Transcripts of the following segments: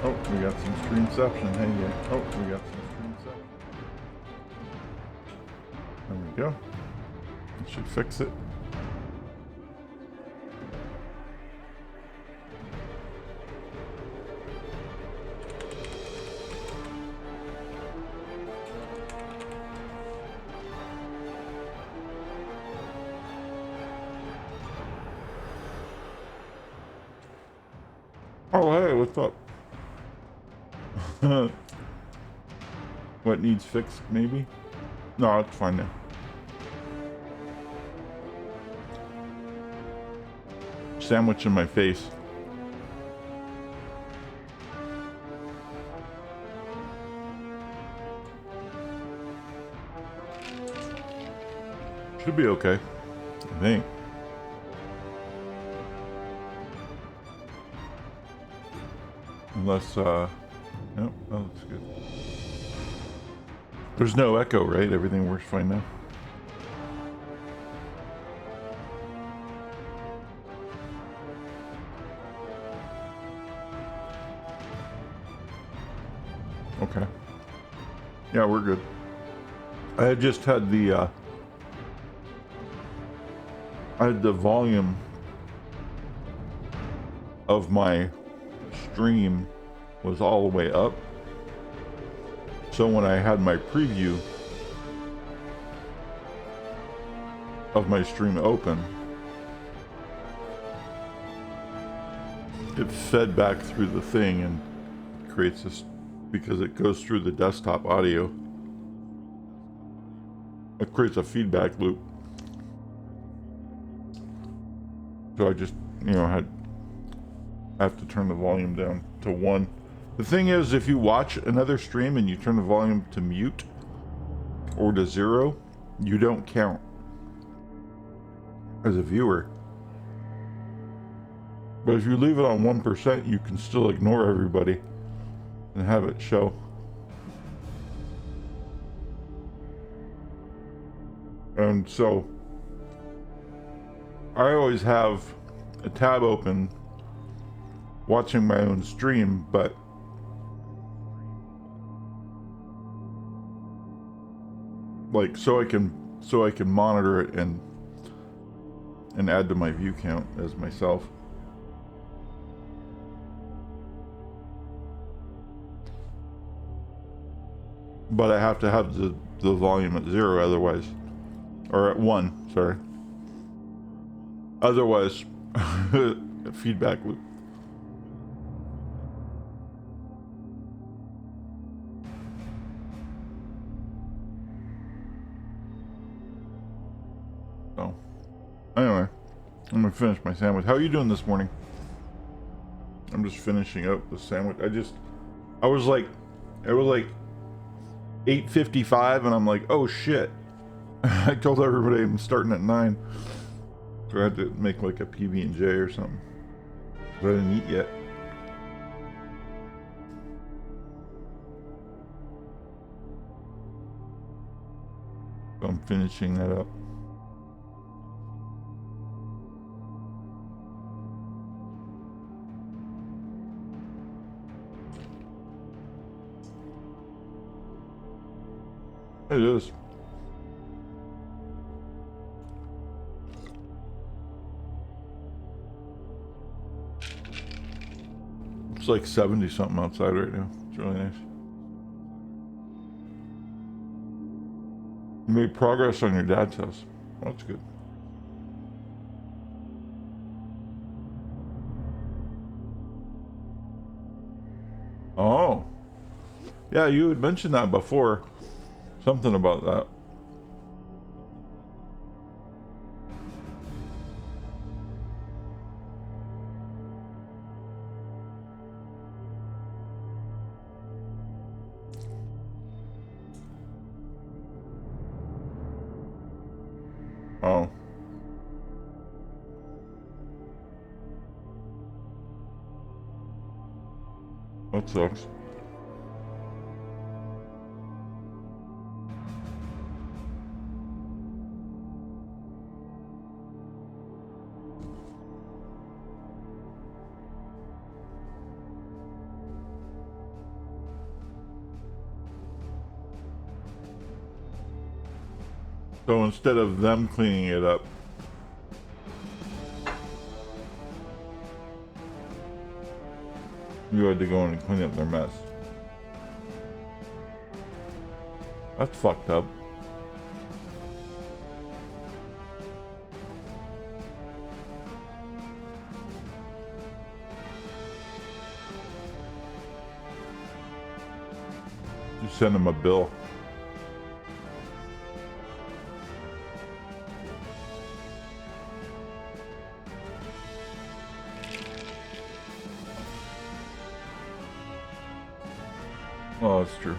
Oh, we got some streamception. Hey, yeah. Oh, we got some streamception. There we go. That should fix it. Oh, hey, what's up? What needs fixed, maybe? No, it's fine now. Sandwich in my face. Should be okay, I think. Unless, nope, oh, that's good. There's no echo, right? Everything works fine now. Okay. Yeah, we're good. I just had the, I had the volume of my stream was all the way up. So when I had my preview of my stream open, it fed back through the thing and creates this, because it goes through the desktop audio, it creates a feedback loop. So I just, I have to turn the volume down to 1. The thing is, if you watch another stream and you turn the volume to mute or to 0, you don't count as a viewer. But if you leave it on 1%, you can still ignore everybody and have it show. And so I always have a tab open watching my own stream, but like so I can monitor it and add to my view count as myself. But I have to have the volume at 0 otherwise, or at 1, sorry. Otherwise, feedback loop. So, anyway, I'm gonna finish my sandwich. How are you doing this morning? I'm just finishing up the sandwich. I was like, it was like 8:55, and I'm like, oh shit. I told everybody I'm starting at 9. So I had to make like a PB&J or something. But I didn't eat yet. So I'm finishing that up. It is. It's like 70 something outside right now. It's really nice. You made progress on your dad's house. Well, that's good. Oh. Yeah, you had mentioned that before. Something about that. Oh. That sucks. So instead of them cleaning it up, you had to go in and clean up their mess. That's fucked up. You send them a bill. Oh, that's true.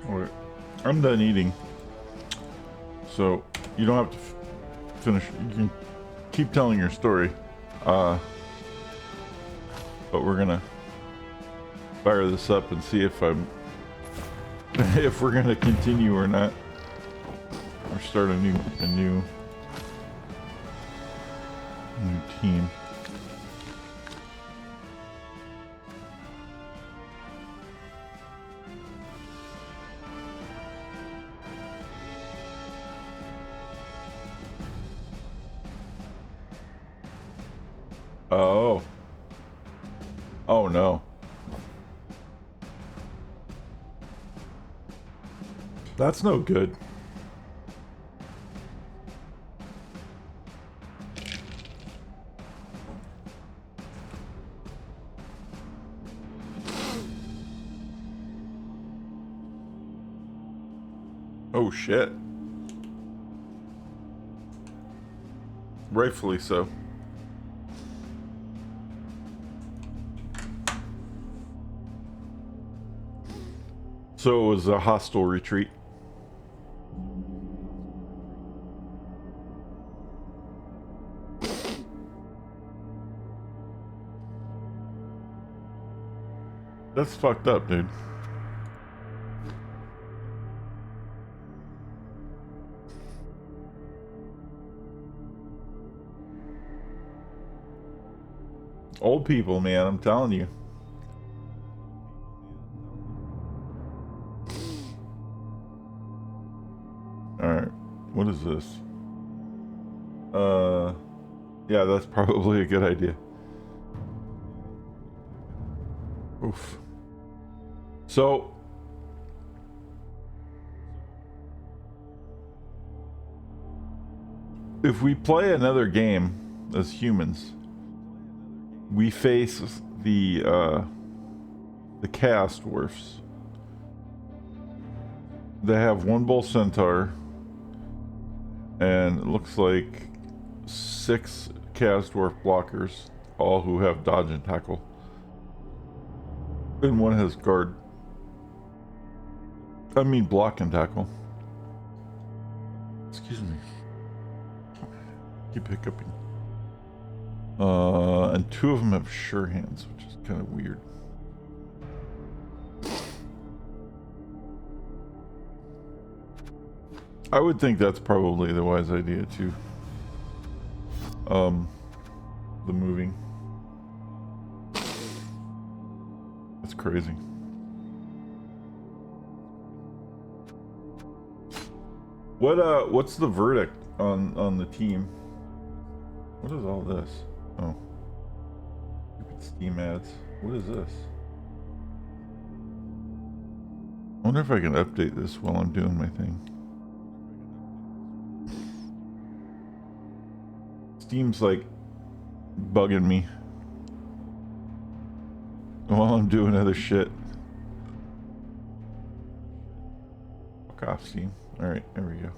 Alright. I'm done eating. So, you don't have to finish. You can keep telling your story. But we're gonna fire this up and see if I'm if we're gonna continue or not, or start a new team. Oh. Oh no. That's no good. Oh shit. Rightfully so. So it was a hostile retreat. That's fucked up, dude. Old people, man, I'm telling you. Alright, what is this? Yeah, that's probably a good idea. Oof. So, if we play another game as humans, we face the cast dwarfs. They have one bull centaur, and it looks like 6 cast dwarf blockers, all who have dodge and tackle. And one has guard. I mean block and tackle. Excuse me. Keep hiccuping. And 2 of them have sure hands, which is kind of weird. I would think that's probably the wise idea too. The moving. That's crazy. What's the verdict on the team? What is all this? Oh. Stupid Steam ads. What is this? I wonder if I can update this while I'm doing my thing. Steam's like bugging me while I'm doing other shit. Fuck off, Steam. Alright, there we go.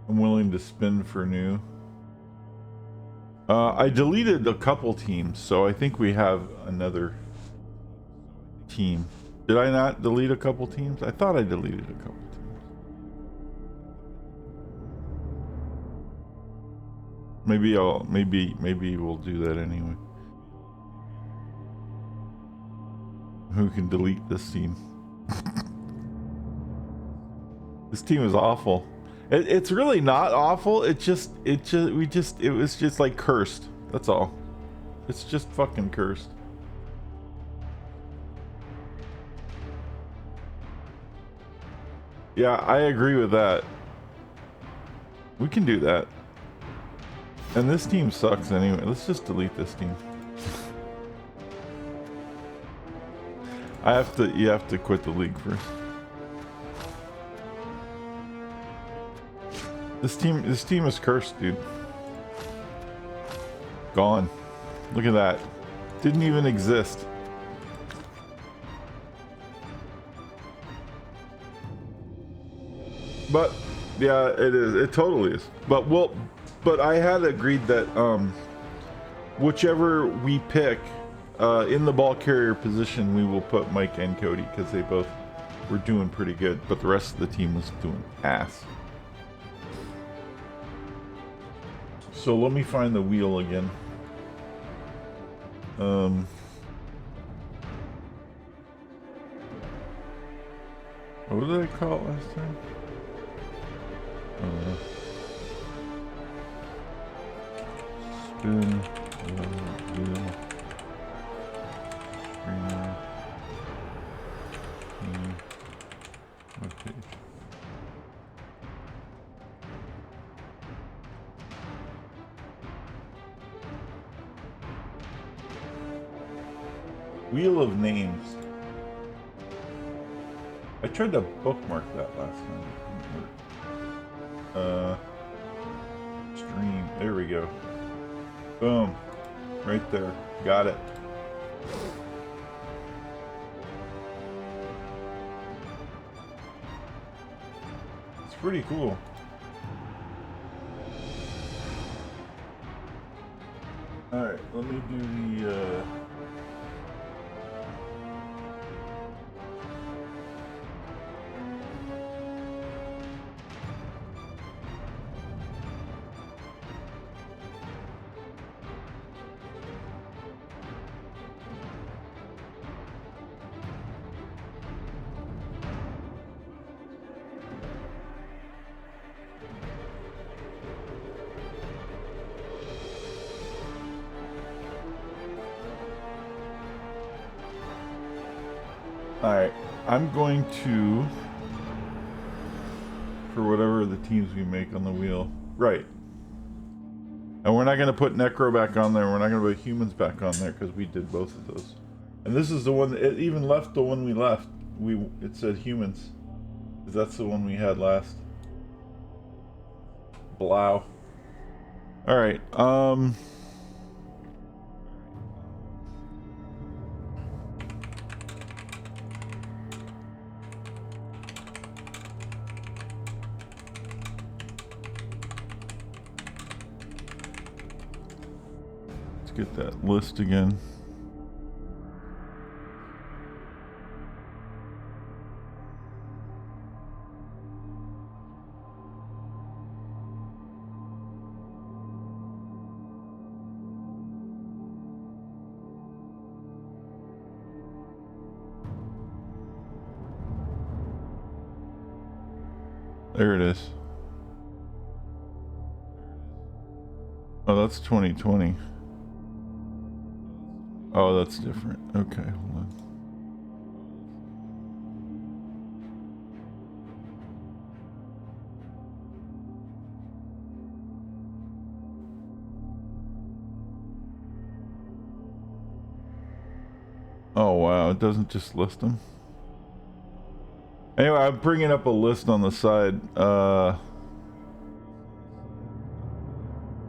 I'm willing to spin for new. I deleted a couple teams, so I think we have another team. Did I not delete a couple teams? I thought I deleted a couple teams. Maybe we'll do that anyway. who can delete this team. This team is awful. It's really not awful. It was just like cursed. That's all. It's just fucking cursed. Yeah, I agree with that. We can do that. And this team sucks anyway. Let's just delete this team. You have to quit the league first. This team is cursed, dude. Gone. Look at that. Didn't even exist. But yeah, it is. It totally is. But I had agreed that whichever we pick in the ball carrier position, we will put Mike and Cody because they both were doing pretty good, but the rest of the team was doing ass. So let me find the wheel again. What did I call it last time? Spin the wheel. Okay. Wheel of Names. I tried to bookmark that last time. It didn't work. Stream. There we go. Boom. Right there. Got it. It's pretty cool. Alright, let me do the Alright, I'm going to, for whatever the teams we make on the wheel, right. And we're not going to put Necro back on there, we're not going to put Humans back on there, because we did both of those. And this is the one, it even left the one we left, it said Humans, because that's the one we had last. Blow. Alright, get that list again. There it is. Oh, that's 2020. Oh, that's different. Okay, hold on. Oh, wow. It doesn't just list them. Anyway, I'm bringing up a list on the side. I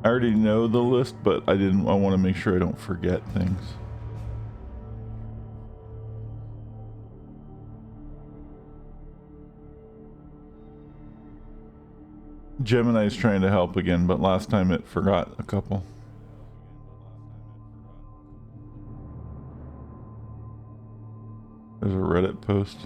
already know the list, but I want to make sure I don't forget things. Gemini's trying to help again, but last time it forgot a couple. There's a Reddit post.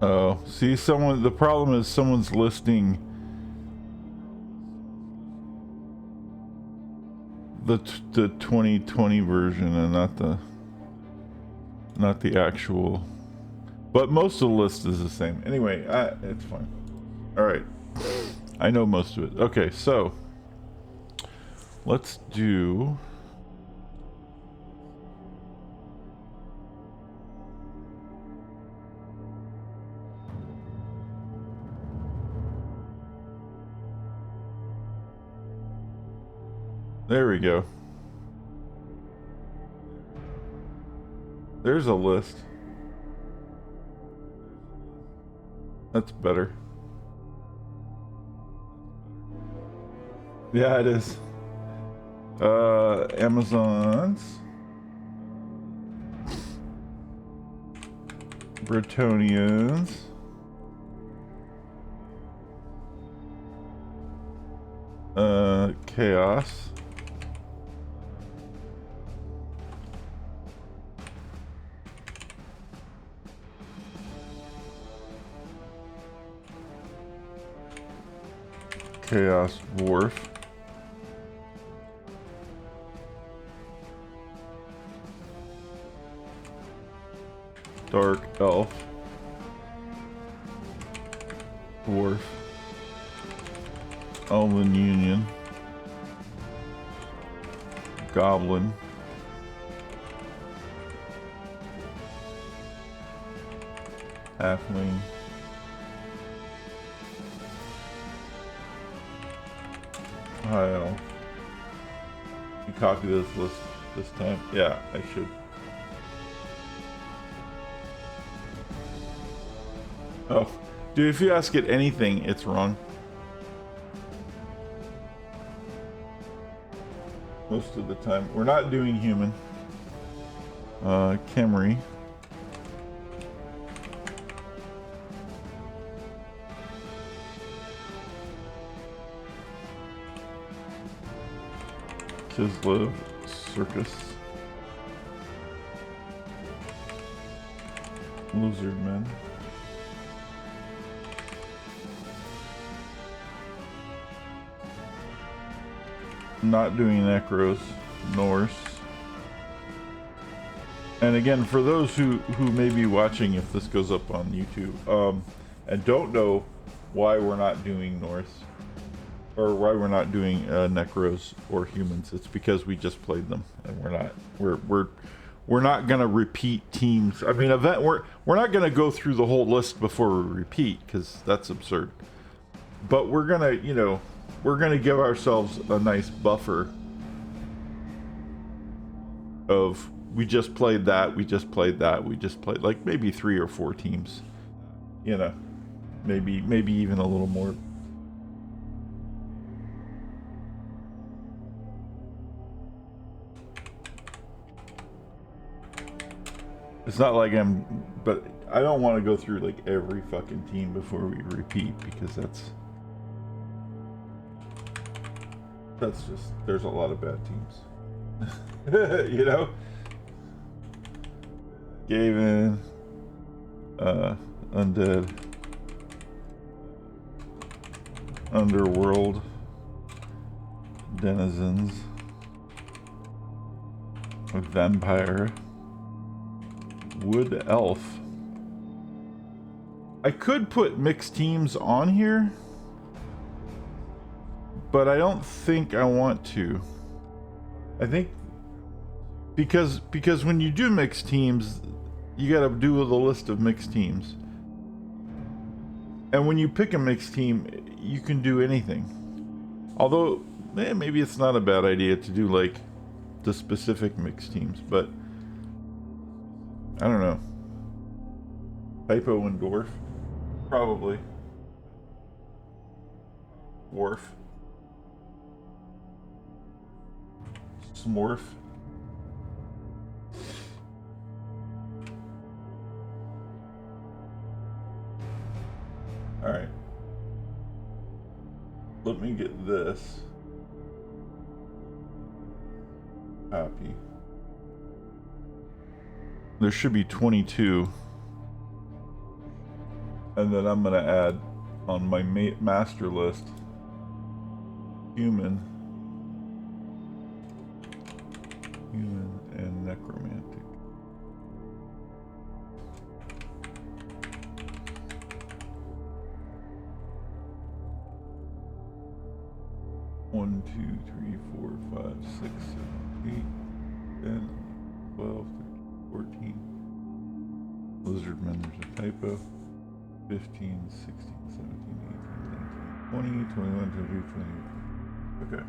Oh, see, the problem is someone's listing the 2020 version and not the actual. But most of the list is the same. Anyway, it's fine. All right. I know most of it. Okay, so let's do... There we go. There's a list. That's better. Yeah, it is. Amazons. Bretonians. Chaos. Chaos Dwarf. Dark Elf. Dwarf. Elven Union. Goblin. Halfling. High Elf. You copy this list this time? Yeah, I should. Oh, dude, if you ask it anything, it's wrong. Most of the time. We're not doing human. Camry. Kislev Circus. Lizardmen. Not doing Necros. Norse. And again, for those who may be watching if this goes up on YouTube, and don't know why we're not doing Norse, or why we're not doing Necros or humans, it's because we just played them, and we're not gonna repeat teams. I mean, we're not gonna go through the whole list before we repeat, because that's absurd. But we're gonna, you know, we're gonna give ourselves a nice buffer of we just played that, we just played that, we just played like maybe 3 or 4 teams, you know, maybe even a little more. It's not like but I don't want to go through like every fucking team before we repeat, because that's just, there's a lot of bad teams. You know? Gaven, Undead, Underworld, Denizens, Vampire, Wood Elf. I could put mixed teams on here, but I don't think I want to. I think because when you do mixed teams, you gotta do the list of mixed teams. And when you pick a mixed team, you can do anything. Although, maybe it's not a bad idea to do like the specific mixed teams, but I don't know. Hypo and Dwarf? Probably. Dwarf. Smorf. Alright. Let me get this. Copy. There should be 22. And then I'm gonna add on my master list human and necromantic. One, 2, 3, 4, 5, 6, 7, 8, 10, 12, 13, 14. Lizardmen, there's a typo. 15, 16, 17, 18, 19, 20, 21, 22, 23. Okay.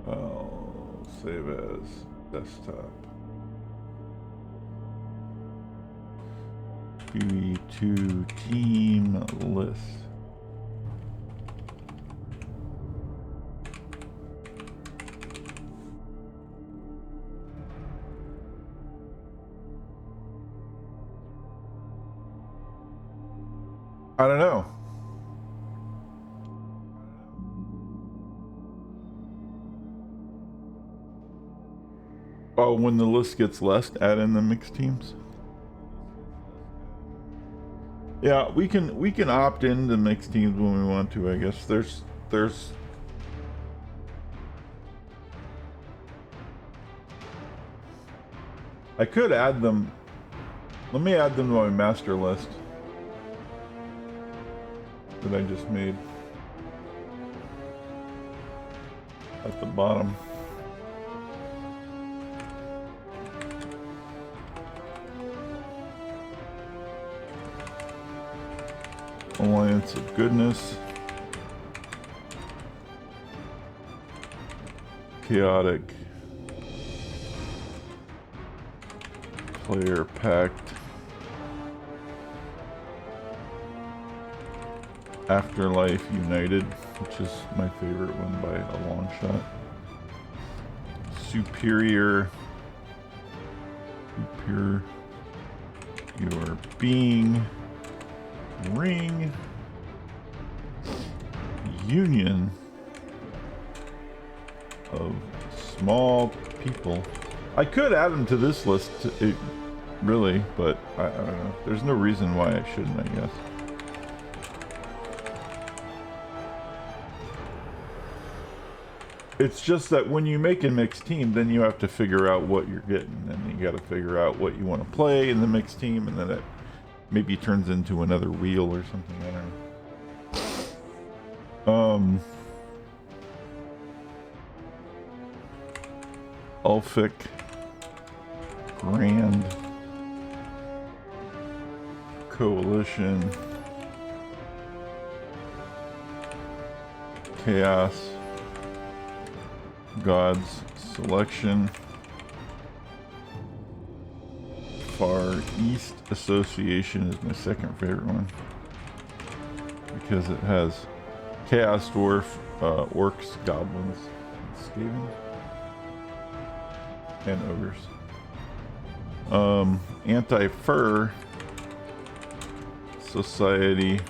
I'll save as desktop. QE2 team list. I don't know. Oh, when the list gets less, add in the mixed teams. Yeah, we can opt into mixed teams when we want to. I guess there's. I could add them. Let me add them to my master list that I just made at the bottom. Alliance of Goodness, Chaotic, Player Pact, Afterlife United, which is my favorite one by a long shot. Superior Your Being, Ring, Union of Small People. I could add them to this list, really, but I don't know. There's no reason why I shouldn't, I guess. It's just that when you make a mixed team, then you have to figure out what you're getting, and you got to figure out what you want to play in the mixed team, and then it maybe turns into another wheel or something. I don't know. Ulfic, Grand, Coalition, Chaos, God's Selection, Far East Association is my second favorite one because it has Chaos Dwarf, Orcs, Goblins, Skaven, and Ogres. Anti-Fur Society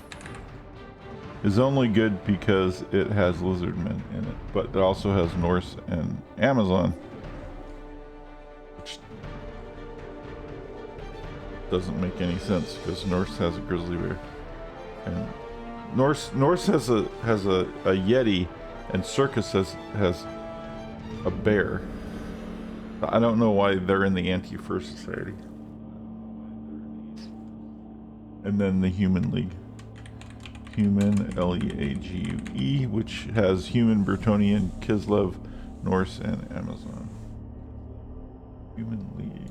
is only good because it has Lizardmen in it, but it also has Norse and Amazon, which doesn't make any sense because Norse has a grizzly bear, and Norse has a Yeti, and Circus has a bear. I don't know why they're in the Anti-Fur Society. And then the Human League. Human, League, which has Human, Bretonnian, Kislev, Norse, and Amazon. Human League.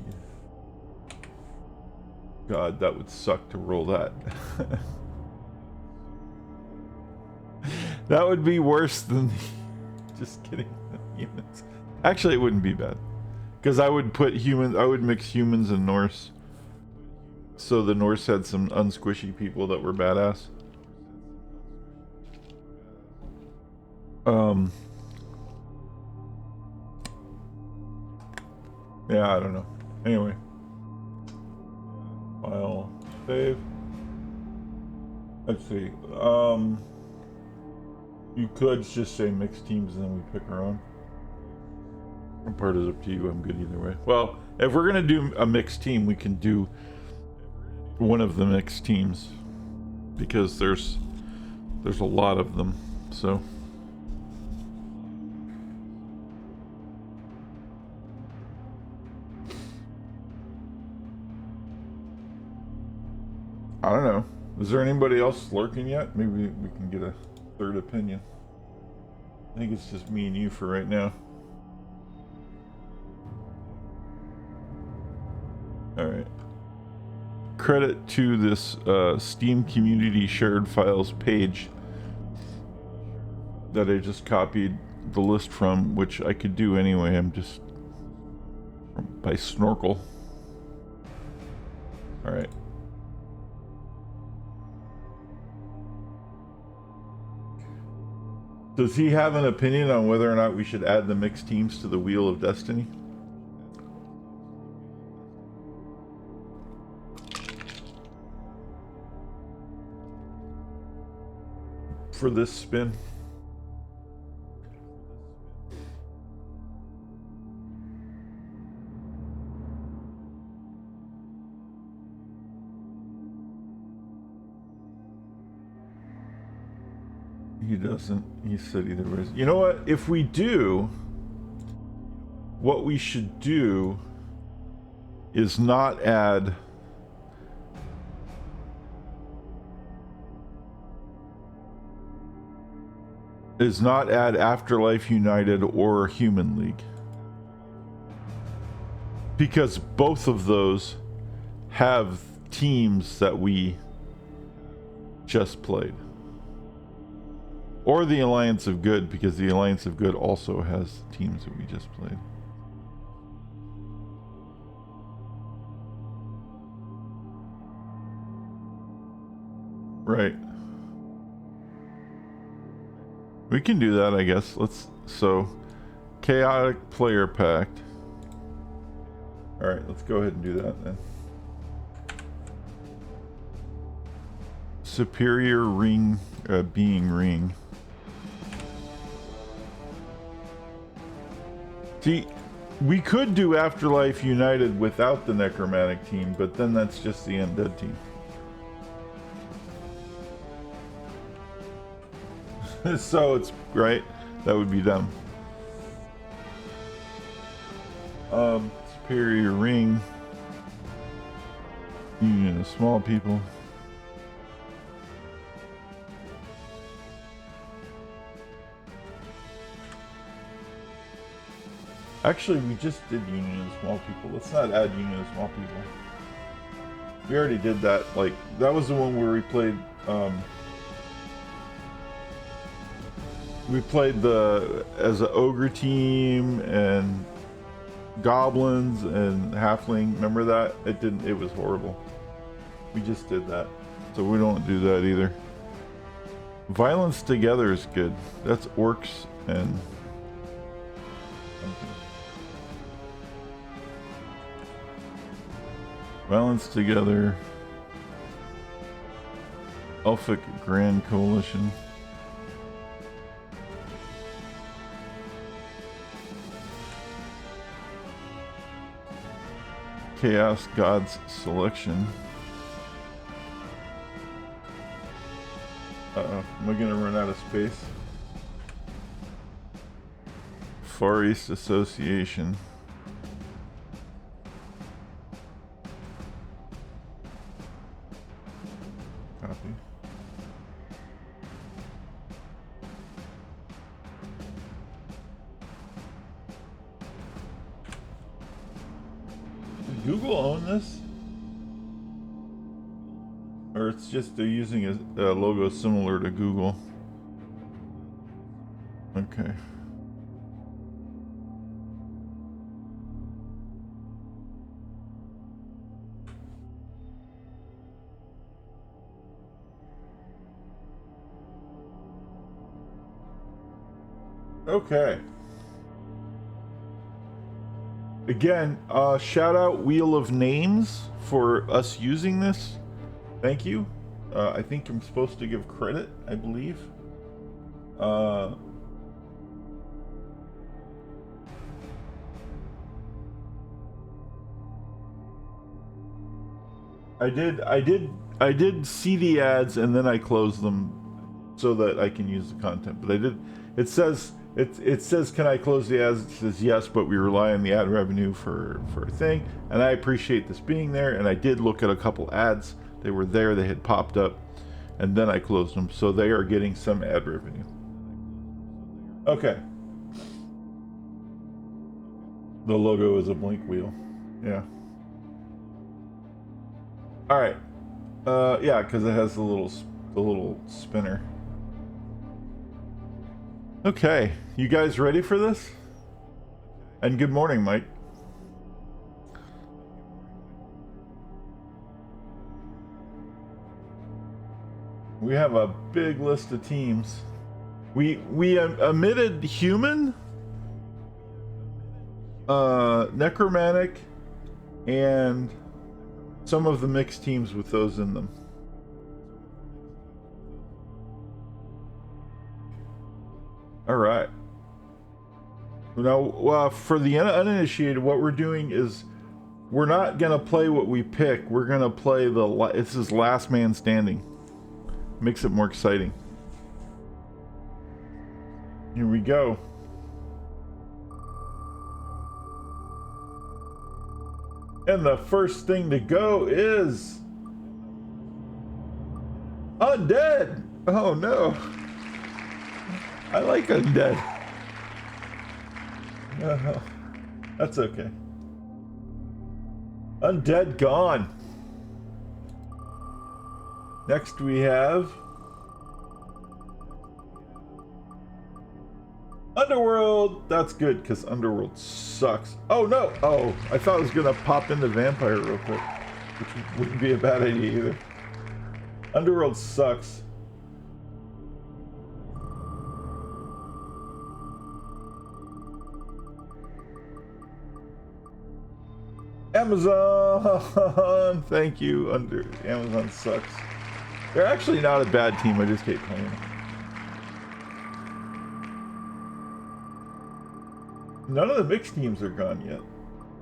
God, that would suck to roll that. That would be worse than just kidding. Humans. Actually, it wouldn't be bad. Because I would mix humans and Norse. So the Norse had some unsquishy people that were badass. Yeah, I don't know. Anyway. File, save. Let's see. You could just say mixed teams and then we pick our own. What part is up to you? I'm good either way. Well, if we're gonna do a mixed team, we can do one of the mixed teams because there's a lot of them. So I don't know. Is there anybody else lurking yet? Maybe we can get a third opinion. I think it's just me and you for right now. Alright. Credit to this Steam community shared files page that I just copied the list from, which I could do anyway. I'm just by Snorkel. Alright. Does he have an opinion on whether or not we should add the mixed teams to the Wheel of Destiny? For this spin? He doesn't. He said either way. You know what? If we do, what we should do is not add Afterlife United or Human League, because both of those have teams that we just played. Or the Alliance of Good, because the Alliance of Good also has teams that we just played. Right. We can do that, I guess. So, Chaotic Player Pact. Alright, let's go ahead and do that then. Superior Ring, Being Ring. See, we could do Afterlife United without the Necromantic team, but then that's just the Undead team. So it's right. That would be dumb. Superior Ring. Union of Small People. Actually, we just did Union of Small People. Let's not add Union of Small People. We already did that. Like, that was the one where we played, as an ogre team and goblins and halfling. Remember that? It was horrible. We just did that. So we don't do that either. Violence Together is good. That's orcs and... Violence Together. Elfic Grand Coalition. Chaos Gods Selection. Uh-oh, am I gonna run out of space? Far East Association. Copy. Does Google own this? Or it's just they're using a logo similar to Google. Okay. Okay. Again, shout out Wheel of Names for us using this. Thank you. I think I'm supposed to give credit, I believe. I did see the ads and then I closed them so that I can use the content. But I did. It says can I close the ads? It says yes, but we rely on the ad revenue for a thing. And I appreciate this being there. And I did look at a couple ads. They were there. They had popped up, and then I closed them. So they are getting some ad revenue. Okay. The logo is a blink wheel. Yeah. All right. Yeah, because it has the little spinner. Okay, you guys ready for this? And good morning, Mike. We have a big list of teams. We omitted human, necromantic, and some of the mixed teams with those in them. All right. Now, for the uninitiated, what we're doing is we're not gonna play what we pick. We're gonna play this is last man standing. Makes it more exciting. Here we go. And the first thing to go is undead. Oh no. I like undead. That's okay. Undead gone. Next we have Underworld. That's good because Underworld sucks. Oh no! Oh, I thought I was gonna pop into Vampire real quick, which wouldn't be a bad idea either. Underworld sucks. Amazon! Thank you. Amazon sucks. They're actually not a bad team, I just hate playing them. None of the mixed teams are gone yet.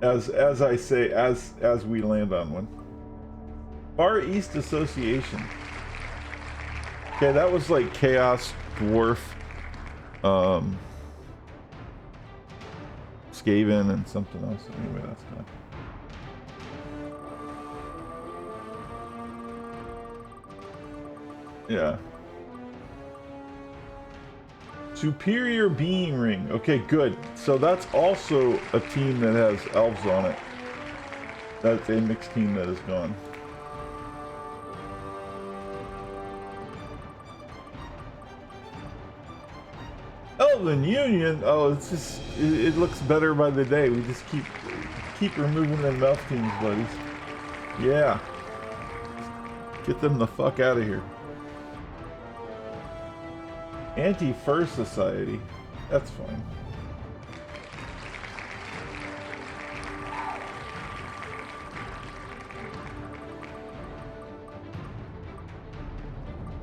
As I say, as we land on one. Far East Association. Okay, that was like Chaos, Dwarf, Skaven, and something else. Anyway, that's fine. Yeah. Superior Being Ring. Okay, good. So that's also a team that has elves on it. That's a mixed team that is gone. Elven Union. Oh, it's just it looks better by the day. We just keep removing them elf teams, buddies. Yeah. Get them the fuck out of here. Anti-Fur Society. That's fine.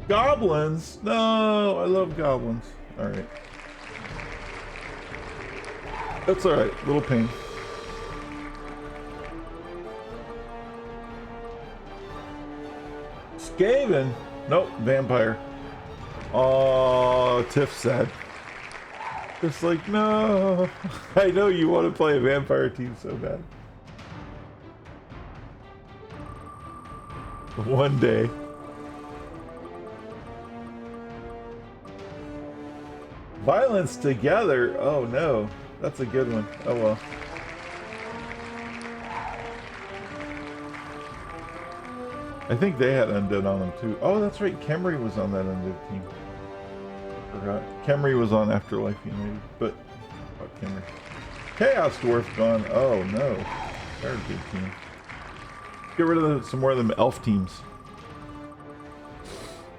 Goblins? No, I love goblins. Alright. That's alright. Little pain. Skaven? Nope, vampire. Oh, Tiff sad. It's like, no. I know you want to play a vampire team so bad. One day. Violence Together? Oh no. That's a good one. Oh well. I think they had undead on them too. Oh, that's right. Kemri was on that undead team. Forgot. Kemri was on Afterlife United, but fuck Kemri. Chaos Dwarf gone. Oh no. They're a good team. Get rid of some more of them elf teams.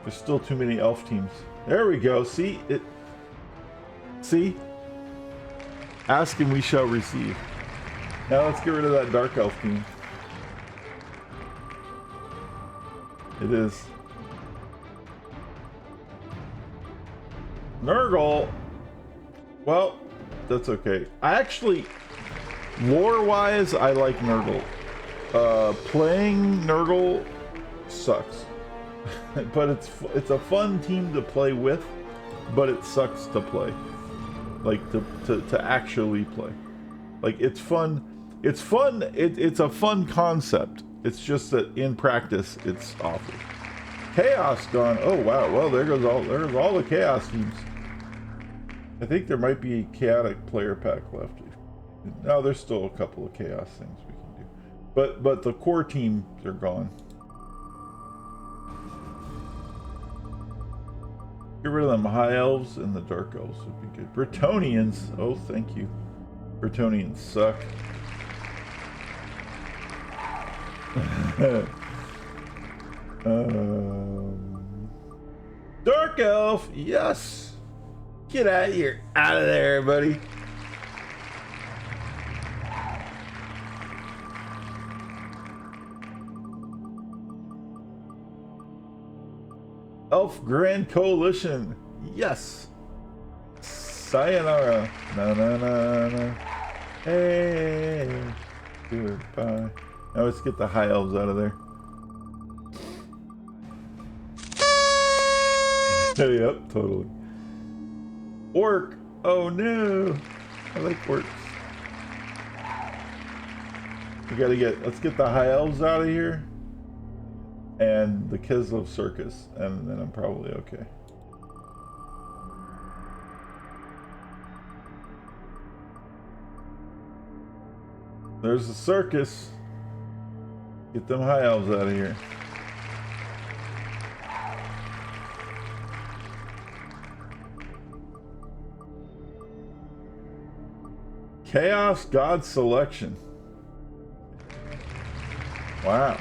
There's still too many elf teams. There we go. See it. See? Ask and we shall receive. Now let's get rid of that dark elf team. It is. Nurgle. Well, that's okay. I actually, lore-wise, I like Nurgle. Playing Nurgle sucks. But it's a fun team to play with, but it sucks to play. Like to actually play. Like it's fun. It's fun. It's a fun concept. It's just that in practice it's awful. Chaos gone. Oh wow. Well, there's all the chaos teams. I think there might be a chaotic player pack left. No, there's still a couple of chaos things we can do. But the core teams are gone. Get rid of them high elves and the dark elves would be good. Bretonnians. Oh, thank you. Bretonnians suck. Dark elf. Yes. Get out of here. Out of there, buddy. Elf Grand Coalition. Yes. Sayonara. Na na na na. Hey. Goodbye. Now let's get the high elves out of there. Yep, totally. Orc. Oh no. I like orcs. Let's get the high elves out of here. And the Kislev Circus, and then I'm probably okay. There's the circus. Get them high elves out of here. Chaos God Selection. Wow.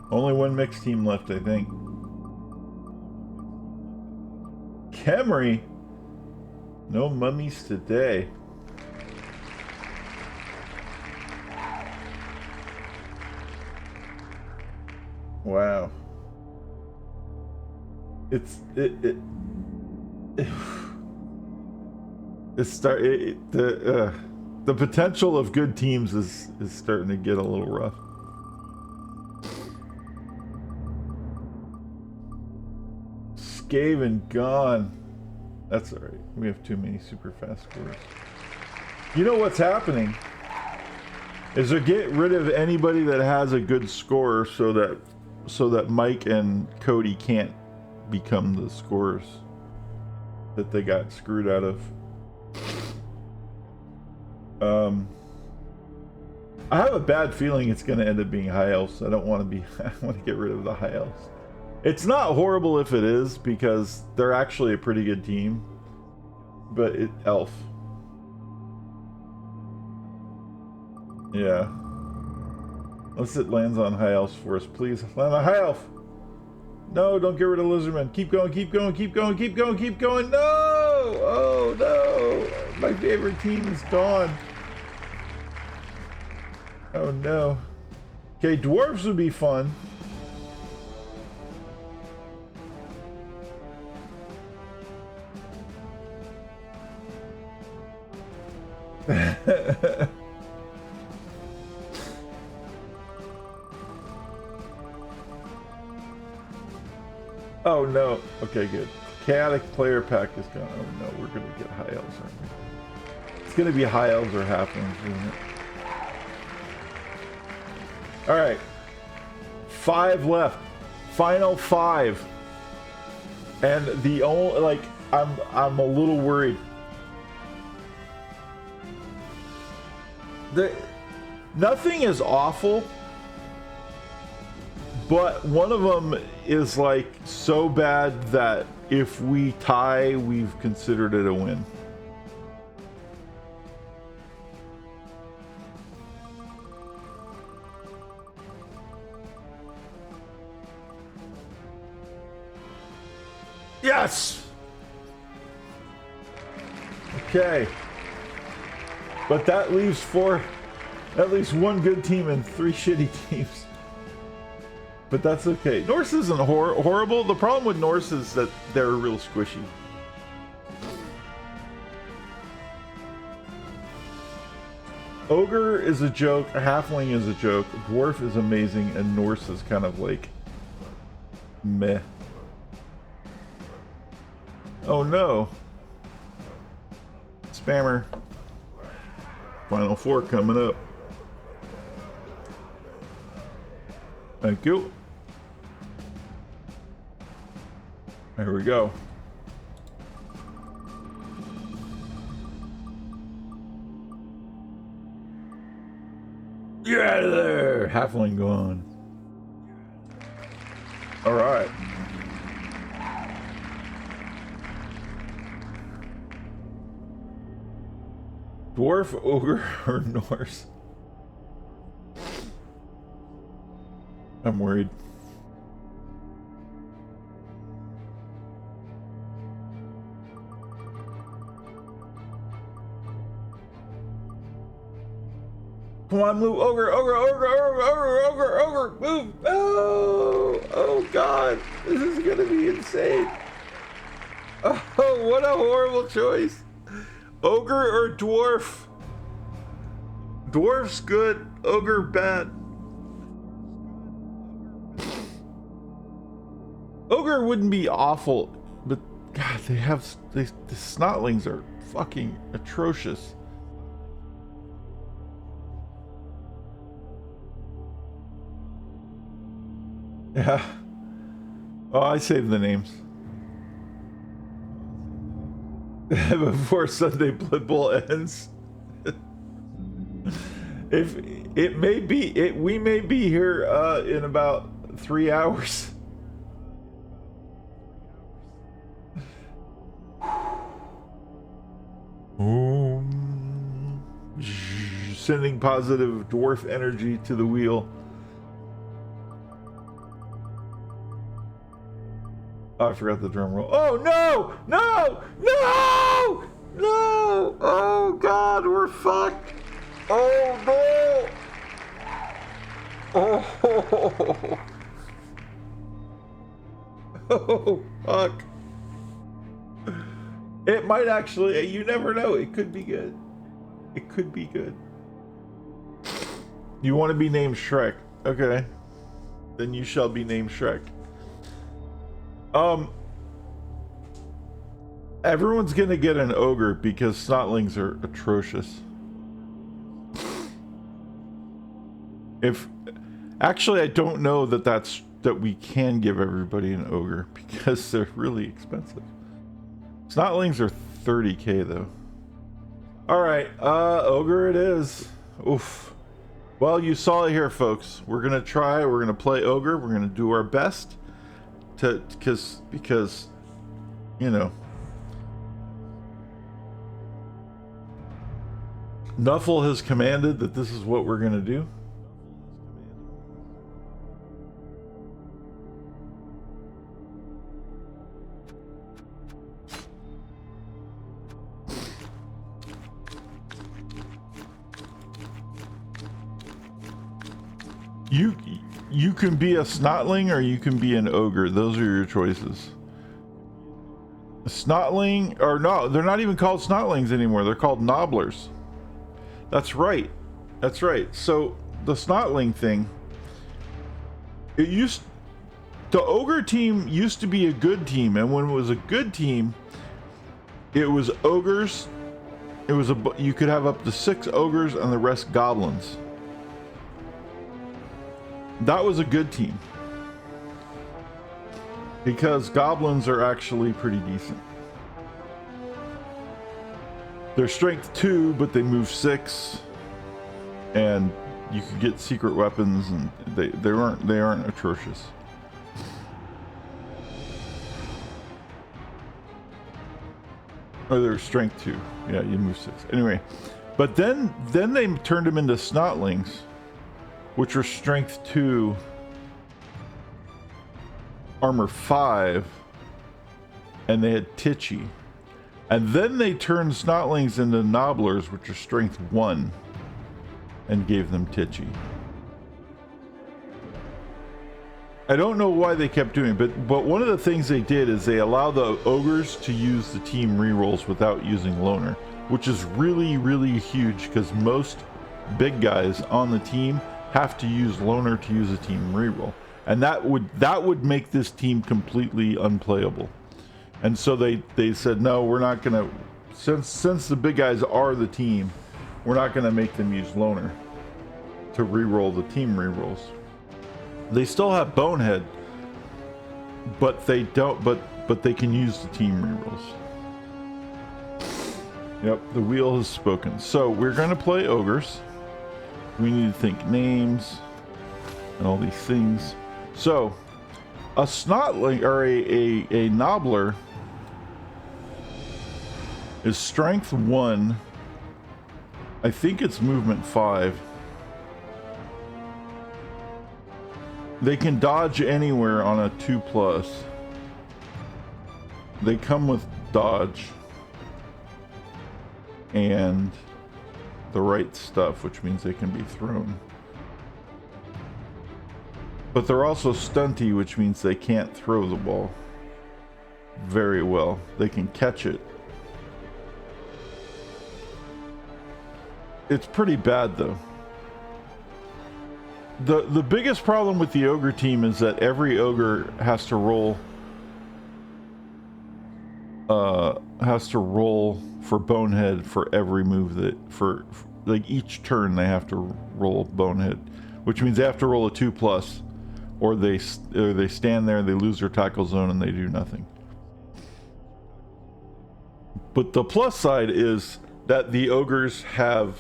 Only one mixed team left, I think. Khemri. No mummies today. Wow. The potential of good teams is starting to get a little rough. Skaven gone. That's alright. We have too many super fast scores. You know what's happening is they're getting rid of anybody that has a good score so that Mike and Cody can't become the scorers that they got screwed out of. I have a bad feeling it's going to end up being high elves. I don't want to be. I want to get rid of the high elves. It's not horrible if it is, because they're actually a pretty good team. But elf. Yeah. Unless it lands on high elves for us, please. Land on high elf. No, don't get rid of lizardmen. Keep going, keep going, keep going, keep going, keep going. No! Oh no! My favorite team is gone. Oh no. Okay, dwarves would be fun. Oh no. Okay, good. Chaotic player pack is gone. Oh no, we're gonna get high elves, aren't we? It's gonna be high elves or halflings, isn't it? Alright. 5 left. Final 5. And the only, like, I'm a little worried. Nothing is awful, but one of them is like so bad that if we tie, we've considered it a win. Yes! Okay. But that leaves at least one good team and 3 shitty teams. But that's okay. Norse isn't horrible. The problem with Norse is that they're real squishy. Ogre is a joke, Halfling is a joke, Dwarf is amazing, and Norse is kind of like meh. Oh no. Spammer. Final 4 coming up. Thank you. There we go. You're out of there! Halfling gone. Alright. Dwarf, Ogre, or Norse? I'm worried. Come on, move. Ogre, move. Oh God. This is going to be insane. Oh, what a horrible choice. Ogre or Dwarf? Dwarf's good. Ogre bad. Ogre wouldn't be awful, but God, the snotlings are fucking atrocious. Yeah. Oh, I saved the names. Before Sunday Blood Bowl ends. If it may be, we may be here in about 3 hours. Sending positive dwarf energy to the wheel. Oh, I forgot the drum roll. Oh no! No! No! No! Oh God, we're fucked! Oh no! Oh! Oh fuck! It might actually. You never know. It could be good. It could be good. You want to be named Shrek? Okay. Then you shall be named Shrek. Everyone's gonna get an ogre because snotlings are atrocious. Actually, I don't know that we can give everybody an ogre because they're really expensive. Snotlings are 30k though. All right, ogre it is. Oof. Well, you saw it here, folks. We're gonna play ogre. We're gonna do our best because you know, Nuffle has commanded that this is what we're gonna do. You can be a snotling or you can be an ogre. Those are your choices. A snotling, or no, they're not even called snotlings anymore. They're called nobblers. That's right. That's right. So the snotling thing, the ogre team used to be a good team, and when it was a good team, it was ogres. You could have up to 6 ogres and the rest goblins. That was a good team because goblins are actually pretty decent. They're strength 2, but they move 6, and you could get secret weapons, and they aren't atrocious. Or they're strength 2. Yeah, you move 6. Anyway, but then they turned them into snotlings, which are strength 2, armor 5, and they had Titchy. And then they turned snotlings into nobblers, which are strength 1, and gave them Titchy. I don't know why they kept doing it, but one of the things they did is they allow the ogres to use the team rerolls without using loner, which is really, really huge because most big guys on the team have to use loner to use a team reroll, and that would make this team completely unplayable. And so they said, no, we're not gonna, since the big guys are the team, we're not gonna make them use loner to reroll the team rerolls. They still have bonehead, but they don't. But they can use the team rerolls. Yep, the wheel has spoken. So we're going to play ogres. We need to think names and all these things. So a snotling or a nobbler is strength 1. I think it's movement 5. They can dodge anywhere on a 2+. They come with dodge and the right stuff, which means they can be thrown. But they're also stunty, which means they can't throw the ball very well. They can catch it. It's pretty bad though. The biggest problem with the ogre team is that every ogre has to roll for bonehead for every move that for like each turn they have to roll bonehead, which means they have to roll a 2+, or they stand there, they lose their tackle zone, and they do nothing. But the plus side is that the ogres have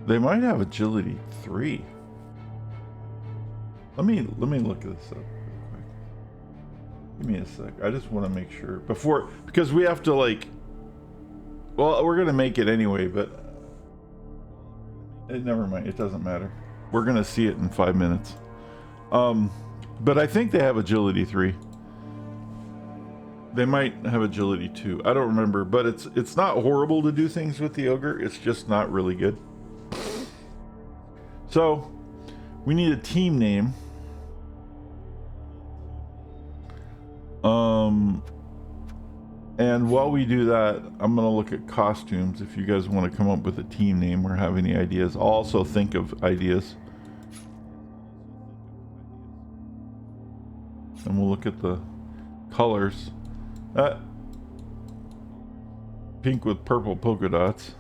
they might have agility 3. Let me look at this up. Give me a sec. I just want to make sure because we have to well, we're gonna make it anyway, but never mind. It doesn't matter. We're gonna see it in 5 minutes. But I think they have agility 3. They might have agility 2. I don't remember, but it's not horrible to do things with the ogre. It's just not really good. So we need a team name. And while we do that, I'm gonna look at costumes. If you guys want to come up with a team name or have any ideas, I'll also think of ideas. And we'll look at the colors. Pink with purple polka dots.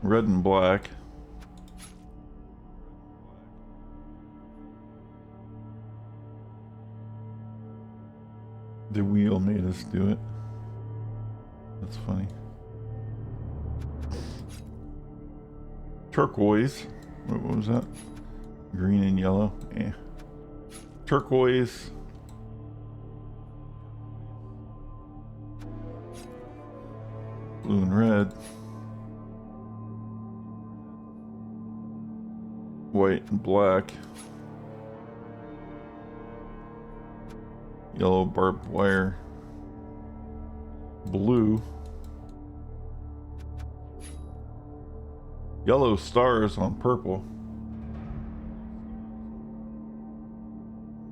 Red and black. The wheel made us do it. That's funny. Turquoise. What was that? Green and yellow. Yeah. Turquoise. Blue and red. White and black. Yellow barbed wire. Blue. Yellow stars on purple.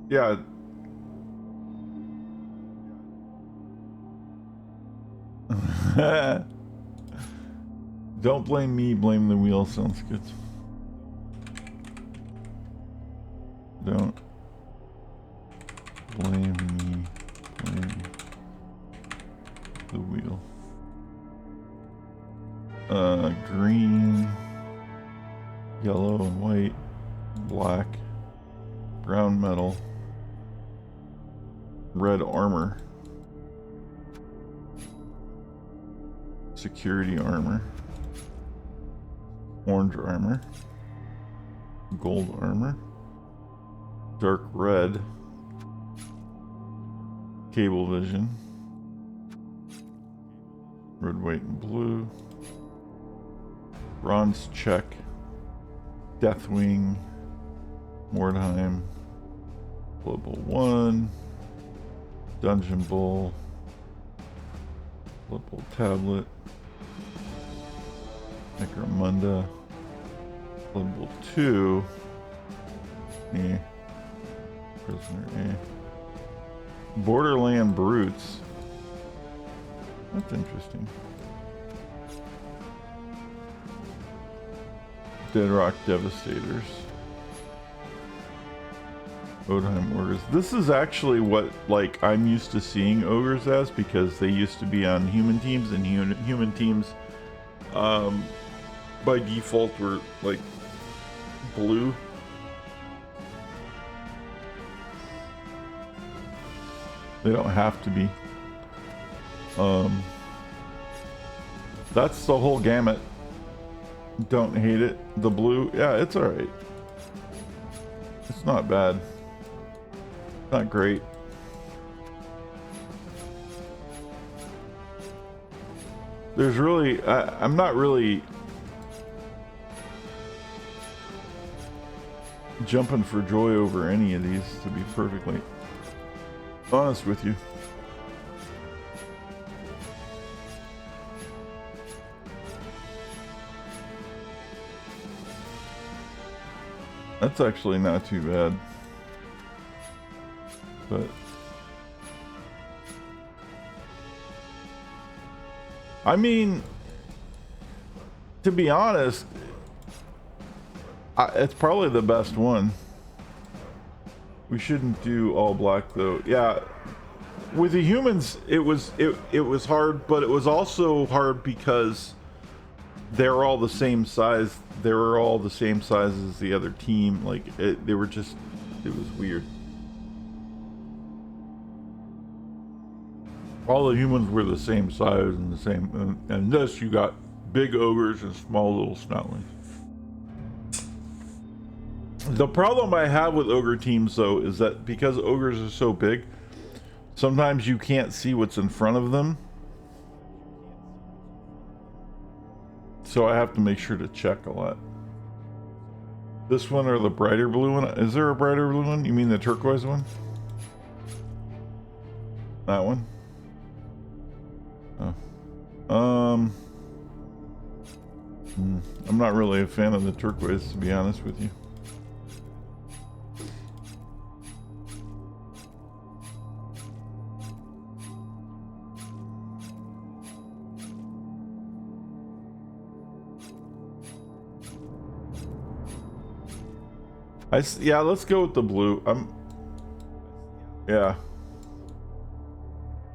Yeah. Don't blame me, blame the wheel. Sounds good. Don't blame me, blame the wheel. Green, yellow and white, black, brown metal, red armor, security armor, orange armor, gold armor, dark red, cable vision, red, white, and blue, bronze check, Deathwing, Mordheim, Blood Bowl 1, Dungeon Bowl, Blood Bowl tablet, Necromunda, Blood Bowl 2, Prisoner, Borderland Brutes, That's interesting. Dead Rock Devastators. Odheim Ogres. This is actually what, like, I'm used to seeing Ogres as, because they used to be on human teams, and human teams, by default were, like, blue. They don't have to be. That's the whole gamut. Don't hate it. The blue, yeah, it's alright. It's not bad. Not great. There's really, I'm not really jumping for joy over any of these, to be perfectly honest with you. That's actually not too bad. But I mean, to be honest, it's probably the best one. We shouldn't do all black though. Yeah, with the humans, it was hard, but it was also hard because they're all the same size. They were all the same size as the other team. Like they were just, it was weird. All the humans were the same size and the same, and this, you got big ogres and small little snoutlings. The problem I have with ogre teams though is that because ogres are so big, sometimes you can't see what's in front of them. So I have to make sure to check a lot. This one or the brighter blue one? Is there a brighter blue one? You mean the turquoise one? That one? Oh. I'm not really a fan of the turquoise, to be honest with you. Yeah, let's go with the blue. Yeah.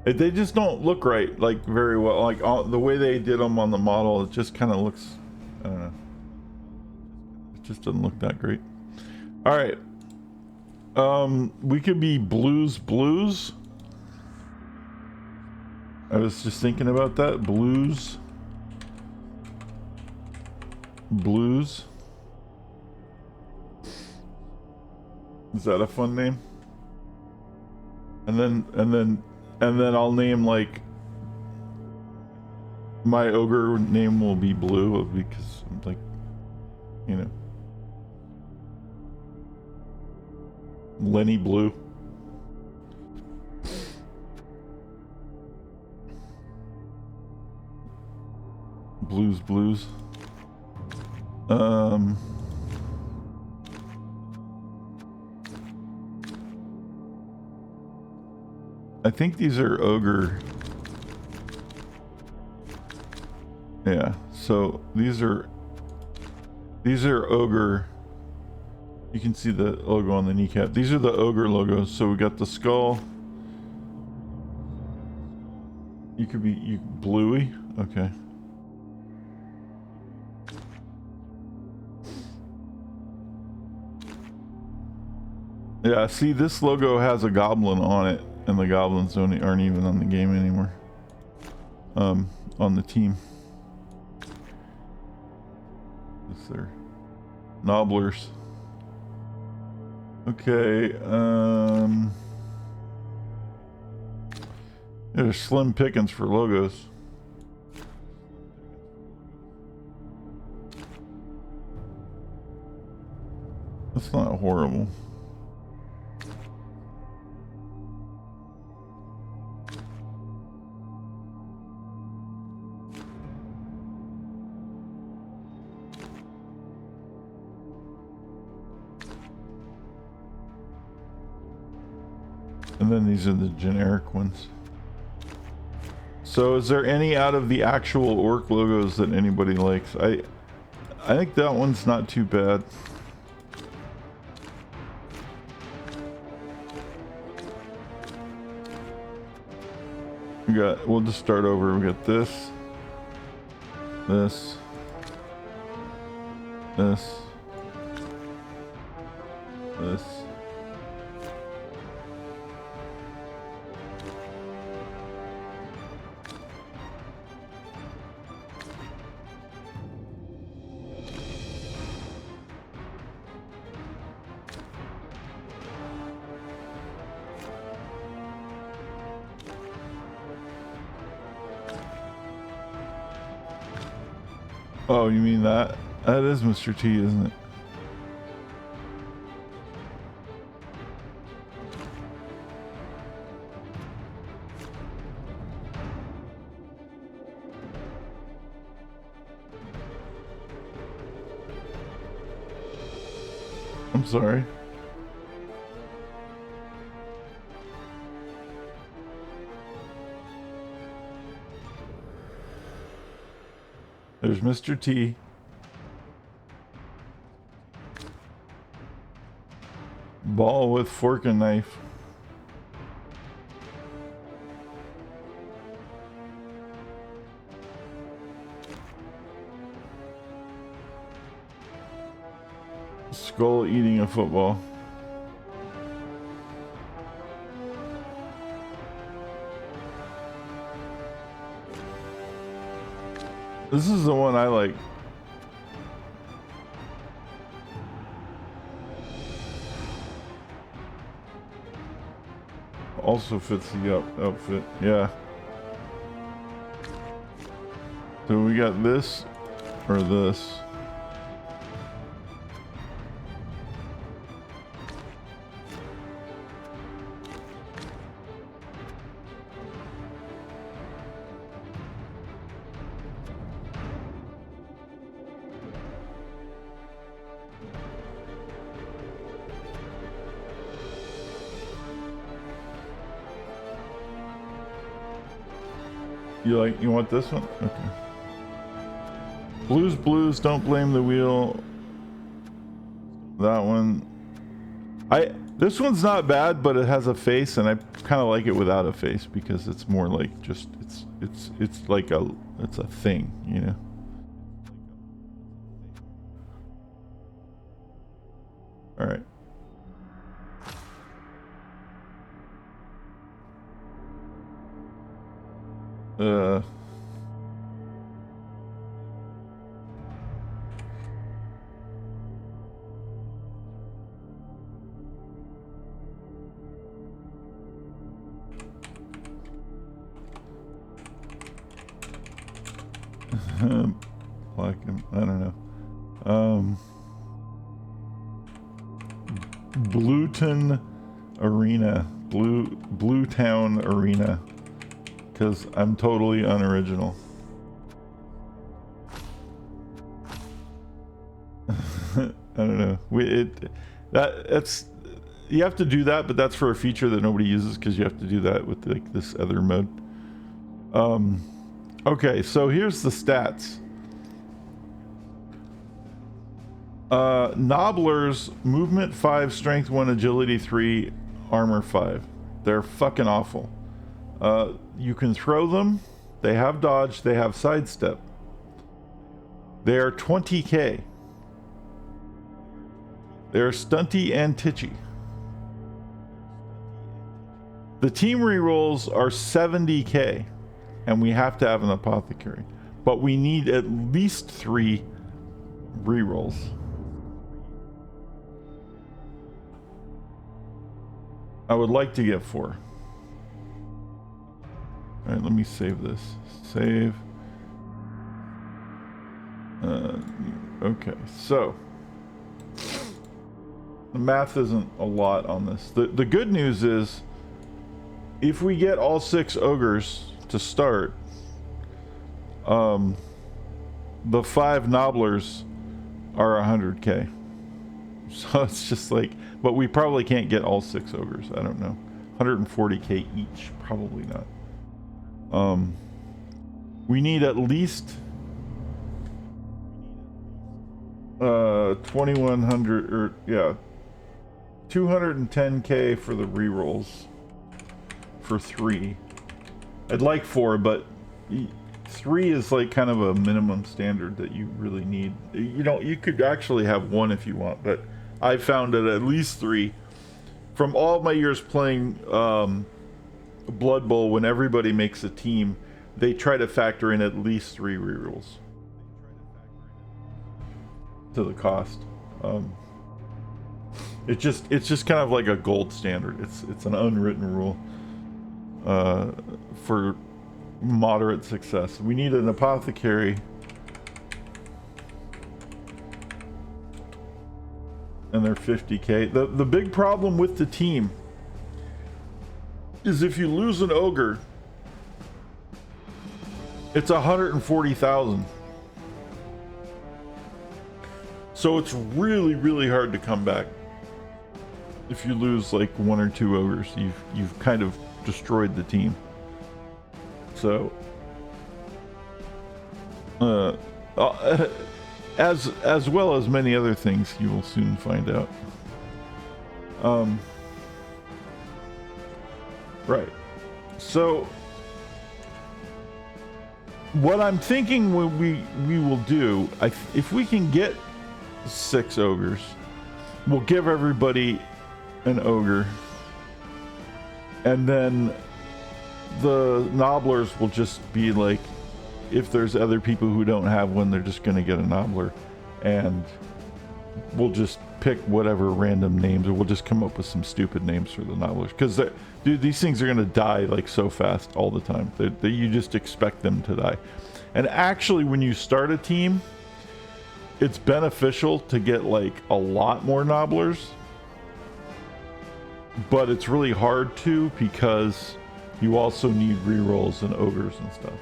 They just don't look right, like, very well. Like, the way they did them on the model, it just kind of looks, I don't know. It just doesn't look that great. All right. We could be blues. I was just thinking about that. Blues. Is that a fun name? And then I'll name, like, my ogre name will be blue because I'm like, you know, Lenny Blue. Blues. I think these are ogre. Yeah, so these are ogre. You can see the logo on the kneecap. These are the ogre logos. So we got the skull. You could be bluey. Okay. Yeah, see, this logo has a goblin on it, and the goblins aren't even on the game anymore. On the team. Is there nobblers? Okay, there's slim pickings for logos. That's not horrible. And then these are the generic ones. So is there any out of the actual orc logos that anybody likes? I think that one's not too bad. We'll just start over. We got this, this, this, this. Oh, you mean that? That is Mr. T, isn't it? I'm sorry. There's Mr. T. Ball with fork and knife. Skull eating a football. This is the one I like. Also fits the outfit, yeah. So we got this or this. You want this one? Okay. Blues, don't blame the wheel. That one. This one's not bad, but it has a face, and I kind of like it without a face because it's more like just it's like it's a thing, you know. All right. Like, I don't know. Bluetown Arena, Blue Town Arena, because I'm totally unoriginal. I don't know. That's you have to do that, but that's for a feature that nobody uses because you have to do that with like this other mode. Okay, so here's the stats. Nobblers, movement 5, strength 1, agility 3, armor 5. They're fucking awful. You can throw them. They have dodge. They have sidestep. They are 20k. They're stunty and titchy. The team rerolls are 70k, and we have to have an apothecary. But we need at least 3 rerolls. I would like to get 4. All right, let me save this. Save. Okay, so the math isn't a lot on this. The good news is if we get all 6 ogres to start, the 5 nobblers are 100k. So it's just like, but we probably can't get all 6 ogres. I don't know. 140k each, probably not. We need at least 2100 or yeah, 210k for the rerolls for 3. I'd like 4, but 3 is like kind of a minimum standard that you really need. You know, you could actually have 1 if you want, but I found that at least 3 from all my years playing Blood Bowl. When everybody makes a team, they try to factor in at least 3 rerolls to the cost. It's just kind of like a gold standard. It's an unwritten rule for moderate success. We need an apothecary, and they're 50k. The big problem with the team is if you lose an ogre, it's 140,000. So it's really hard to come back. If you lose like 1 or 2 ogres, you've kind of destroyed the team. So as well as many other things you will soon find out. Right. So what I'm thinking we will do, if we can get 6 ogres, we'll give everybody an ogre, and then the nobblers will just be like, if there's other people who don't have one, they're just gonna get a nobbler, and we'll just pick whatever random names, or we'll just come up with some stupid names for the nobblers, because dude, these things are gonna die like so fast all the time that you just expect them to die. And actually, when you start a team, it's beneficial to get like a lot more nobblers, but it's really hard to, because you also need rerolls and ogres and stuff.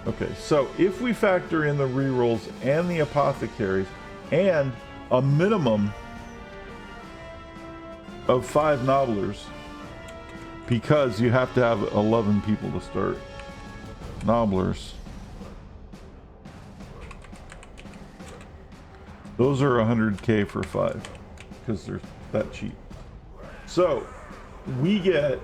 Okay, so if we factor in the rerolls and the apothecaries and a minimum of 5 nobblers, because you have to have 11 people to start nobblers, those are 100k for 5, because they're that cheap. So we get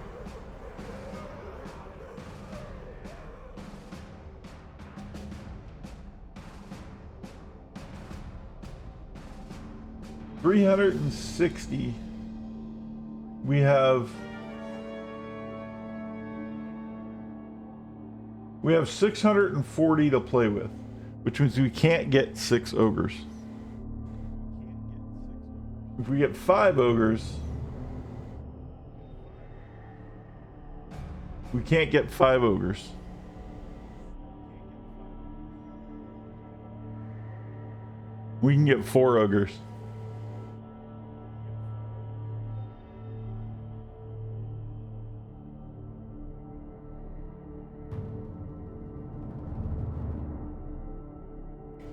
$360. We have 640 to play with, which means we can't get 6 ogres. If we get 5 ogres, we can't get 5 ogres. We can get 4 ogres.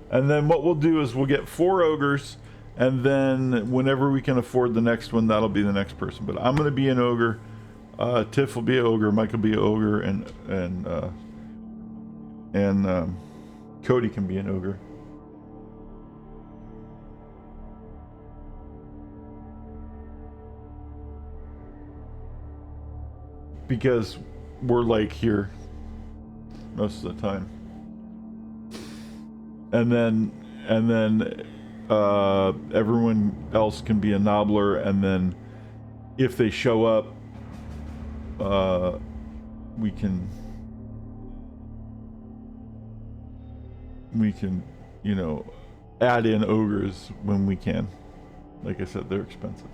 And then what we'll do is we'll get 4 ogres, and then whenever we can afford the next one, that'll be the next person. But I'm going to be an ogre. Tiff will be an ogre. Mike will be an ogre, and Cody can be an ogre. Because we're like here most of the time. And then everyone else can be a nobbler, and then if they show up, we can, you know, add in ogres when we can. Like I said, they're expensive.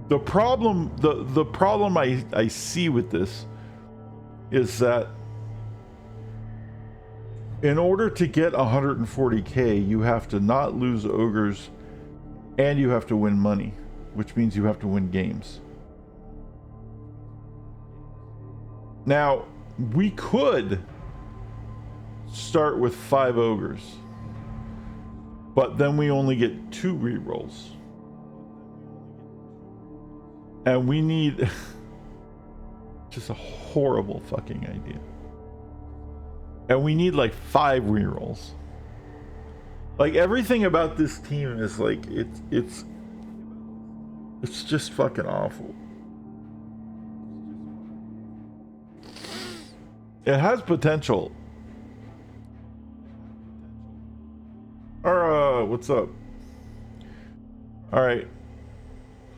The problem I see with this is that in order to get 140k, you have to not lose ogres, and you have to win money, which means you have to win games. Now, we could start with 5 ogres, but then we only get 2 rerolls. And we need just a horrible fucking idea. And we need like 5 rerolls. Like everything about this team is like it's just fucking awful. It has potential. Aura, what's up? Alright.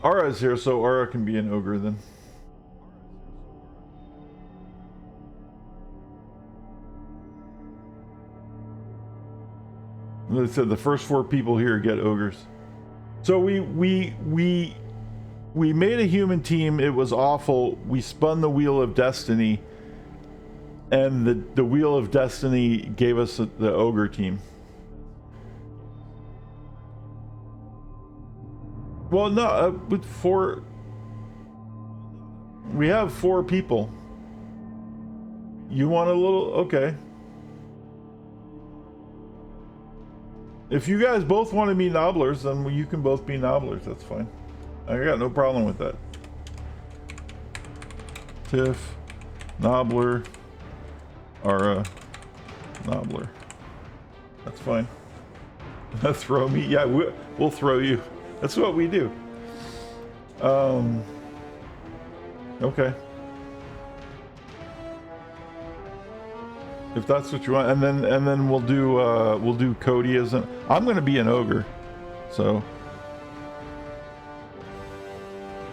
Aura's here, so Aura can be an ogre then. They said the first 4 people here get ogres. So we made a human team. It was awful. We spun the wheel of destiny, and the wheel of destiny gave us the ogre team. Well, no, with 4, we have 4 people. You want a little? Okay. If you guys both want to be nobblers, then you can both be nobblers. That's fine. I got no problem with that. Tiff, nobbler, Aura, nobbler. That's fine. Throw me? Yeah, we'll throw you. That's what we do. Okay. If that's what you want, and then we'll do Cody as an. I'm gonna be an ogre, so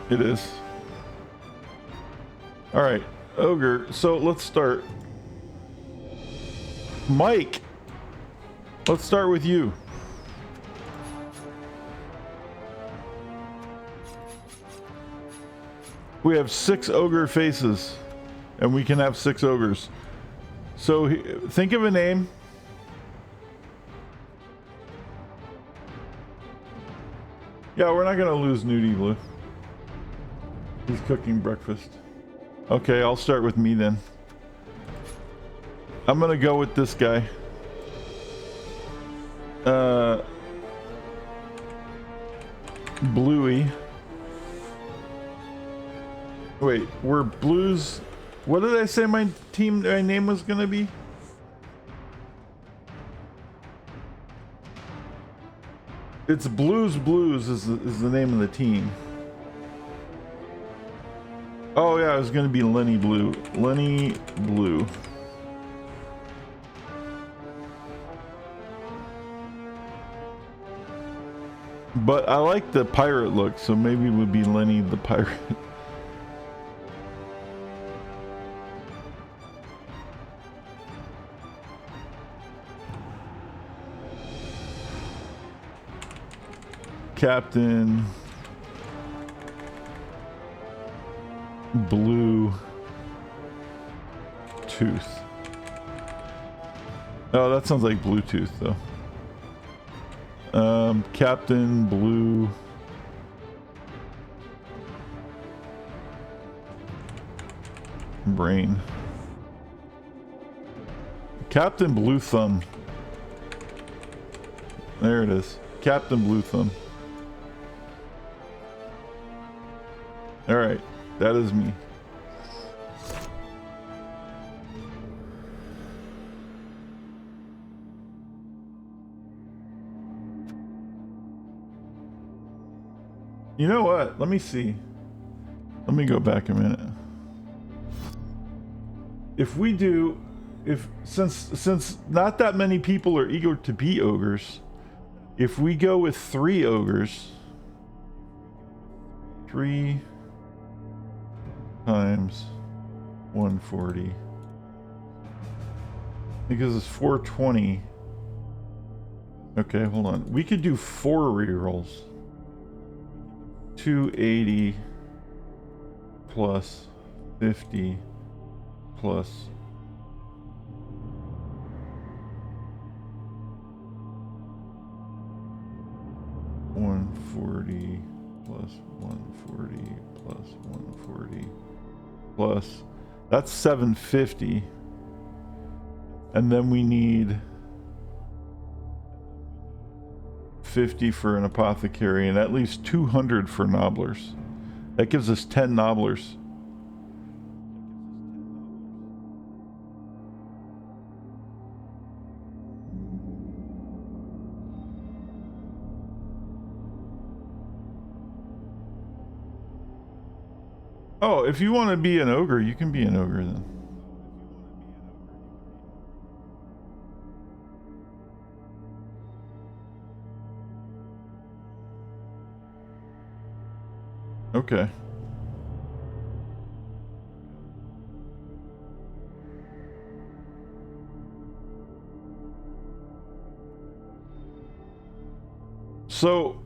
it is. All right, ogre. So let's start. Mike, let's start with you. We have 6 ogre faces, and we can have 6 ogres. So think of a name. Yeah, we're not gonna lose Nudie Blue. He's cooking breakfast. Okay, I'll start with me then. I'm gonna go with this guy. Bluey. Wait, we're blues. What did I say my name was gonna be? It's Blues is the name of the team. Oh yeah, it was gonna be Lenny Blue. Lenny Blue. But I like the pirate look, so maybe it would be Lenny the pirate. Captain Blue Tooth. Oh, that sounds like Bluetooth though. Captain Blue Brain. Captain Blue Thumb. There it is. Captain Blue Thumb. All right, that is me. You know what? Let me see. Let me go back a minute. If we do, since not that many people are eager to be ogres, if we go with 3 ogres, 3 times 140, because it's 420. Okay, hold on. We could do 4 rerolls. 280 plus 50 plus 140 plus 140 plus 140 plus, that's 750, and then we need 50 for an apothecary, and at least 200 for nobblers. That gives us 10 nobblers. Oh, if you want to be an ogre, you can be an ogre then. Okay. So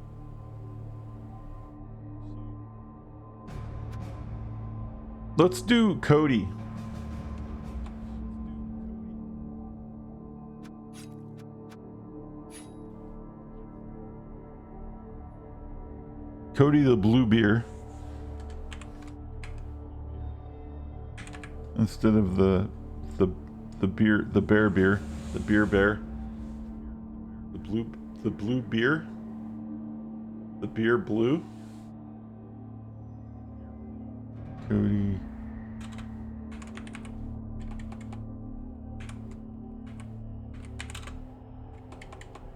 let's do Cody. Cody the blue beer. Instead of the beer, the bear beer, the beer bear. The blue beer. The beer blue. Cody.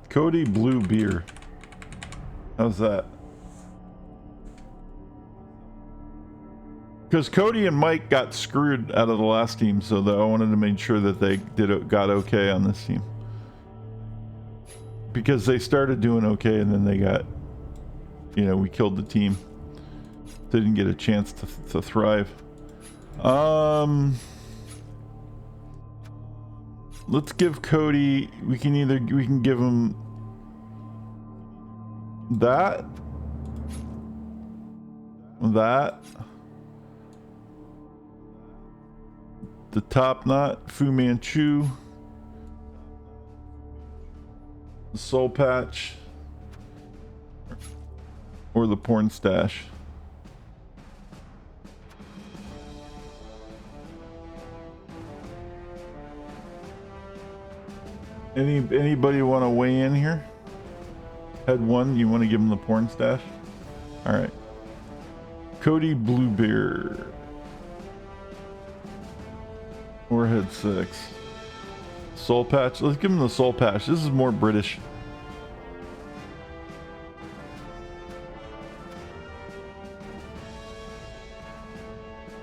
Cody blue beer. How's that? Because Cody and Mike got screwed out of the last team, so I wanted to make sure that they got okay on this team. Because they started doing okay and then they got, you know, we killed the team. They didn't get a chance to thrive. Let's give Cody, we can give him that. The top knot, Fu Manchu, the soul patch, or the porn stash. Anybody want to weigh in here? Head one, you want to give him the porn stash? All right. Cody Bluebeard. Or head six. Soul patch. Let's give him the soul patch. This is more British.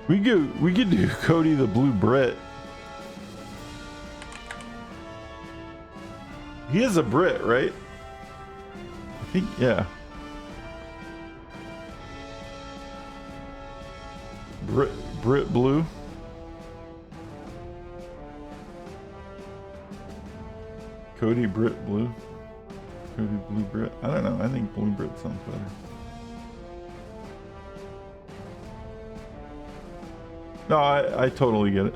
We could do Cody the Blue Brit. He is a Brit, right? I think, yeah. Brit Blue. Cody Brit Blue. Cody Blue Brit. I don't know. I think Blue Brit sounds better. No, I totally get it.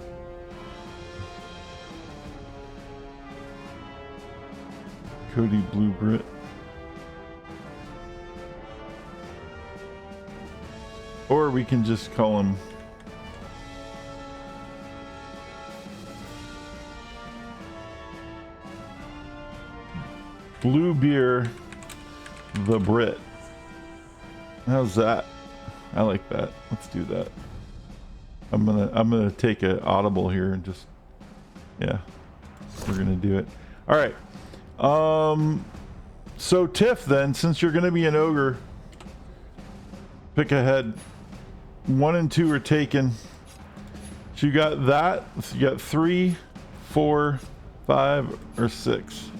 Cody Blue Brit. Or we can just call him Blue Beer the Brit. How's that? I like that. Let's do that. I'm gonna take an audible here and just, yeah, we're gonna do it. All right. So Tiff, then, since you're gonna be an ogre, pick a head. 1 and 2 are taken. So you got that. So you got 3, 4, 5, or 6,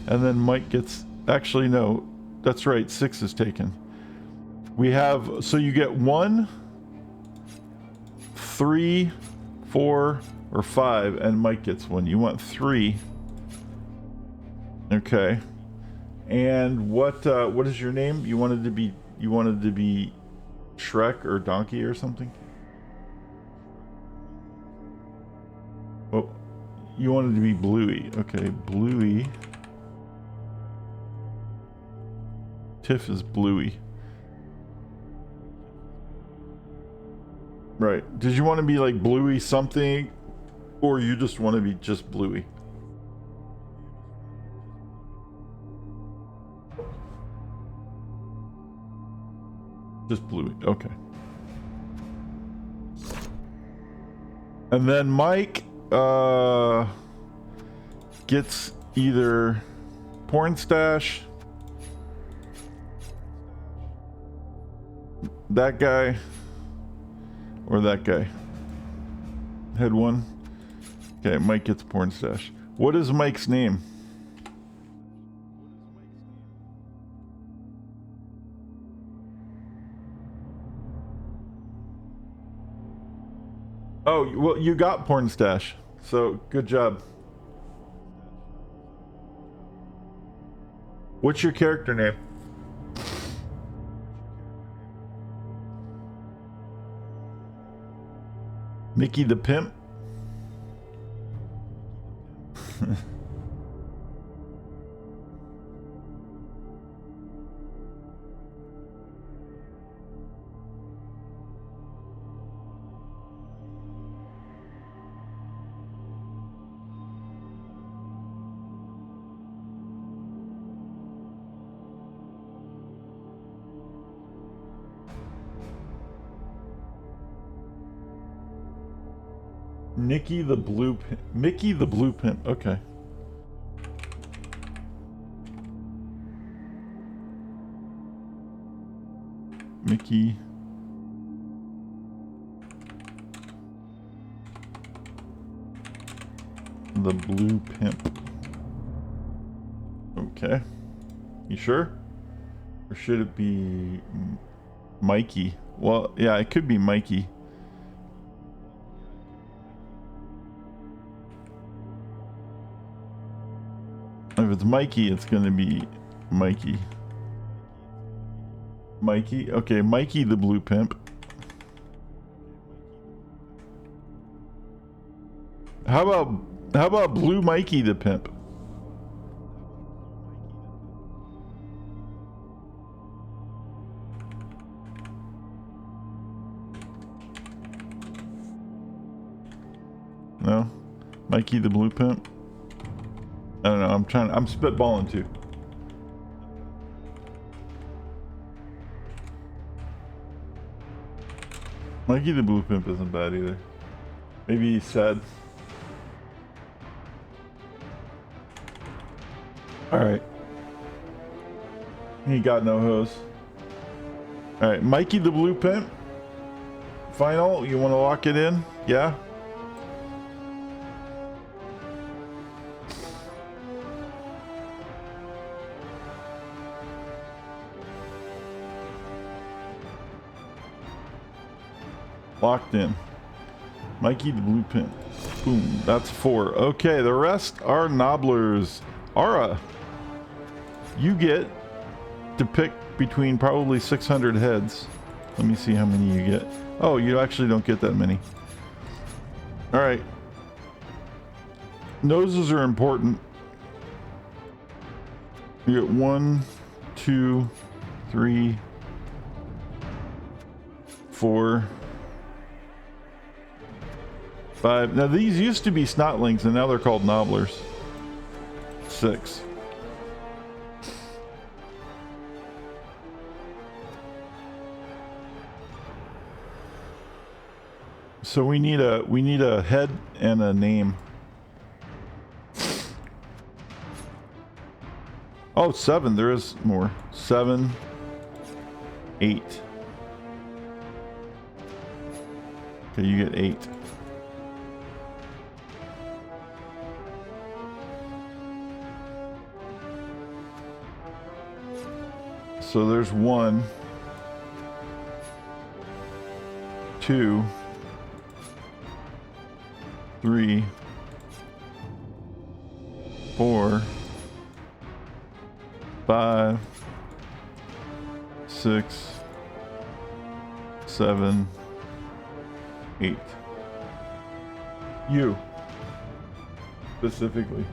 and then Mike gets. Actually, no, that's right. 6 is taken. We have. So you get 1, 3, 4, or 5, and Mike gets 1. You want 3. Okay. And what is your name? You wanted to be Shrek or Donkey or something? Oh, you wanted to be Bluey. Okay, Bluey. Tiff is Bluey. Right. Did you want to be like Bluey something, or you just want to be just Bluey? Just Bluey. Okay. And then Mike gets either porn stash, that guy, Or that guy. Head one. Okay, Mike gets porn stash. What is Mike's name? Oh, well, you got porn stash. So, good job. What's your character name? Mickey the Pimp? Mickey the Blue Pimp. Okay. Mickey the Blue Pimp. Okay. You sure? Or should it be Mikey? Well, yeah, it could be Mikey. If it's Mikey, it's gonna be Mikey. Mikey? Okay, Mikey the Blue Pimp. How about Blue Mikey the Pimp? No? Mikey the Blue Pimp? I don't know, I'm spitballing too. Mikey the Blue Pimp isn't bad either. Maybe he's sad. Alright. He got no hose. Alright, Mikey the Blue Pimp. Final, you want to lock it in? Yeah? Locked in. Mikey the Blue Pimp. Boom. That's 4. Okay, the rest are nobblers. Ara, you get to pick between probably 600 heads. Let me see how many you get. Oh, you actually don't get that many. Alright. Noses are important. You get 1, 2, 3, 4, 5. Now these used to be snotlings and now they're called nobblers. 6. So we need a head and a name. Oh, 7. There is more. 7, 8. Okay, you get 8. So there's 1, 2, 3, 4, 5, 6, 7, 8. You specifically.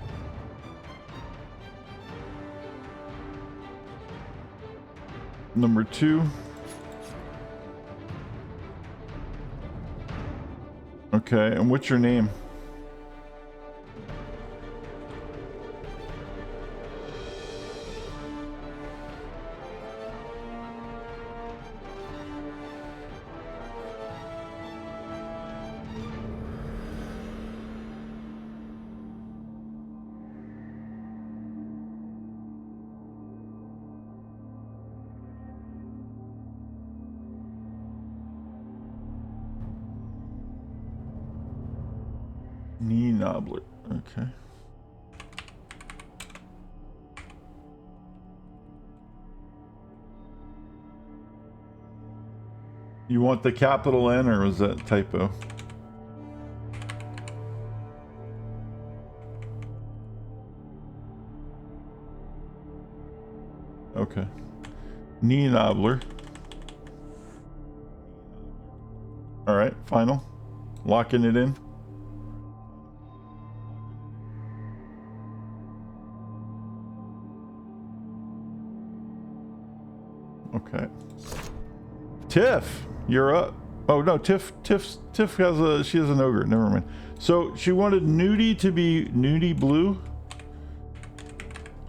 Number 2. Okay, and what's your name? Knee knobbler. Okay. You want the capital N, or was that typo? Okay. Knee knobbler. All right, final. Locking it in. Okay. Tiff, you're up. Oh no, Tiff she has an ogre. Never mind. So she wanted Nudie to be Nudie Blue.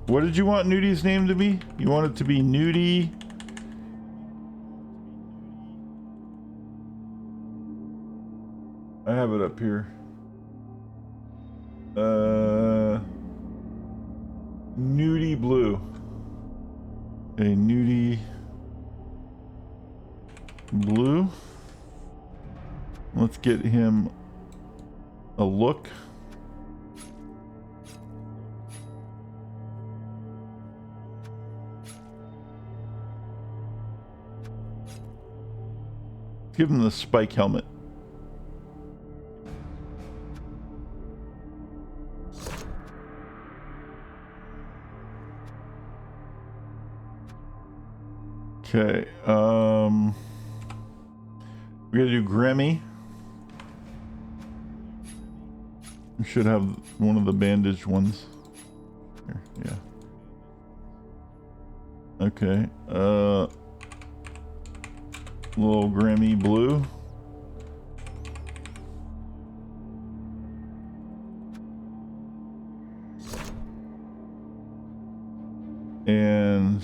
What did you want Nudie's name to be? You want it to be Nudie. I have it up here. Nudie Blue. A Nudie Blue. Let's get him a look. Give him the spike helmet. Okay, we gotta do Grammy. We should have one of the bandaged ones. Here, yeah. Okay, little Grammy Blue. And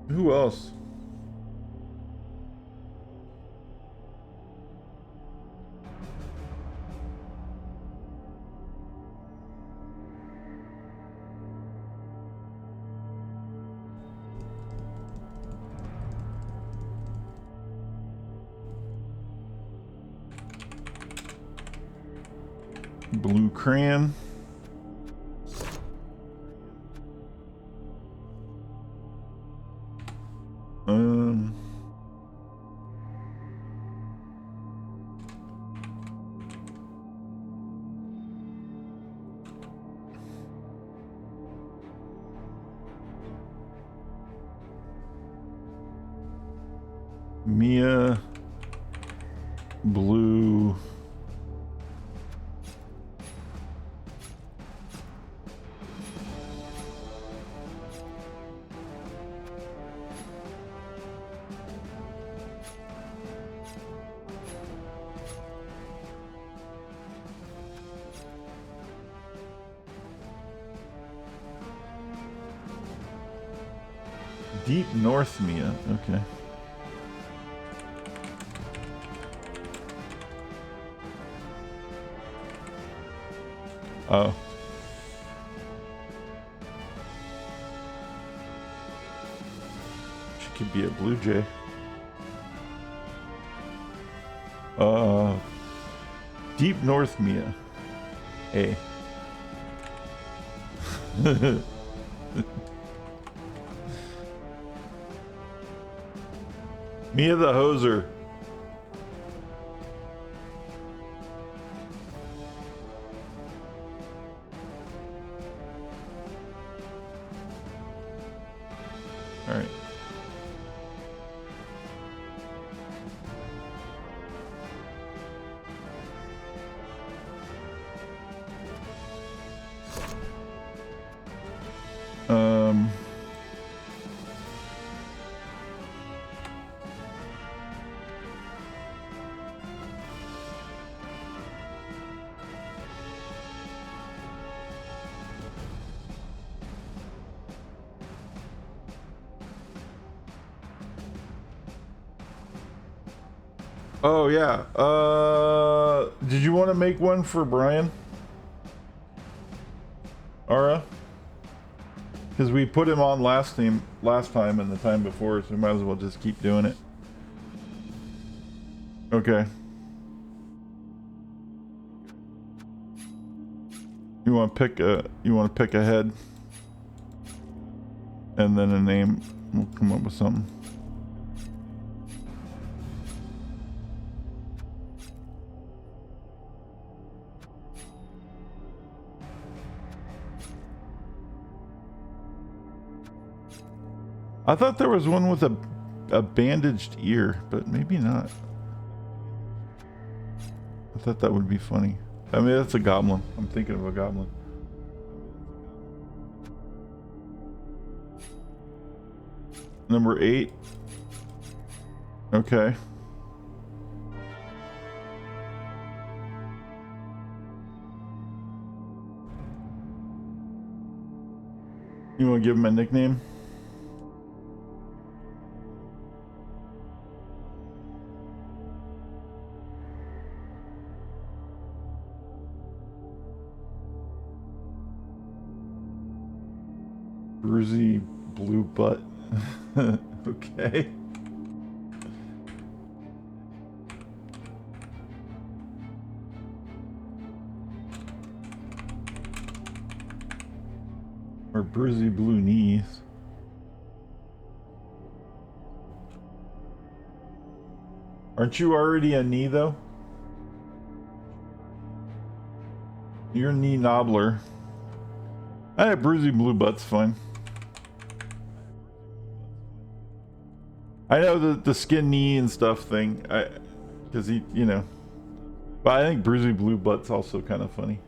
who else? Blue crayon. Mia Blue. Deep North Mia. Okay. Oh. She could be a blue jay. Deep North Mia. A. Mia the Hoser. All right. Oh yeah. Did you want to make one for Brian? Ara? Because we put him on last time and the time before, so we might as well just keep doing it. Okay. You want to pick a head, and then a name. We'll come up with something. I thought there was one with a bandaged ear, but maybe not. I thought that would be funny. I mean, that's a goblin. I'm thinking of a goblin. Number 8. Okay. You want to give him a nickname? Bruisey blue butt. Okay. Or bruisey blue knees. Aren't you already a knee though? You're a knee knobbler. Bruisey blue butt's fine. I know the skin knee and stuff thing, because he, you know, but I think bruisey blue butt's also kind of funny.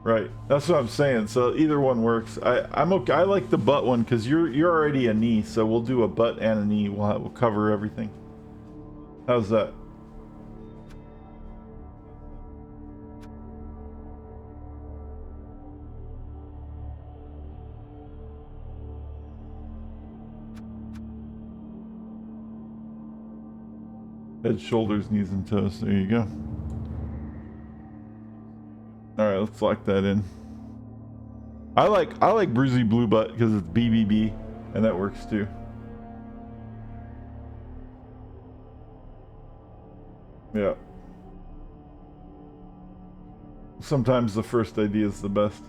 Right, that's what I'm saying. So either one works. I'm okay. I like the butt one because you're already a knee, so we'll do a butt and a knee. We'll cover everything. How's that? Head, shoulders, knees, and toes. There you go. All right, let's lock that in. I like bruisey blue butt because it's BBB, and that works too. Yeah. Sometimes the first idea is the best.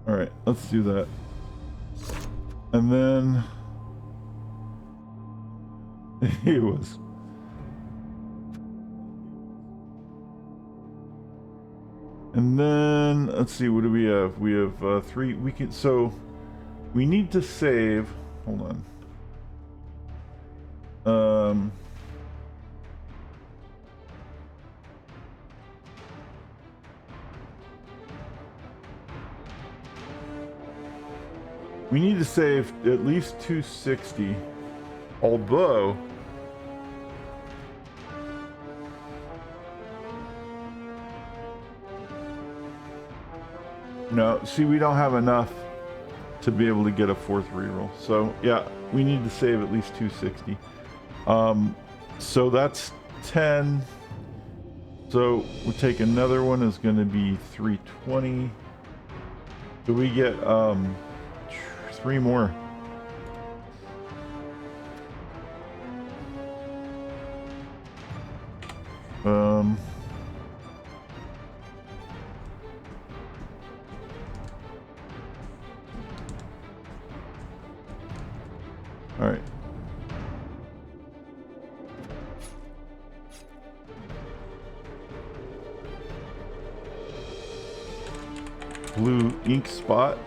Alright, let's do that. And then... he was... And then, let's see, what do we have? We have 3, we can, so... We need to save... Hold on. We need to save at least 260, although no, see, we don't have enough to be able to get a 4th reroll. So yeah, we need to save at least 260. So that's 10. So we'll take another one, is going to be 320. Do we get 3 more? All right. Blue ink spot.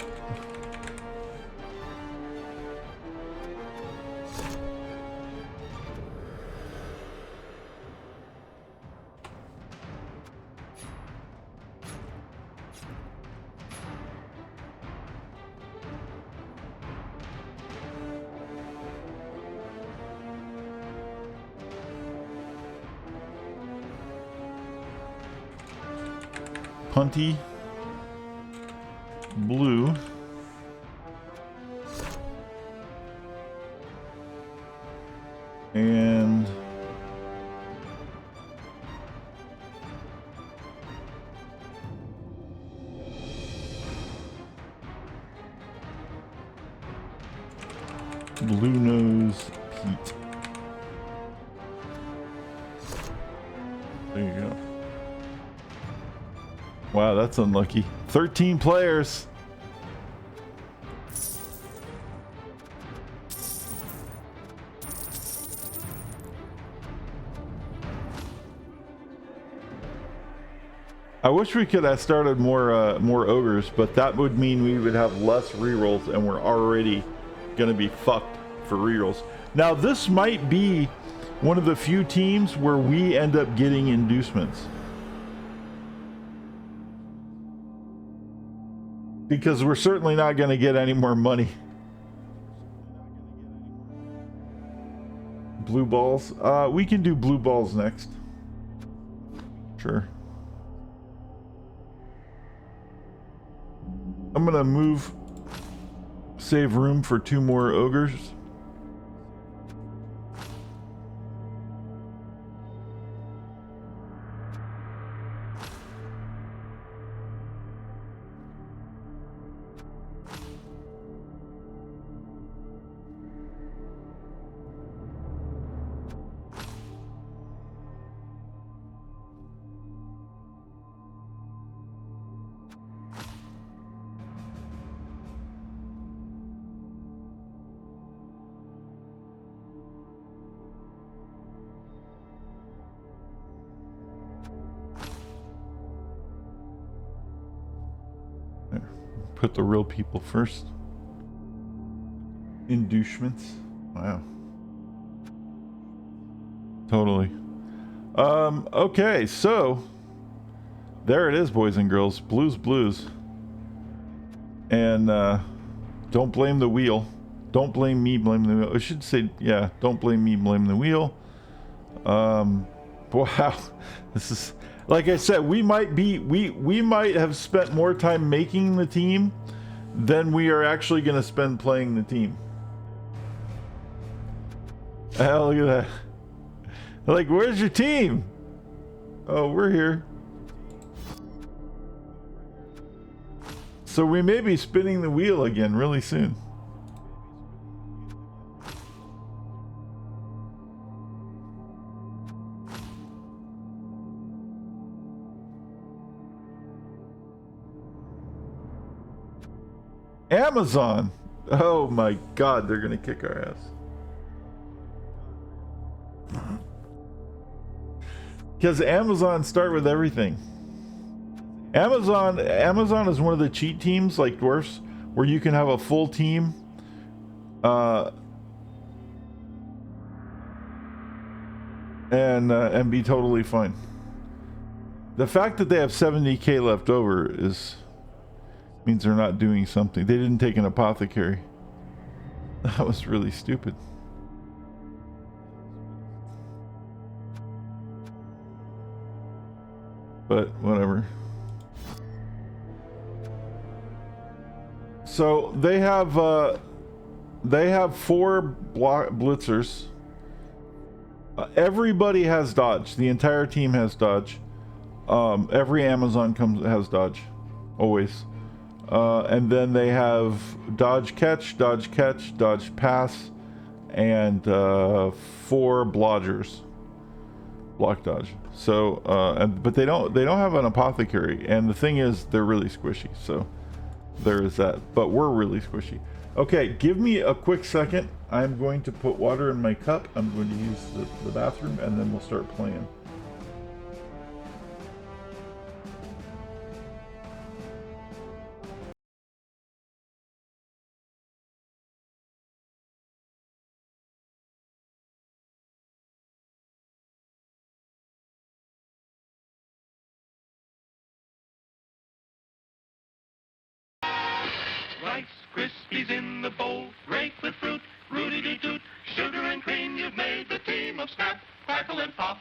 Punty. Blue. And Blue Nose Pete. There you go. Wow, that's unlucky. 13 players. I wish we could have started more ogres, but that would mean we would have less rerolls, and we're already gonna be fucked for rerolls. Now this might be one of the few teams where we end up getting inducements, because we're certainly not gonna get any more money. Blue balls. We can do blue balls next. Sure. I'm gonna save room for 2 more ogres. Put the real people first. Inducements. Wow. Totally. Okay, so there it is, boys and girls. Blues. And don't blame the wheel. Don't blame me, blame the wheel. I should say, yeah, don't blame me, blame the wheel. Wow. This is, like I said, we might have spent more time making the team than we are actually going to spend playing the team. Hell, look at that. Like, where's your team? Oh, we're here. So we may be spinning the wheel again really soon. Amazon. Oh my God, they're gonna kick our ass. Because Amazon start with everything. Amazon is one of the cheat teams like Dwarfs, where you can have a full team. And be totally fine. The fact that they have 70k left over means they're not doing something. They didn't take an apothecary. That was really stupid. But whatever. So they have 4 blitzers. Everybody has dodge. The entire team has dodge. Every Amazon has dodge, always. And then they have dodge catch, dodge pass, and 4 blodgers, block dodge. So, but they don't have an apothecary. And the thing is, they're really squishy. So there is that. But we're really squishy. Okay, give me a quick second. I'm going to put water in my cup. I'm going to use the bathroom, and then we'll start playing. Rice Krispies in the bowl, rake with fruit, rooty-doo-toot, sugar and cream, you've made the team of Snap, Crackle, and Pop.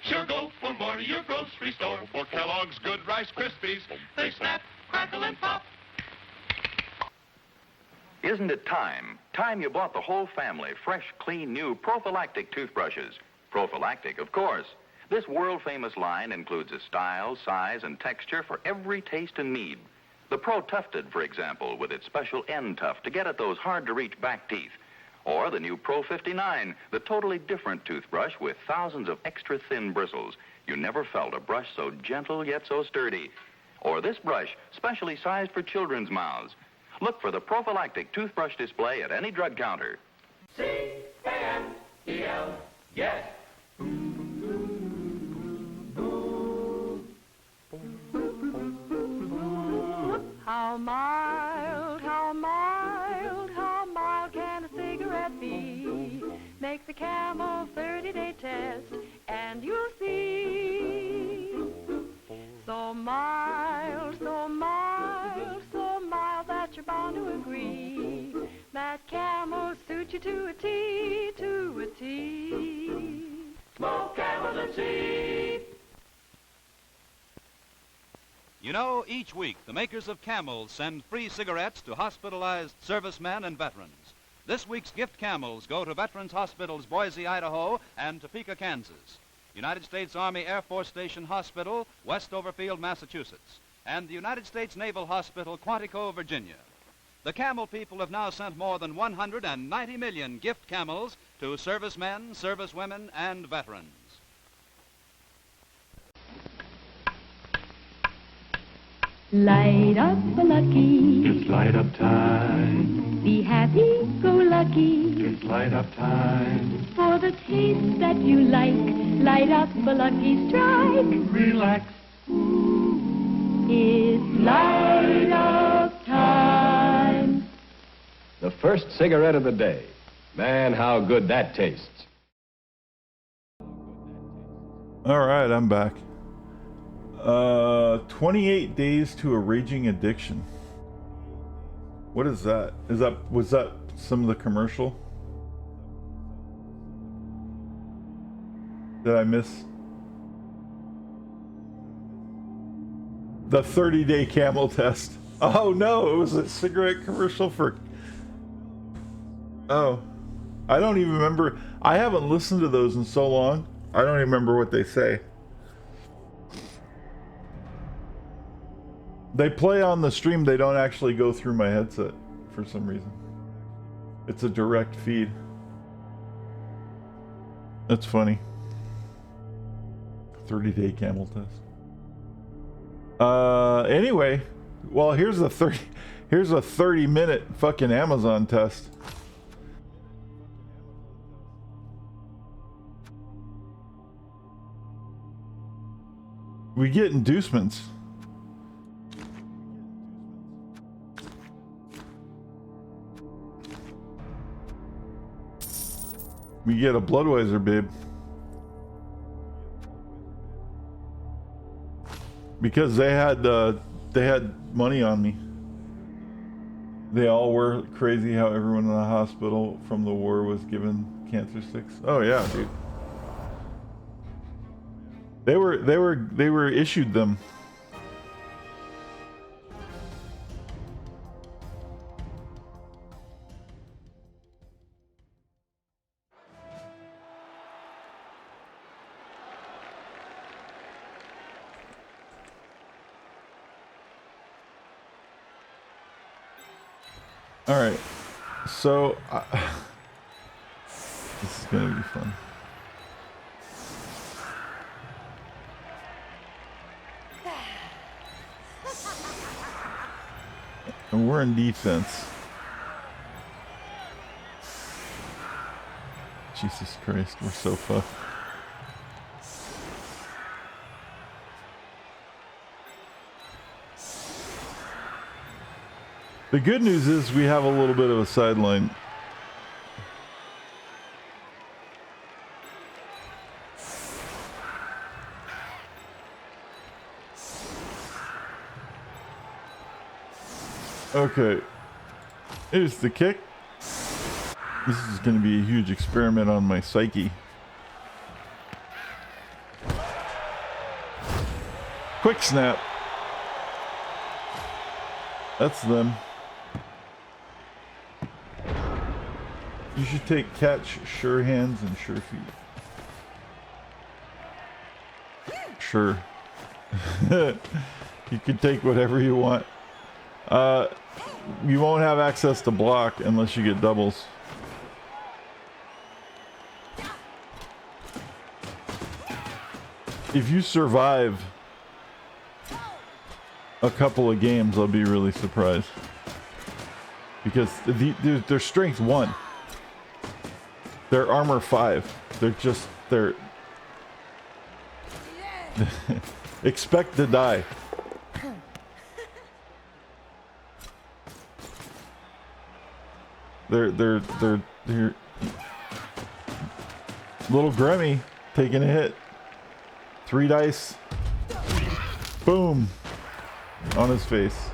Sure go for more or your grocery store. For Kellogg's Good Rice Krispies. They snap, crackle, and pop. Isn't it time? Time you bought the whole family fresh, clean, new prophylactic toothbrushes. Prophylactic, of course. This world-famous line includes a style, size, and texture for every taste and need. The Pro Tufted, for example, with its special end tuft to get at those hard-to-reach back teeth. Or the new Pro 59, the totally different toothbrush with thousands of extra thin bristles. You never felt a brush so gentle yet so sturdy. Or this brush, specially sized for children's mouths. Look for the prophylactic toothbrush display at any drug counter. C-A-M-E-L, yes. How mild, how mild, how mild can a cigarette be? Make the Camel 30-day test and you'll see. So mild, so mild, so mild that you're bound to agree that Camel suits you to a T, to a T. Smoke Camels and see. You know, each week the makers of Camels send free cigarettes to hospitalized servicemen and veterans. This week's gift Camels go to Veterans Hospitals Boise, Idaho, and Topeka, Kansas. United States Army Air Force Station Hospital, West Overfield, Massachusetts, and the United States Naval Hospital, Quantico, Virginia. The Camel people have now sent more than 190 million gift Camels to servicemen, servicewomen, and veterans. Light up the lucky, It's light up time. be happy, go lucky. It's light up time. For the taste that you like, light up the lucky strike. Relax. It's light up time. The first cigarette of the day. Man, how good that tastes. All right, I'm back. 28 days to a raging addiction. What is that? Was that some of the commercial? Did I miss? The 30-day camel test. Oh no, it was a cigarette commercial for... Oh. I don't even remember. I haven't listened to those in so long. I don't even remember what they say. They play on the stream, they don't actually go through my headset for some reason. It's a direct feed. That's funny. 30-day camel test. Anyway, well, here's a 30-minute fucking Amazon test. We get inducements. We get a Bloodweiser, babe. Because they had money on me. They all were crazy how everyone in the hospital from the war was given cancer sticks. Oh yeah, dude. They were issued them. All right, so this is gonna be fun. And we're in defense. Jesus Christ, we're so fucked. The good news is we have a little bit of a sideline. Okay, here's the kick. This is going to be a huge experiment on my psyche. Quick snap. That's them. You should take catch, sure hands, and sure feet. Sure. You can take whatever you want. You won't have access to block unless you get doubles. If you survive a couple of games, I'll be really surprised. Because they're strength 1. They're armor 5. They're expect to die. They're little Grammy taking a hit. 3 dice. Boom. On his face.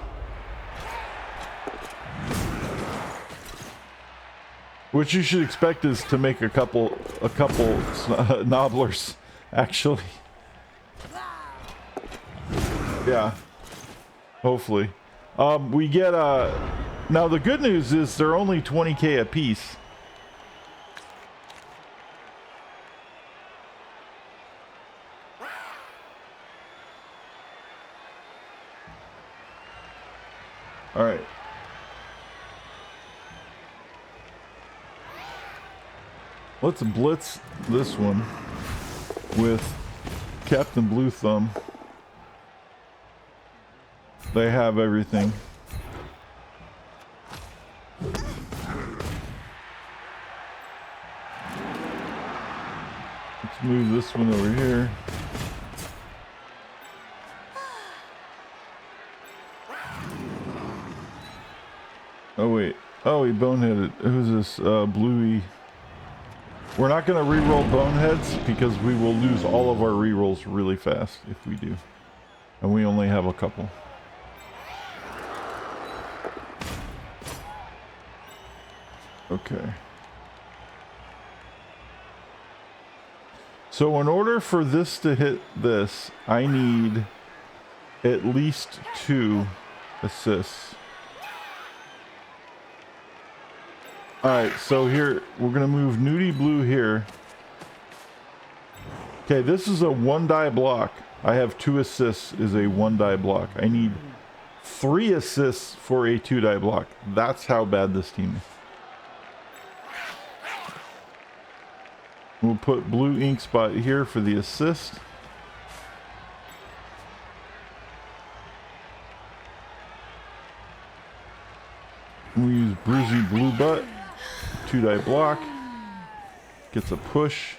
What you should expect is to make a couple nobblers, actually. Yeah. Hopefully. We get now the good news is they're only 20k a piece. All right. Let's blitz this one with Captain Blue Thumb. They have everything. Let's move this one over here. Oh wait. Oh, he boneheaded. Who's this? Bluey. We're not going to re-roll boneheads because we will lose all of our re-rolls really fast if we do. And we only have a couple. Okay. So in order for this to hit this, I need at least 2 assists. Alright, so here, we're going to move Nudie Blue here. Okay, this is a 1 die block. I have 2 assists is a 1 die block. I need 3 assists for a 2 die block. That's how bad this team is. We'll put blue ink spot here for the assist. We use Bruisey Blue Butt. 2 die block. Gets a push.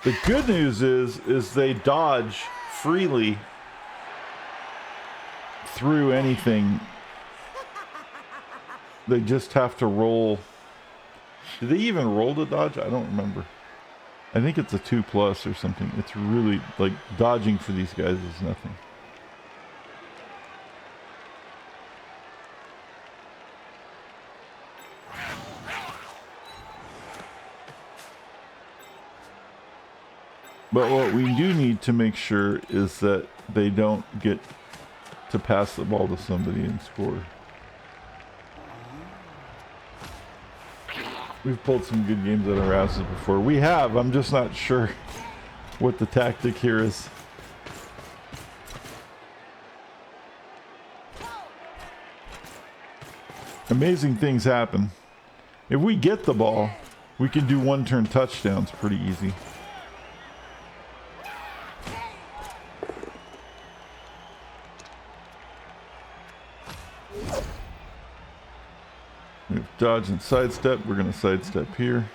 The good news is they dodge freely through anything. They just have to roll. Do they even roll to dodge? I don't remember. I think it's a 2+ or something. It's really like dodging for these guys is nothing. But what we do need to make sure is that they don't get to pass the ball to somebody and score. We've pulled some good games out of our asses before. We have, I'm just not sure what the tactic here is. Amazing things happen. If we get the ball, we can do 1-turn touchdowns pretty easy. We have dodge and sidestep. We're going to sidestep here.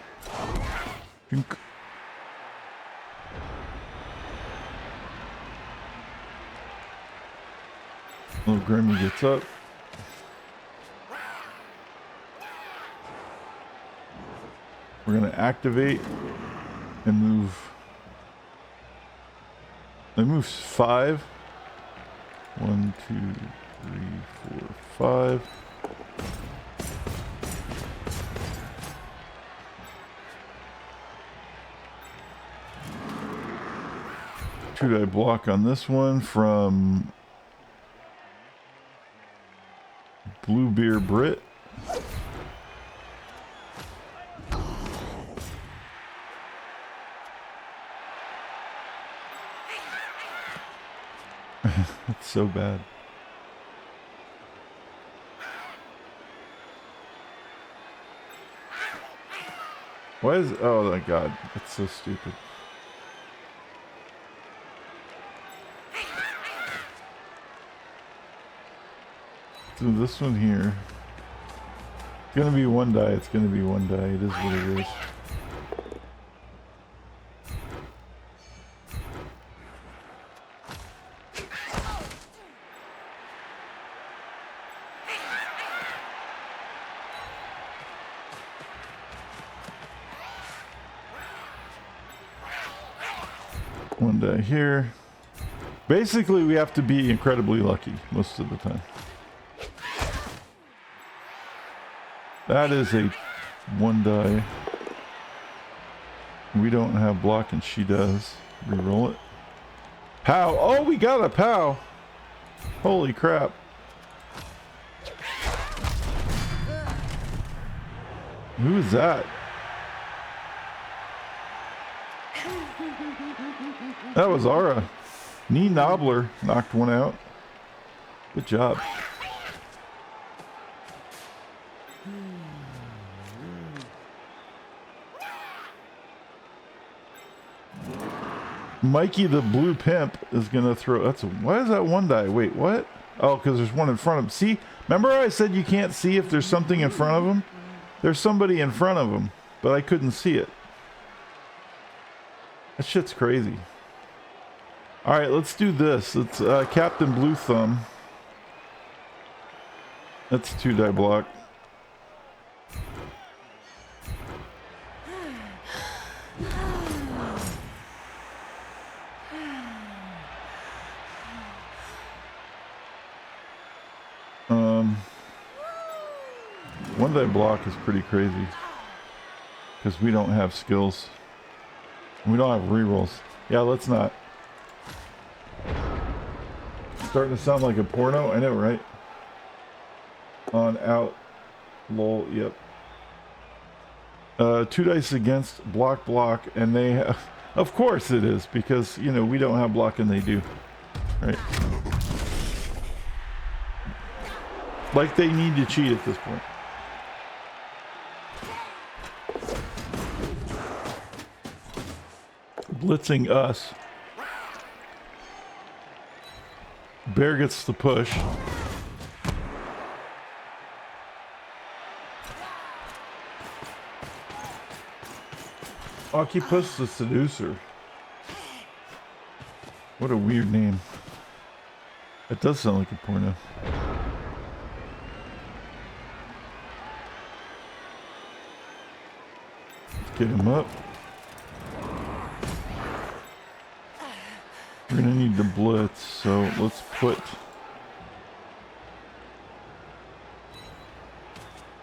Junk. Little Grimmy gets up. We're going to activate and move. It moves 5. 1, 2, 3, 4, 5. 2-die block on this one from Blue Beer Brit. It's so bad. Why is... Oh my god, it's so stupid. So this one here. It's gonna be 1 die, it's gonna be 1 die. It is what it is. One die here. Basically, we have to be incredibly lucky most of the time. That is a 1 die. We don't have block and she does. Reroll it. Pow! Oh, we got a pow! Holy crap. Who is that? That was Aura. Knee Knobbler knocked one out. Good job. Mikey the Blue Pimp is gonna throw. That's a, why is that 1 die? Wait, what? Oh, because there's one in front of him. See, remember I said you can't see if there's something in front of him? There's somebody in front of him, but I couldn't see it. That shit's crazy. All right, let's do this. It's Captain Blue Thumb. That's a 2-die block. One die block is pretty crazy because we don't have skills. We don't have rerolls. Yeah, let's not. Starting to sound like a porno. I know, right? On, out, lol. Yep. 2 dice against block, and they have. Of course it is because you know we don't have block and they do. Right? Like they need to cheat at this point. Blitzing us. Bear gets the push. Occupus the Seducer. What a weird name. It does sound like a porno. Let's get him up. We're gonna need the blitz, so let's put...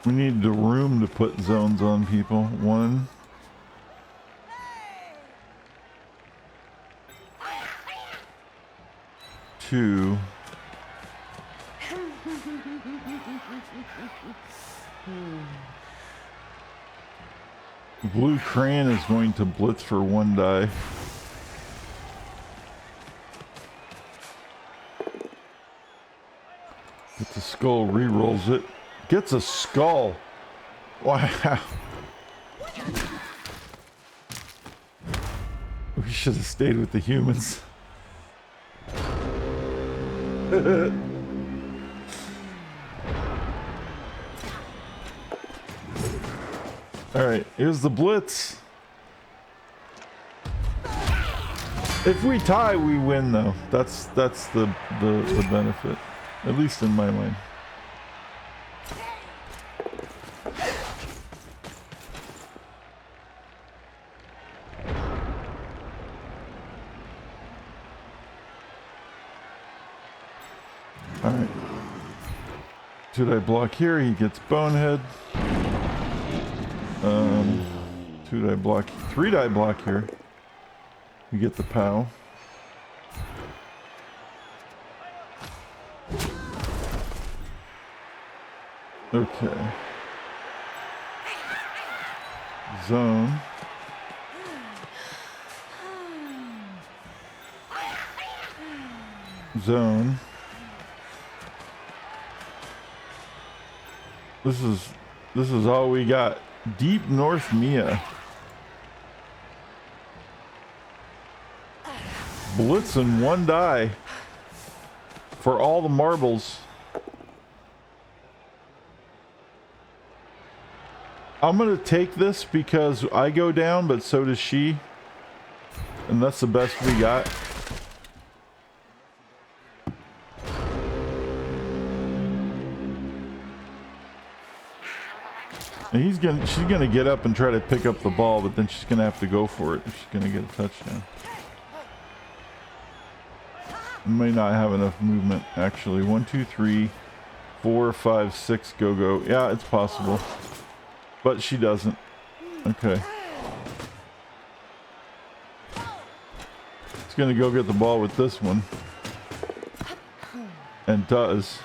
We need the room to put zones on people. 1. Two. Blue Crayon is going to blitz for 1 die. Gets a skull, re-rolls it. Gets a skull. Wow. We should have stayed with the humans. Alright, here's the blitz. If we tie, we win though. That's the benefit. At least in my mind. Alright. 2-die block here, he gets Bonehead. 2-die block, 3-die block here. We get the POW. Okay. Zone. Zone. This is all we got. Deep North Mia. Blitz and 1 die for all the marbles. I'm gonna take this because I go down, but so does she. And that's the best we got. And she's gonna get up and try to pick up the ball, but then she's gonna have to go for it if she's gonna get a touchdown. May not have enough movement, actually. 1, 2, 3, 4, 5, 6, go. Yeah, it's possible. But she doesn't. Okay. It's gonna go get the ball with this one. And does.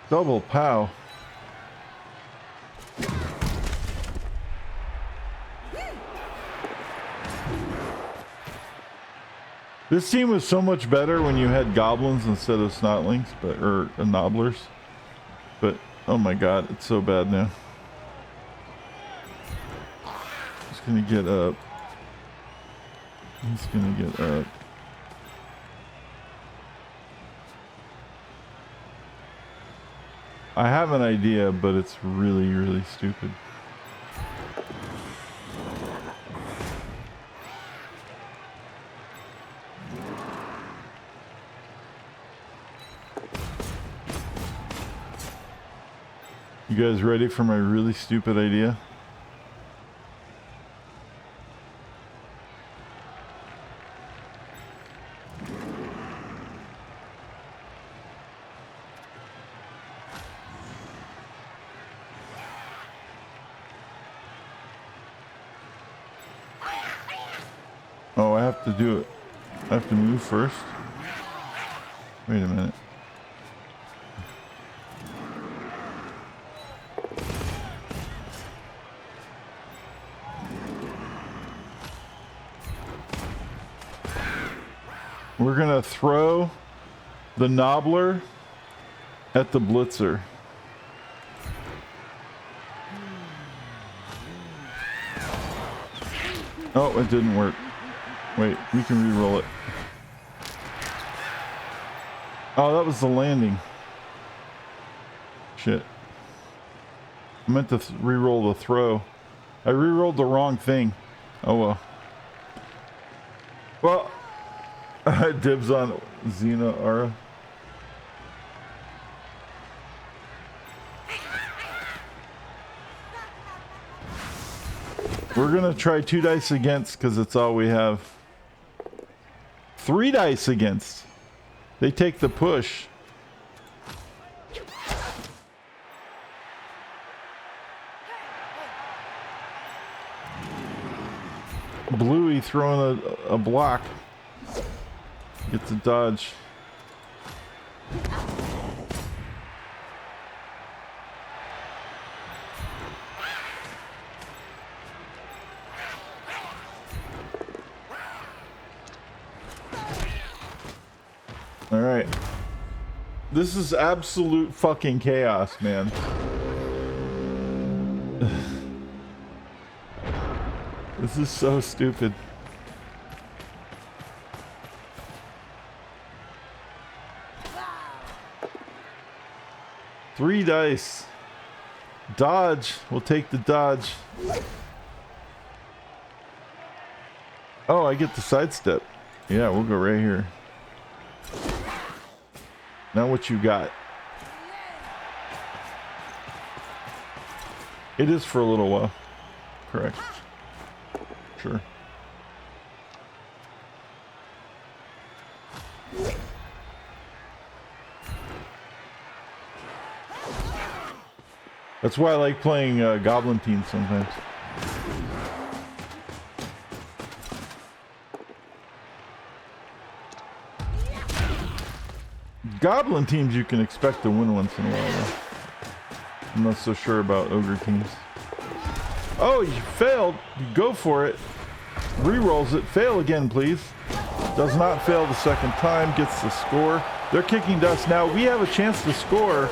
Double pow. This team was so much better when you had goblins instead of snotlings, or nobblers. But oh my god, it's so bad now. He's gonna get up. He's gonna get up. I have an idea, but it's really, really stupid. You guys ready for my really stupid idea? Oh, I have to do it. I have to move first. Wait a minute. We're gonna throw the knobbler at the blitzer. Oh, it didn't work. Wait, we can re-roll it. Oh, that was the landing. Shit. I meant to re-roll the throw. I re-rolled the wrong thing. Oh well. Well, dibs on Xena Ara. We're gonna try 2 dice against because it's all we have. 3 dice against. They take the push. Bluey throwing a block. Gets a dodge. All right. This is absolute fucking chaos, man. This is so stupid. Three dice. Dodge. We'll take the dodge. Oh, I get the sidestep. Yeah, we'll go right here. Now what you got? It is for a little while. Correct. Sure. That's why I like playing Goblin teams sometimes. Goblin teams you can expect to win once in a while, though. I'm not so sure about Ogre teams. Oh, you failed. You go for it. Rerolls it. Fail again, please. Does not fail the second time. Gets the score. They're kicking dust. Now we have a chance to score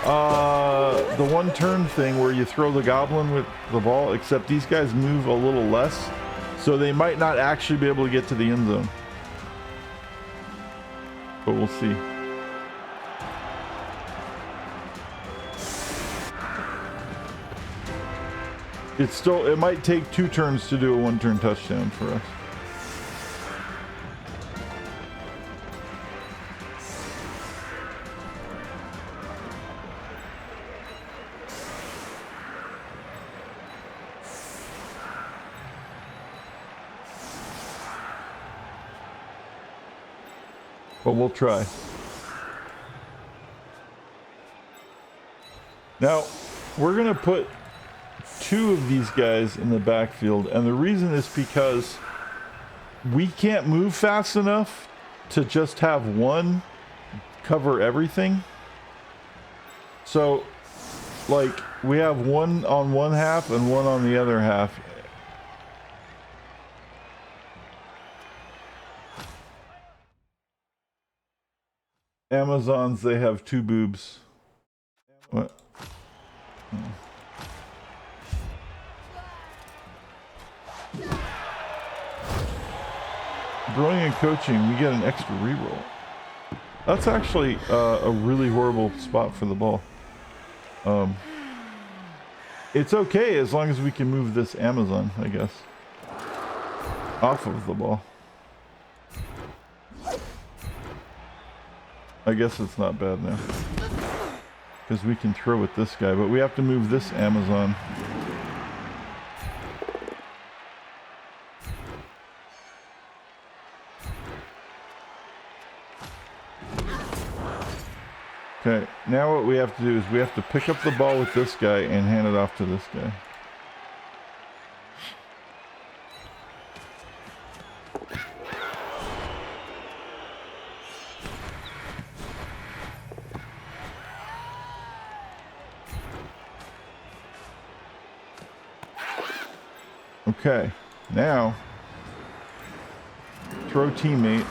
the one turn thing where you throw the goblin with the ball, except these guys move a little less, so they might not actually be able to get to the end zone. But we'll see. It might take 2 turns to do a 1-turn touchdown for us. But we'll try. Now, we're gonna put 2 of these guys in the backfield, and the reason is because we can't move fast enough to just have one cover everything. So, like, we have one on one half and one on the other half. Amazons, they have 2 boobs. What? Brilliant coaching, we get an extra reroll. That's actually a really horrible spot for the ball. It's okay as long as we can move this Amazon, I guess, off of the ball. I guess it's not bad now, because we can throw with this guy, but we have to move this Amazon. Okay, now what we have to do is we have to pick up the ball with this guy and hand it off to this guy. Okay, now throw teammate.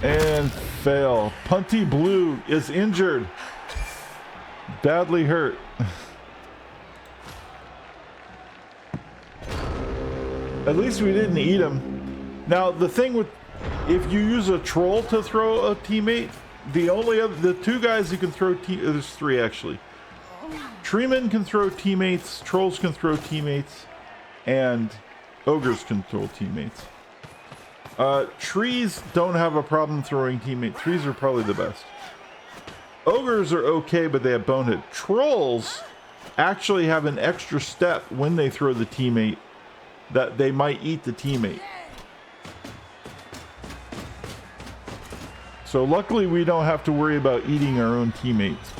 And fail. Punty Blue is injured. Badly hurt. At least we didn't eat him. Now the thing with, if you use a troll to throw a teammate, the 2 guys who can throw there's 3 actually. Treemen can throw teammates, trolls can throw teammates, and ogres can throw teammates. Trees don't have a problem throwing teammates. Trees are probably the best. Ogres are okay, but they have bonehead. Trolls actually have an extra step when they throw the teammate that they might eat the teammate. So luckily we don't have to worry about eating our own teammates.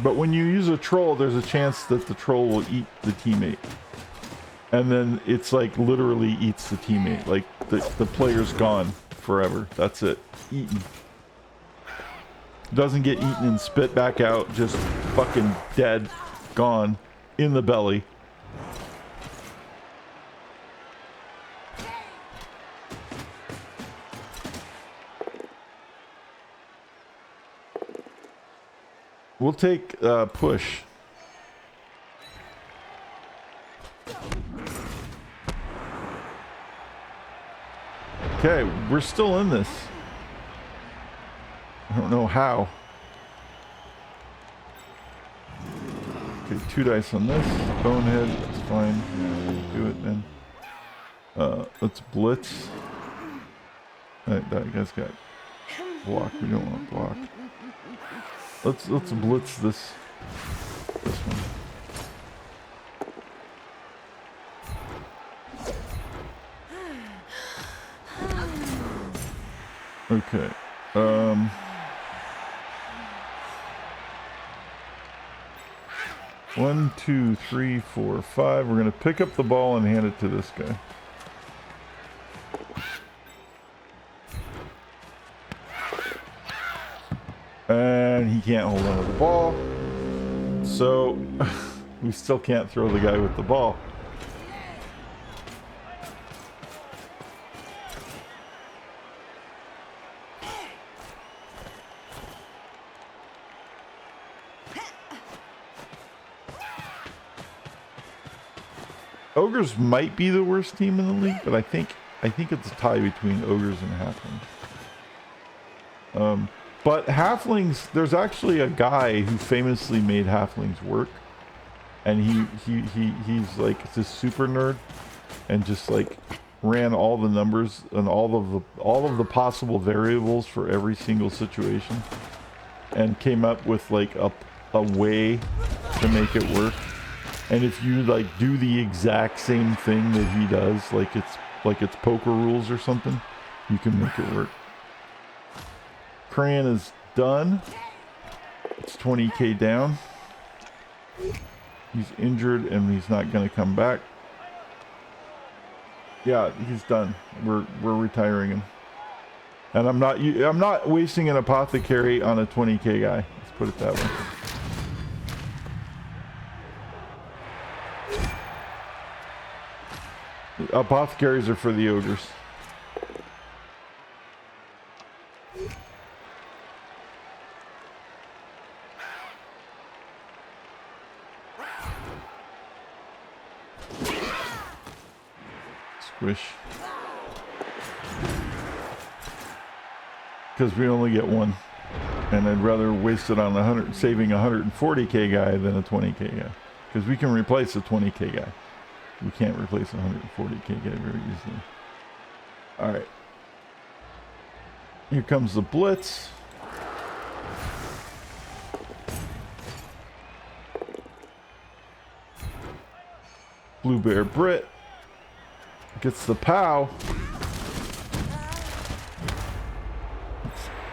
But when you use a troll, there's a chance that the troll will eat the teammate. And then it's like literally eats the teammate. Like the player's gone forever. That's it. Eaten. Doesn't get eaten and spit back out. Just fucking dead. Gone. In the belly. We'll take push. Okay, we're still in this. I don't know how. Okay, 2 dice on this. Bonehead, that's fine. Yeah, we'll do it then. Let's blitz. That guy's got block. We don't want block. Let's blitz this one. Okay. 1, 2, 3, 4, 5. We're gonna pick up the ball and hand it to this guy. And he can't hold on to the ball. So we still can't throw the guy with the ball. Ogres might be the worst team in the league, but I think it's a tie between Ogres and Halflings. But Halflings, there's actually a guy who famously made Halflings work, and he's like this super nerd, and just like ran all the numbers and all of the possible variables for every single situation, and came up with like a way to make it work. And if you like do the exact same thing that he does, like it's poker rules or something, you can make it work. Crayon is done. It's 20k down. He's injured and he's not going to come back. Yeah, he's done. We're retiring him. And I'm not wasting an apothecary on a 20k guy. Let's put it that way. Apothecaries are for the ogres. Squish. Because we only get one. And I'd rather waste it on saving a 140k guy than a 20k guy. Because we can replace a 20k guy. We can't replace a 140k guy very easily. Alright. Here comes the blitz. Blue Bear Brit gets the POW.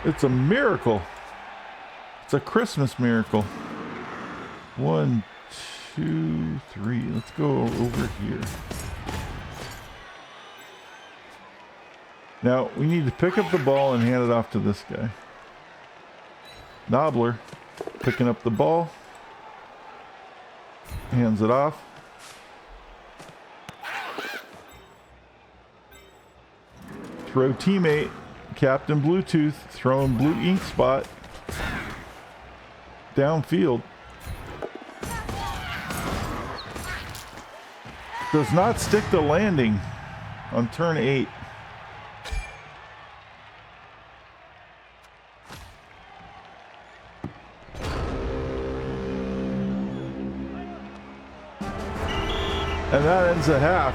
It's a miracle. It's a Christmas miracle. 1, 2, 3. Let's go over here. Now we need to pick up the ball and hand it off to this guy. Nobbler picking up the ball, hands it off. Throw teammate, Captain Bluetooth, throwing blue ink spot downfield. Does not stick the landing on turn 8. And that ends at half.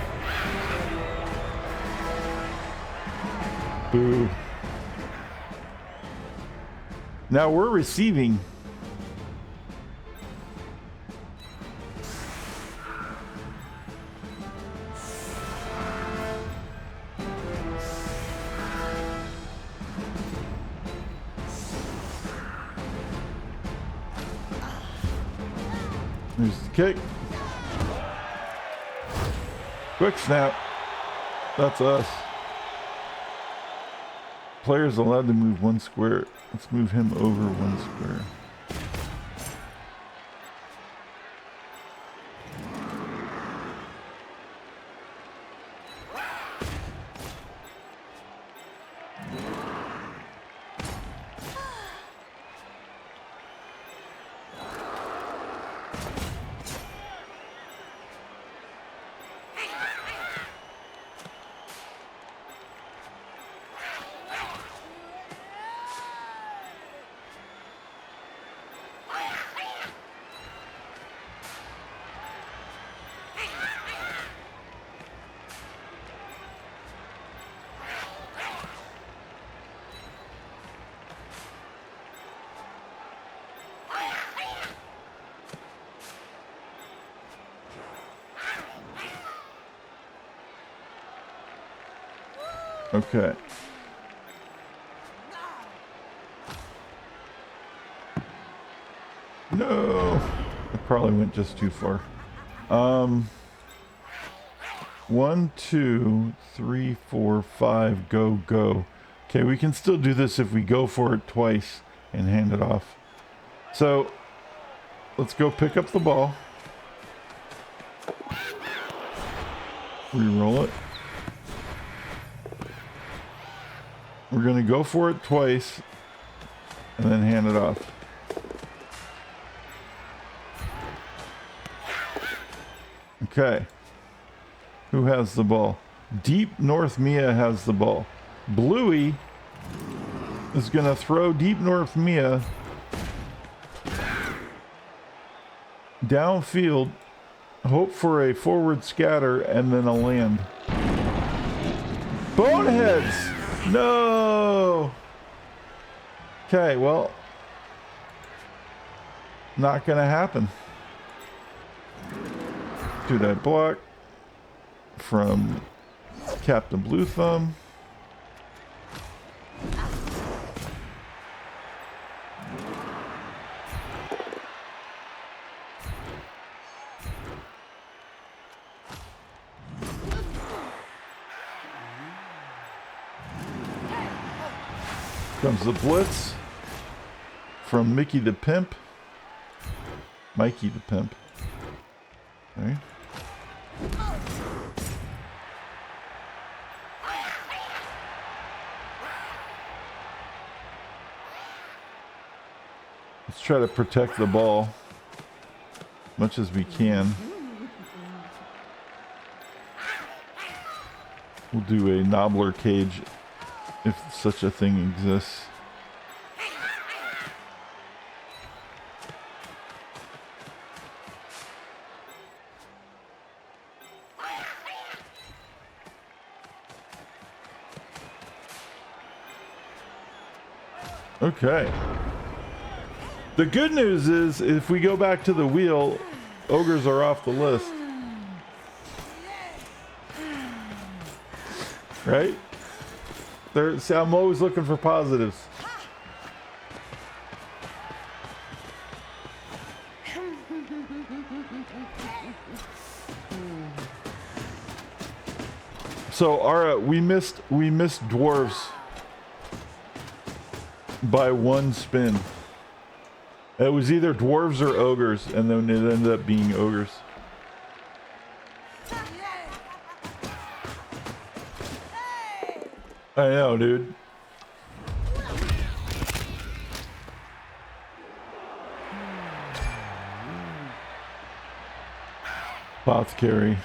Boo. Now we're receiving. There's the kick. Quick snap. That's us. Player's allowed to move 1 square. Let's move him over 1 square. Okay. No, I probably went just too far. 1, 2, 3, 4, 5, go, go. Okay, we can still do this if we go for it twice and hand it off. So, let's go pick up the ball. Reroll it. We're gonna go for it twice and then hand it off. Okay. Who has the ball? Deep North Mia has the ball. Bluey is gonna throw Deep North Mia downfield, hope for a forward scatter, and then a land. Boneheads! No! Okay, well, not gonna happen. Do that block from Captain Blue Thumb. Comes the blitz from Mickey the Pimp. Mikey the Pimp. Okay. Let's try to protect the ball as much as we can. We'll do a knobbler cage if such a thing exists. Okay. The good news is if we go back to the wheel, ogres are off the list. Right? See, I'm always looking for positives. So our we missed dwarves by one spin. It was either dwarves or ogres, and then it ended up being ogres. I know, dude. Apothecary.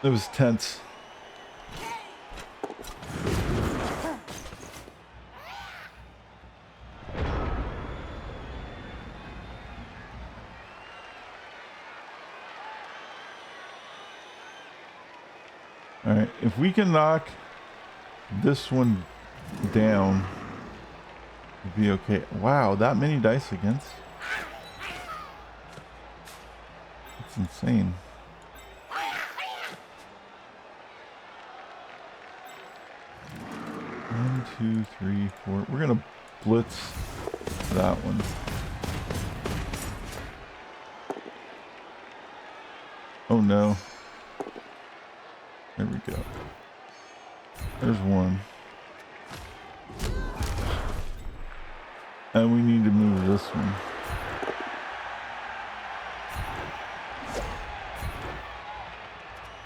It was tense. All right, if we can knock this one down, it'd be okay. Wow, that many dice against? That's insane. One, two, three, four. We're gonna blitz that one. Oh no. There we go. There's one. And we need to move this one.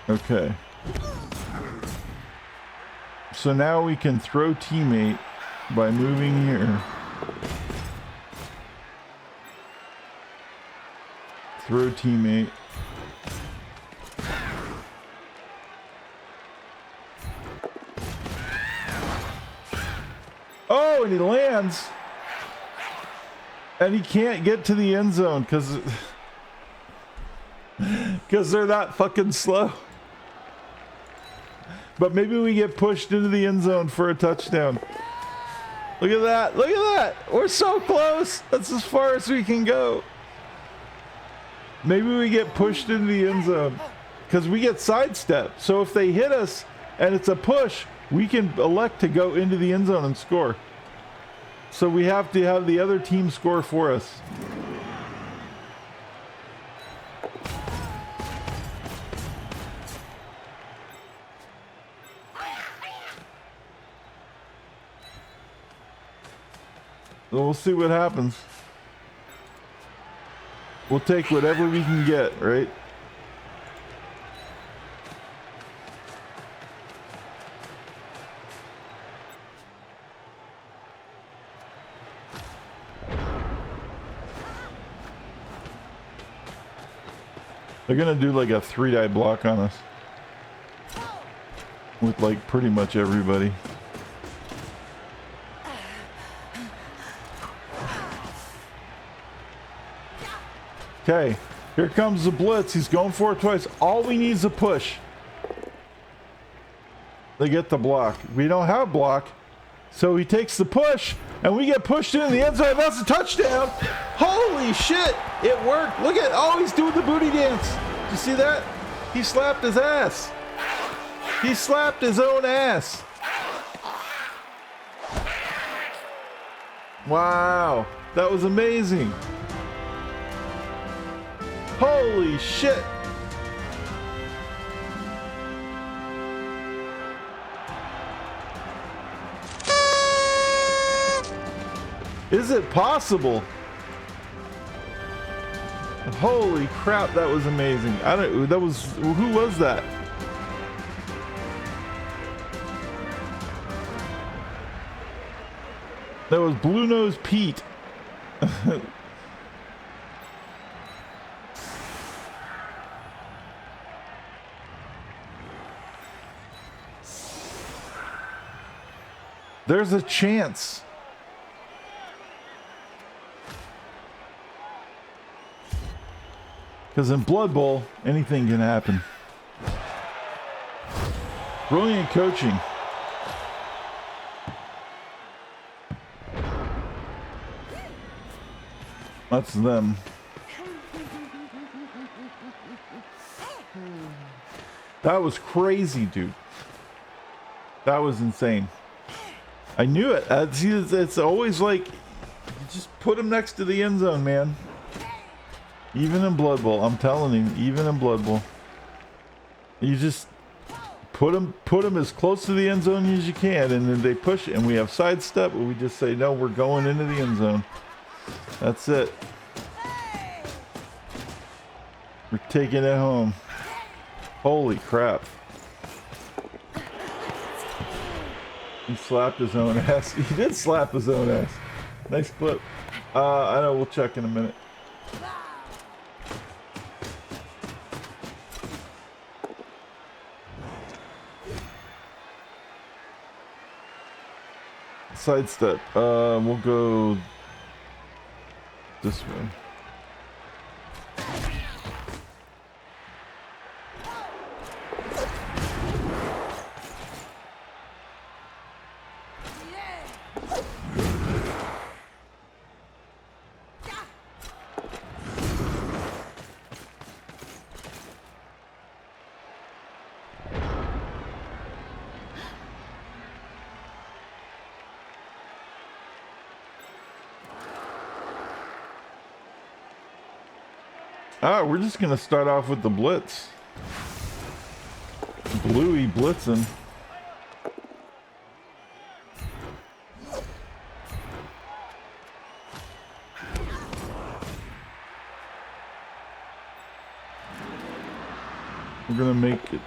Okay. So now we can throw teammate by moving here. Throw teammate. Oh, and he lands. And he can't get to the end zone because they're that fucking slow. But maybe we get pushed into the end zone for a touchdown. Look at that. Look at that. We're so close. That's as far as we can go. Maybe we get pushed into the end zone because we get sidestepped. So if they hit us and it's a push, we can elect to go into the end zone and score. So we have to have the other team score for us. So we'll see what happens. We'll take whatever we can get, right? They're gonna do like a 3-die block on us. With like pretty much everybody. Okay, here comes the blitz. He's going for it twice. All we need is a push. They get the block. We don't have block. So he takes the push, and we get pushed into the end zone. That's a touchdown. Holy shit, it worked. Look at, oh, he's doing the booty dance. Did you see that? He slapped his ass. He slapped his own ass. Wow, that was amazing. Holy shit! Is it possible? Holy crap, that was amazing. Who was that? That was Blue Nose Pete. There's a chance. Because in Blood Bowl, anything can happen. Brilliant coaching. That's them. That was crazy, dude. That was insane. I knew it. It's always like, you just put him next to the end zone, man. Even in Blood Bowl, I'm telling you, even in Blood Bowl, you just put him as close to the end zone as you can, and then they push it, and we have sidestep, and we just say, no, we're going into the end zone. That's it. We're taking it home. Holy crap. He slapped his own ass. He did slap his own ass. Nice clip. I know, we'll check in a minute. Sidestep. We'll go this way. We're just gonna start off with the blitz. Bluey blitzing. We're gonna make it.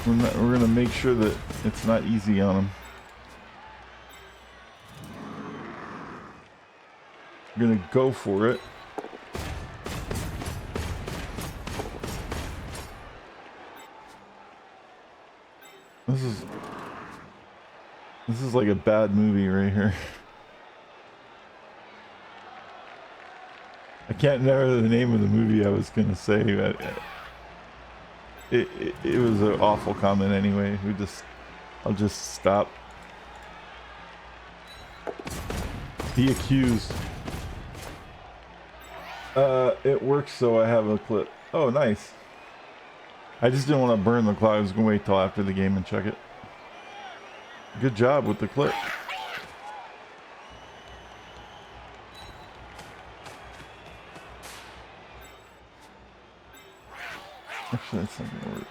We're gonna make sure that it's not easy on him. We're gonna go for it. This is like a bad movie right here. I can't remember the name of the movie I was gonna say, but it was an awful comment anyway. I'll just stop. The accused. It works, so I have a clip. Oh, nice. I just didn't want to burn the cloud. I was going to wait till after the game and check it. Good job with the clip. Actually, that's not going to work.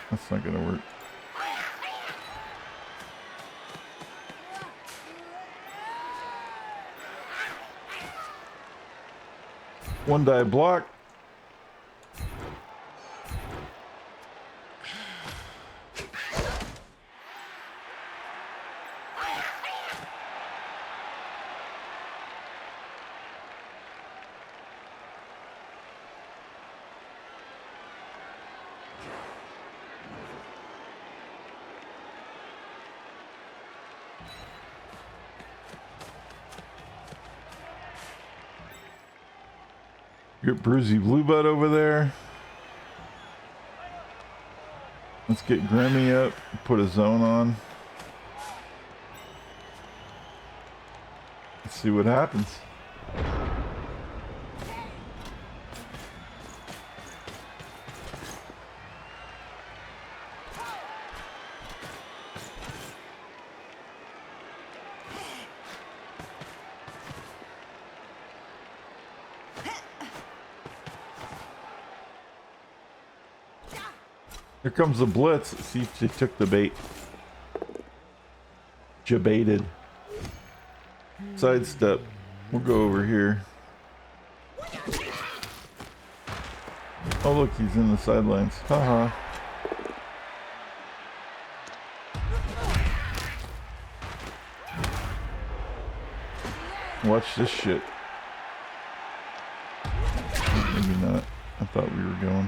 That's not going to work. One die block. Get Bruisey Bluebutt over there. Let's get Grimmy up. Put a zone on. Let's see what happens. Here comes the blitz. Let's see if she took the bait. Jebaited. Sidestep. We'll go over here. Oh look, he's in the sidelines. Haha. Watch this shit. Maybe not. I thought we were going.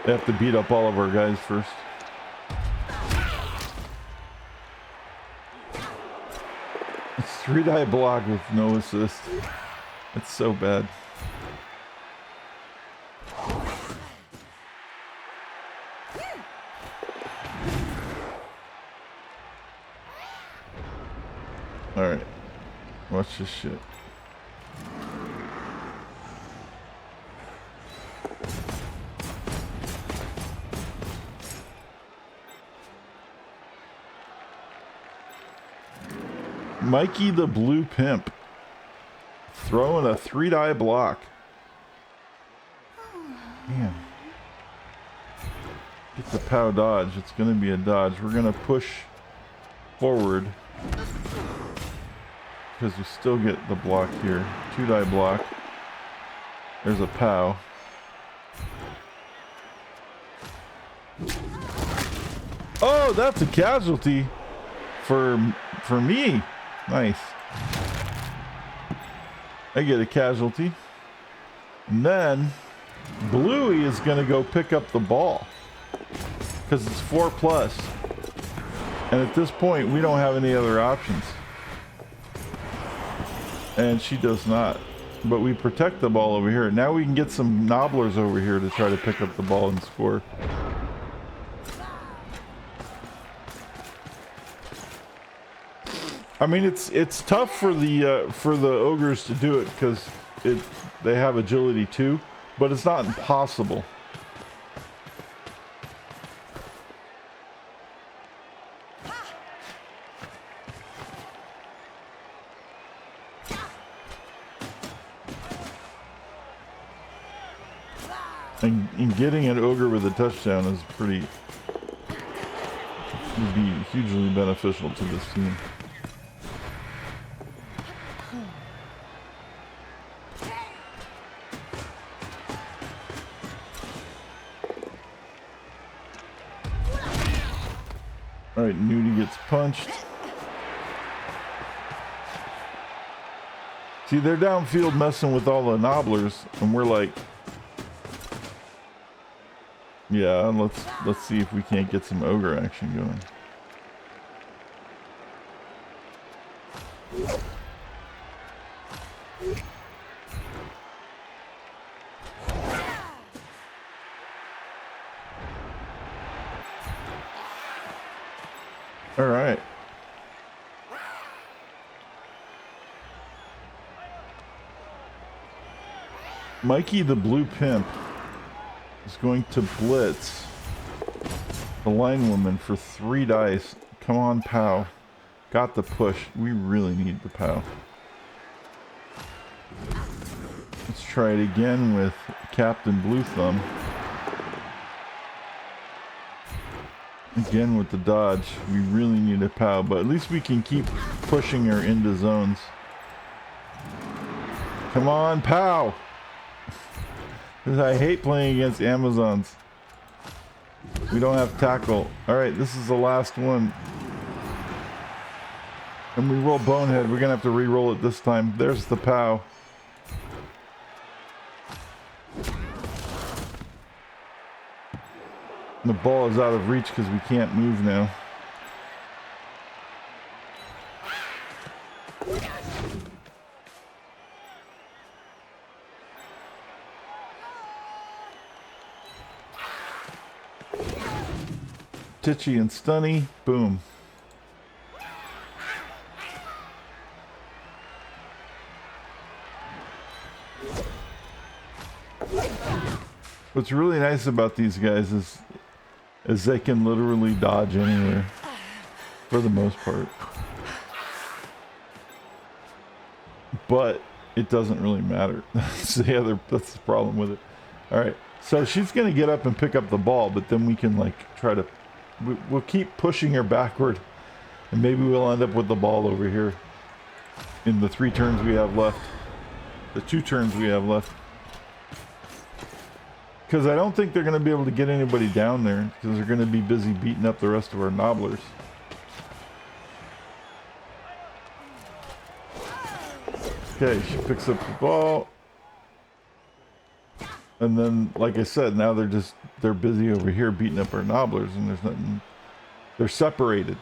They have to beat up all of our guys first. It's 3-die block with no assist. It's so bad. Alright. Watch this shit. Mikey the Blue Pimp throwing a 3-die block. Man. Get the POW dodge. It's going to be a dodge. We're going to push forward because we still get the block here. 2-die block. There's a POW. Oh, that's a casualty for me. Nice. I get a casualty. And then Bluey is going to go pick up the ball because it's 4+. And at this point, we don't have any other options. And she does not. But we protect the ball over here. Now we can get some nobblers over here to try to pick up the ball and score. I mean, it's tough for the ogres to do it because they have agility too, but it's not impossible. And getting an ogre with a touchdown is would be hugely beneficial to this team. Alright, Nudie gets punched. See, they're downfield messing with all the nobblers, and we're like, yeah, let's see if we can't get some ogre action going. All right. Mikey the Blue Pimp is going to blitz the line woman for 3 dice. Come on, POW. Got the push. We really need the POW. Let's try it again with Captain Blue Thumb. Again with the dodge. We really need a POW, but at least we can keep pushing her into zones. Come on, POW! I hate playing against Amazons. We don't have tackle. Alright, this is the last one. And we roll Bonehead. We're gonna have to re-roll it this time. There's the POW. The ball is out of reach because we can't move now. Titchy and Stunny, boom. What's really nice about these guys is they can literally dodge anywhere, for the most part. But it doesn't really matter. That's the problem with it. All right, so she's gonna get up and pick up the ball, but then we can like try to, we'll keep pushing her backward, and maybe we'll end up with the ball over here in the 3 turns we have left, the 2 turns we have left. Because I don't think they're going to be able to get anybody down there, because they're going to be busy beating up the rest of our nobblers. Okay, she picks up the ball. And then, like I said, now they're busy over here beating up our nobblers, and there's nothing. They're separated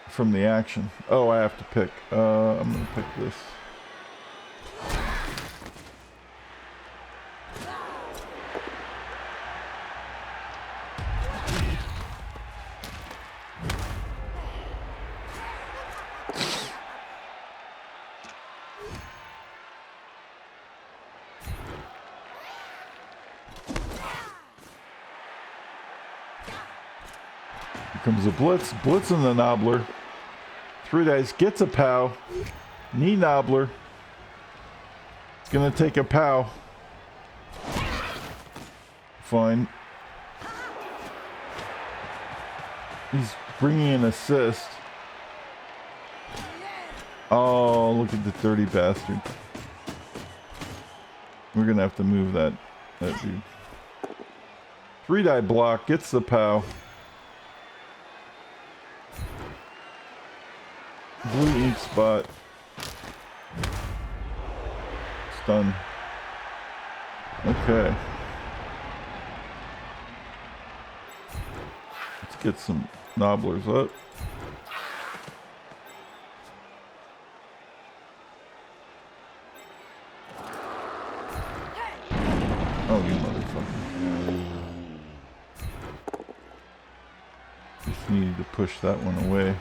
from the action. Oh, I have to pick. I'm going to pick this. Comes a blitz, blitzing the nobbler. 3 dice, gets a POW. Knee nobbler. It's gonna take a POW. Fine. He's bringing an assist. Oh, look at the dirty bastard. We're gonna have to move that dude. 3 die block, gets the POW. Blue ink spot. Stun. Okay. Let's get some nobblers up. Oh, you motherfucker. Just needed to push that one away.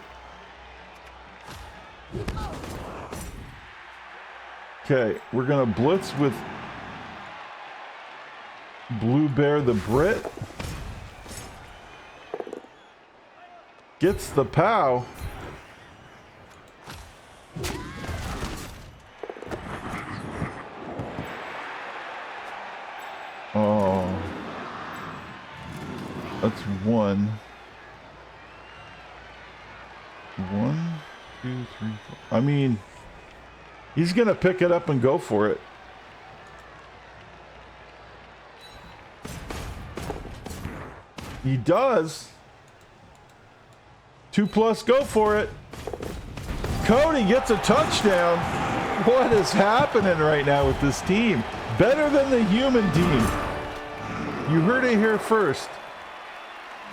Okay, we're gonna blitz with Blue Bear the Brit. Gets the POW. Oh, that's 1. 1, 2, 3, 4. I mean, he's gonna pick it up and go for it. He does. 2+, go for it. Cody gets a touchdown. What is happening right now with this team? Better than the human team. You heard it here first.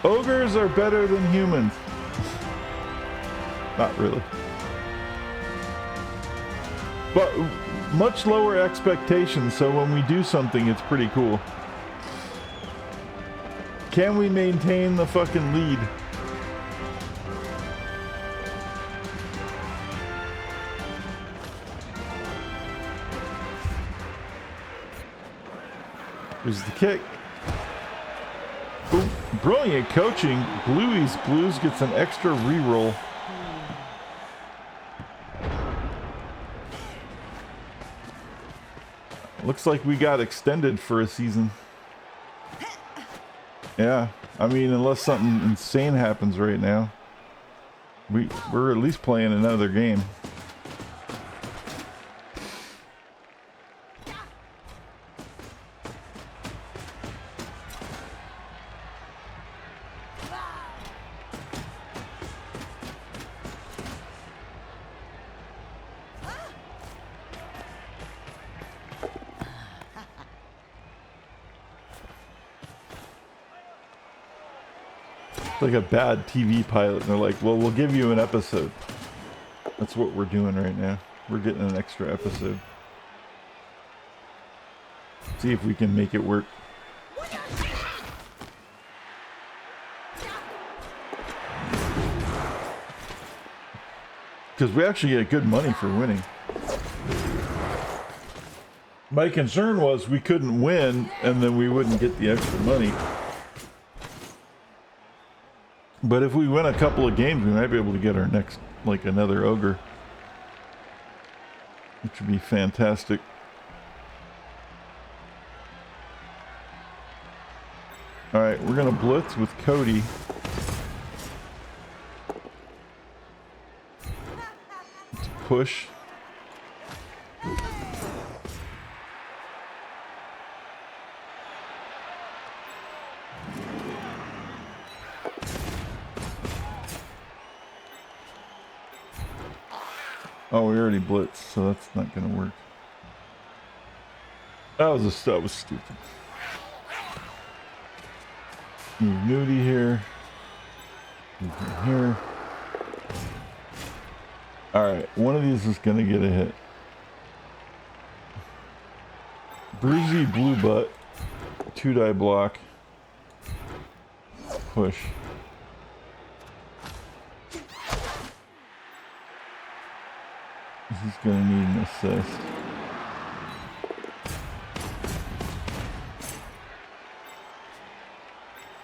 Ogres are better than humans. Not really. But much lower expectations, so when we do something, it's pretty cool. Can we maintain the fucking lead? Here's the kick. Ooh, brilliant coaching. Blues gets an extra reroll. Looks like we got extended for a season. Yeah, I mean, unless something insane happens right now, we're at least playing another game. Like a bad TV pilot, and they're like, well, we'll give you an episode. That's what we're doing right now. We're getting an extra episode. See if we can make it work. Because we actually get good money for winning. My concern was we couldn't win and then we wouldn't get the extra money. But if we win a couple of games, we might be able to get our next, like, another ogre. Which would be fantastic. Alright, we're gonna blitz with Cody. Let's push. Oh, we already blitzed, so that's not gonna work. That was stupid. Move Nudie here. Move him here. Alright, one of these is gonna get a hit. Bruisey Blue Butt. 2-die block. Push. He's gonna need an assist.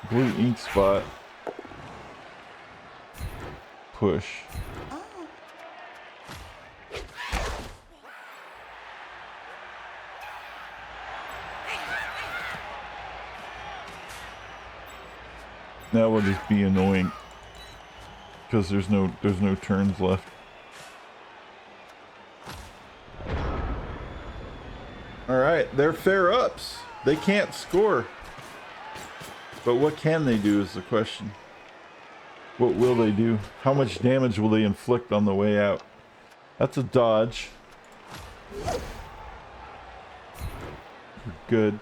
Blue ink spot. Push. That will just be annoying because there's no turns left. All right, they're fair ups. They can't score. But what can they do is the question. What will they do? How much damage will they inflict on the way out? That's a dodge. We're good.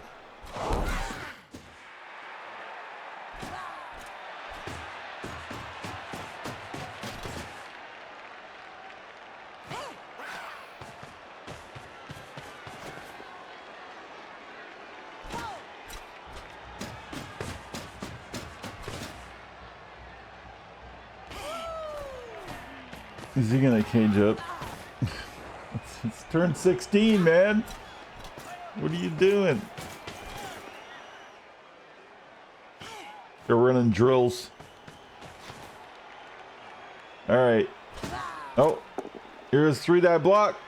Is he gonna cage up? It's turn 16, man. What are you doing? They're running drills. All right. Oh, here's 3-die block,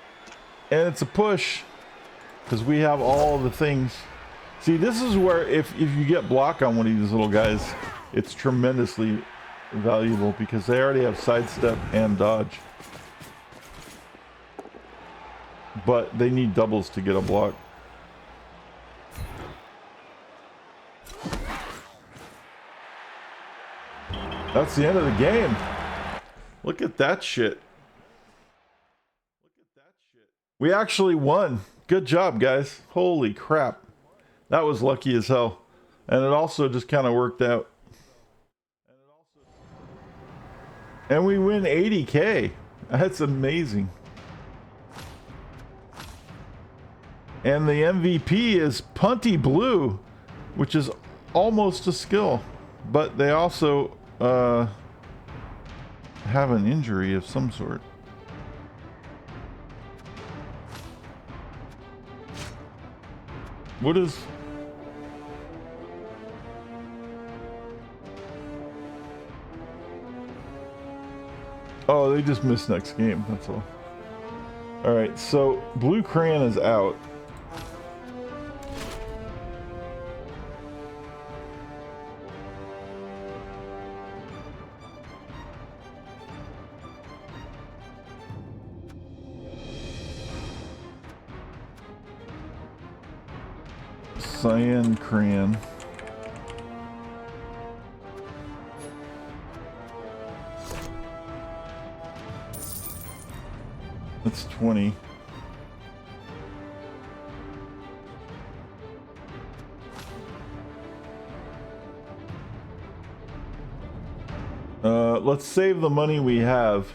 and it's a push because we have all the things. See, this is where if you get block on one of these little guys, it's tremendously valuable because they already have sidestep and dodge, but they need doubles to get a block. That's the end of the game. Look at that shit. We actually won. Good job, guys. Holy crap, that was lucky as hell, and it also just kind of worked out. And we win 80K. That's amazing. And the MVP is Punty Blue, which is almost a skill. But they also have an injury of some sort. What is... Oh, they just missed next game, that's all. Alright, so Blue Crayon is out. Cyan Crayon. That's 20. Let's save the money we have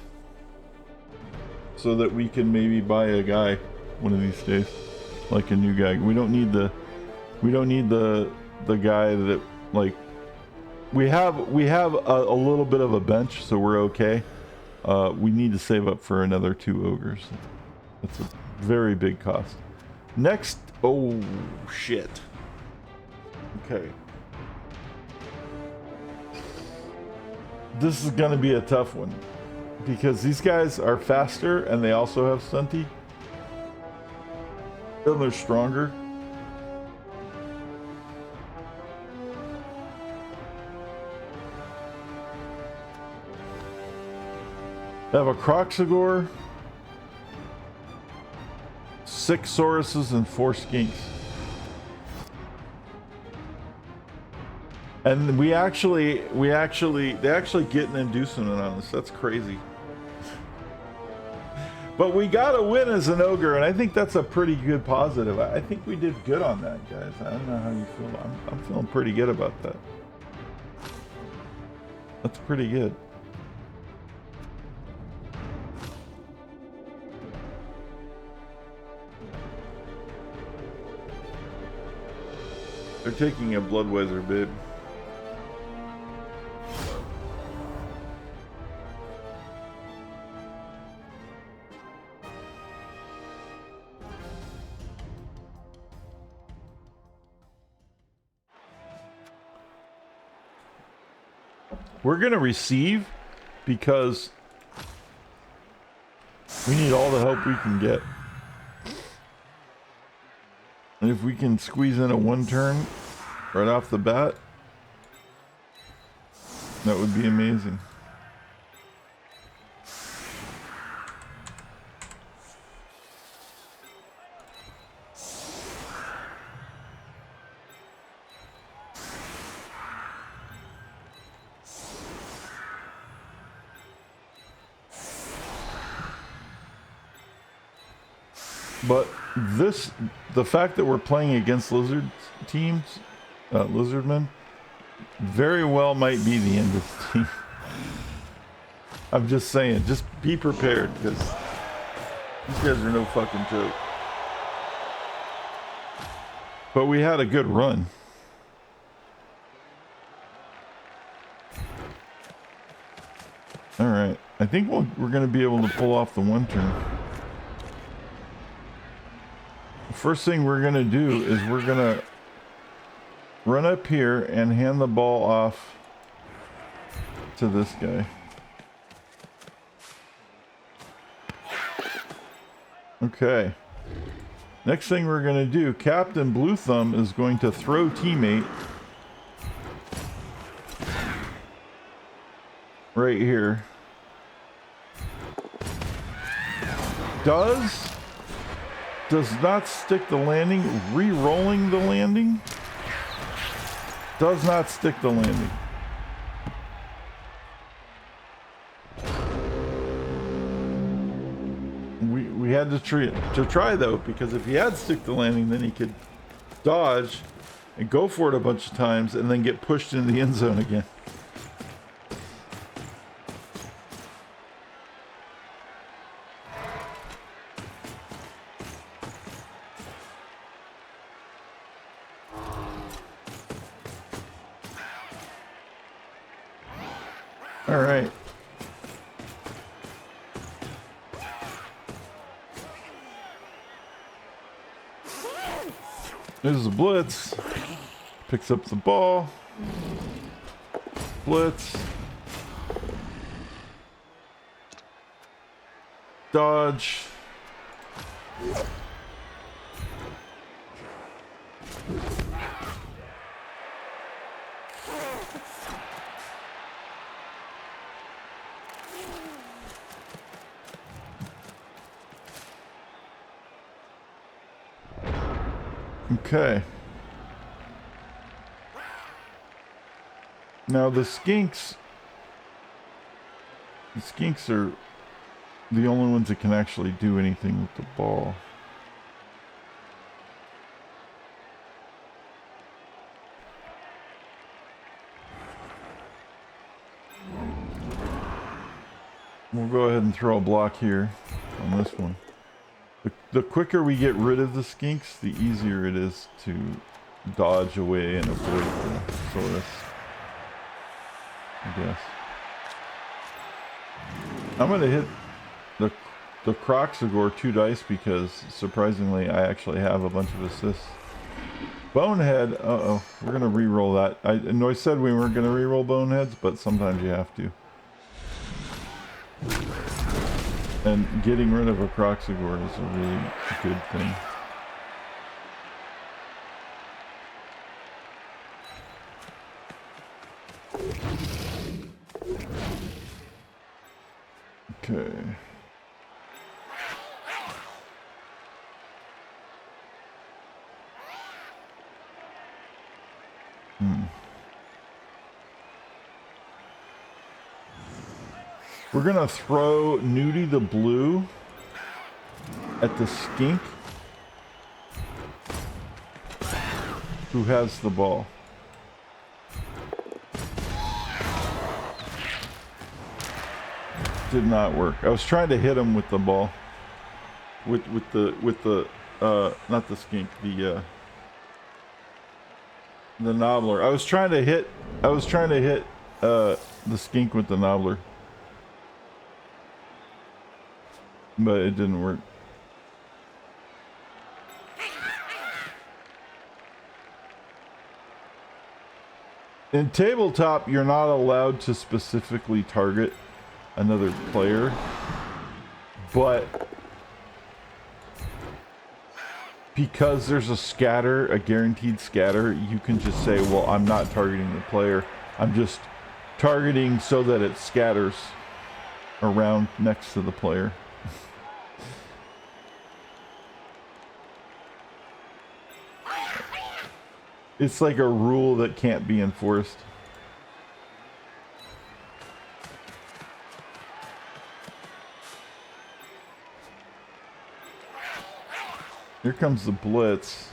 so that we can maybe buy a guy one of these days, like a new guy. We don't need the guy that, like, we have a little bit of a bench, so we're okay. We need to save up for another 2 ogres. That's a very big cost. Next, oh shit. Okay. This is gonna be a tough one because these guys are faster and they also have stunty. And they're stronger. They have a Croxagore, 6 Sauruses, and 4 Skinks. And they actually get an inducement on us. That's crazy. But we got to win as an ogre, and I think that's a pretty good positive. I think we did good on that, guys. I don't know how you feel. I'm feeling pretty good about that. That's pretty good. They're taking a Bloodweather, babe. We're gonna receive because we need all the help we can get. And if we can squeeze in a 1 turn right off the bat, that would be amazing. But the fact that we're playing against lizard teams, lizardmen, very well might be the end of the team. I'm just saying, just be prepared because these guys are no fucking joke. But we had a good run. All right, I think we're going to be able to pull off the 1 turn. First thing we're gonna do is we're gonna run up here and hand the ball off to this guy. Okay. Next thing we're gonna do, Captain Blue Thumb is going to throw teammate right here. Does not stick the landing. Re-rolling the landing. Does not stick the landing. We had to try though, because if he had stick the landing, then he could dodge and go for it a bunch of times and then get pushed into the end zone again. All right. There's the blitz. Picks up the ball. Blitz. Dodge. Okay. Now the skinks are the only ones that can actually do anything with the ball. We'll go ahead and throw a block here on this one. The quicker we get rid of the skinks, the easier it is to dodge away and avoid the Saurus, I guess. I'm going to hit the Croxagore 2 dice because, surprisingly, I actually have a bunch of assists. Bonehead, uh-oh, we're going to re-roll that. I know I said we weren't going to re-roll Boneheads, but sometimes you have to. And getting rid of a Croxagore is a really good thing. Okay. We're gonna throw Nudie the Blue at the skink who has the ball. Did not work. I was trying to hit him with the ball. With the not the skink, the knobbler. I was trying to hit the skink with the knobbler. But it didn't work. In tabletop, you're not allowed to specifically target another player, but because there's a guaranteed scatter, you can just say, well, I'm not targeting the player. I'm just targeting so that it scatters around next to the player. It's like a rule that can't be enforced. Here comes the blitz.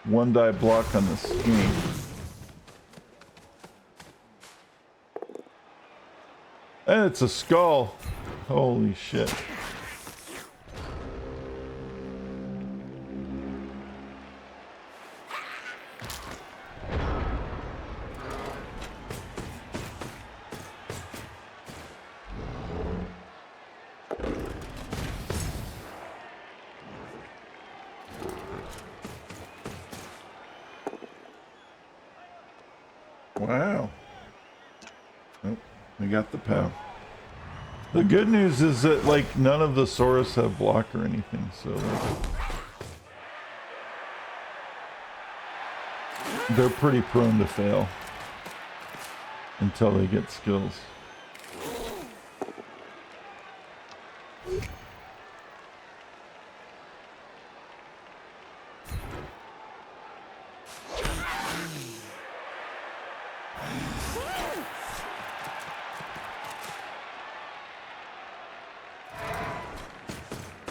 1 die block on the skink. And it's a skull. Holy shit. Wow. Oh, we got the POW. The good news is that, like, none of the Saurus have block or anything, so, like, they're pretty prone to fail until they get skills.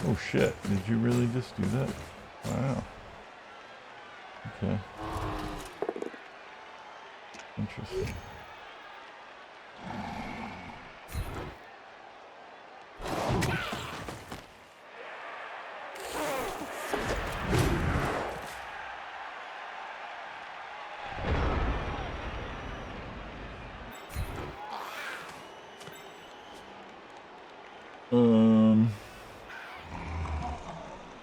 Oh shit, did you really just do that? Wow. Okay. Interesting.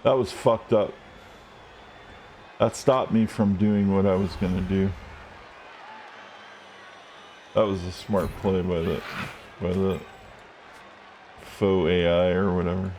That was fucked up. That stopped me from doing what I was gonna do. That was a smart play by the faux AI or whatever.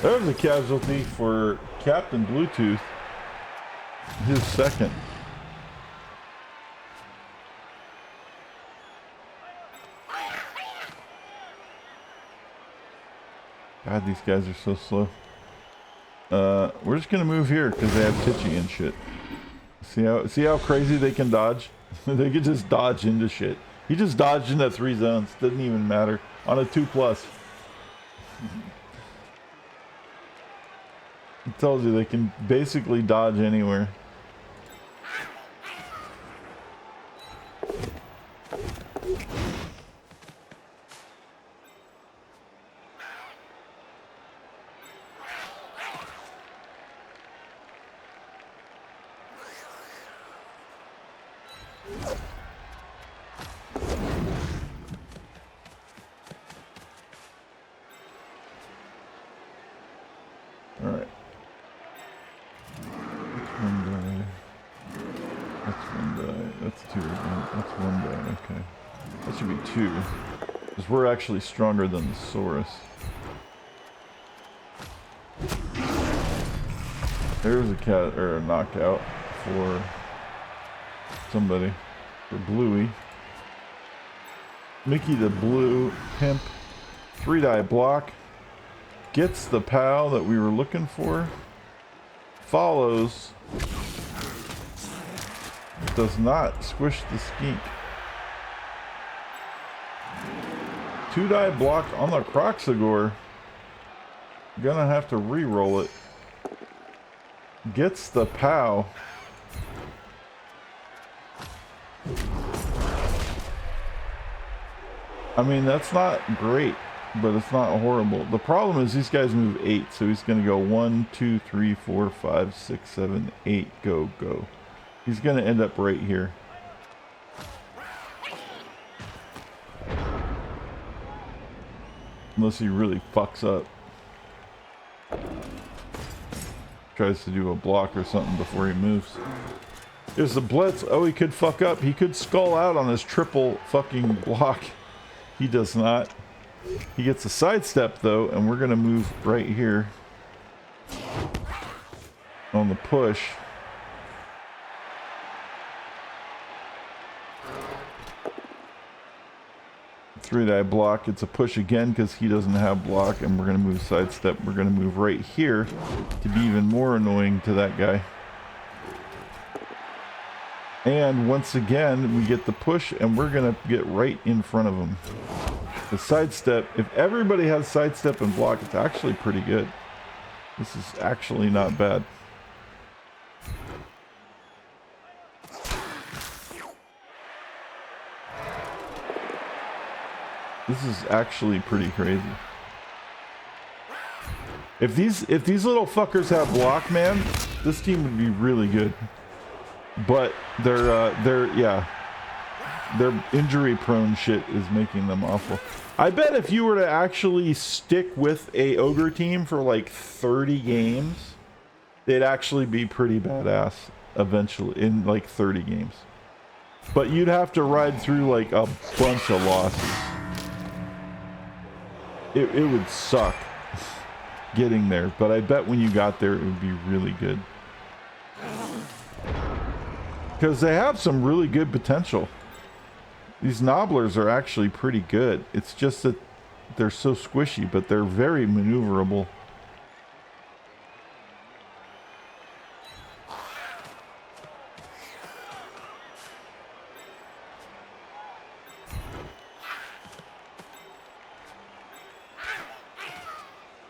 That was a casualty for Captain Bluetooth. His second. God, these guys are so slow. We're just gonna move here because they have Titchy and shit. See how crazy they can dodge? They can just dodge into shit. He just dodged into 3 zones. Doesn't even matter. On a 2+. It tells you they can basically dodge anywhere. Alright. That's 2 again. That's 1 die, okay. That should be 2. Because we're actually stronger than the Saurus. There's a cat or a knockout for somebody. For Bluey. Mickey the Blue Pimp. 3 die block. Gets the POW that we were looking for. Follows. Does not squish the skink. 2 die block on the Croxagore. Gonna have to re-roll it. Gets the POW. I mean, that's not great, but it's not horrible. The problem is these guys move 8, so he's gonna go 1, 2, 3, 4, 5, 6, 7, 8, go, go. He's gonna end up right here. Unless he really fucks up. Tries to do a block or something before he moves. There's the Blitz. Oh, he could fuck up. He could skull out on his triple fucking block. He does not. He gets a sidestep though, and we're gonna move right here on the push. Three die block. It's a push again because he doesn't have block, and we're gonna move sidestep. We're gonna move right here to be even more annoying to that guy. And once again, we get the push, and we're gonna get right in front of him. The sidestep, if everybody has sidestep and block, it's actually pretty good. This is actually not bad. This is actually pretty crazy. If these little fuckers have block, man, this team would be really good. But their injury prone shit is making them awful. I bet if you were to actually stick with a ogre team for like 30 games, they'd actually be pretty badass eventually in like 30 games. But you'd have to ride through like a bunch of losses. It would suck getting there, but I bet when you got there it would be really good. Because they have some really good potential. These nobblers are actually pretty good. It's just that they're so squishy, but they're very maneuverable.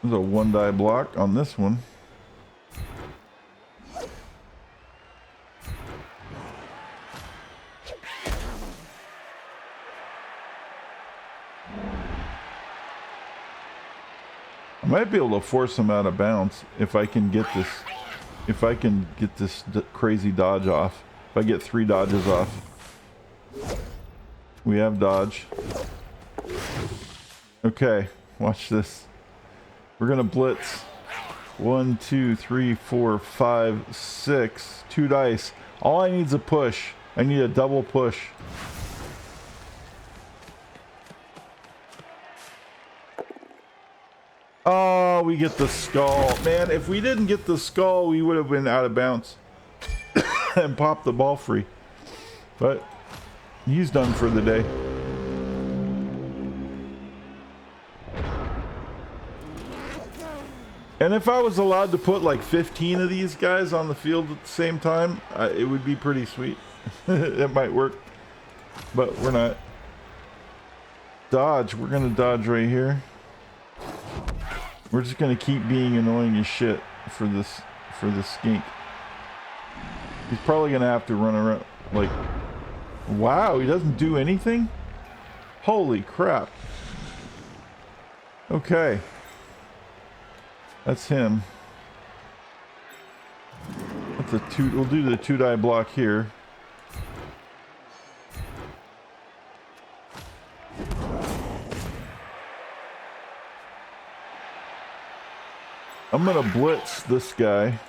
There's a 1 die block on this one. I might be able to force him out of bounds if I can get this if I can get this crazy dodge off. If I get 3 dodges off. We have dodge. Okay, watch this. We're gonna blitz. 1, 2, 3, 4, 5, 6. 2 dice. All I need is a push. I need a double push. Oh, we get the skull. Man, if we didn't get the skull, we would have been out of bounds and popped the ball free. But he's done for the day. And if I was allowed to put like 15 of these guys on the field at the same time, it would be pretty sweet. It might work, but we're not. Dodge. We're gonna dodge right here. We're just gonna keep being annoying as shit for this skink. He's probably gonna have to run around like, wow, he doesn't do anything? Holy crap. Okay. That's him. That's a 2, we'll do the 2 die block here. I'm gonna blitz this guy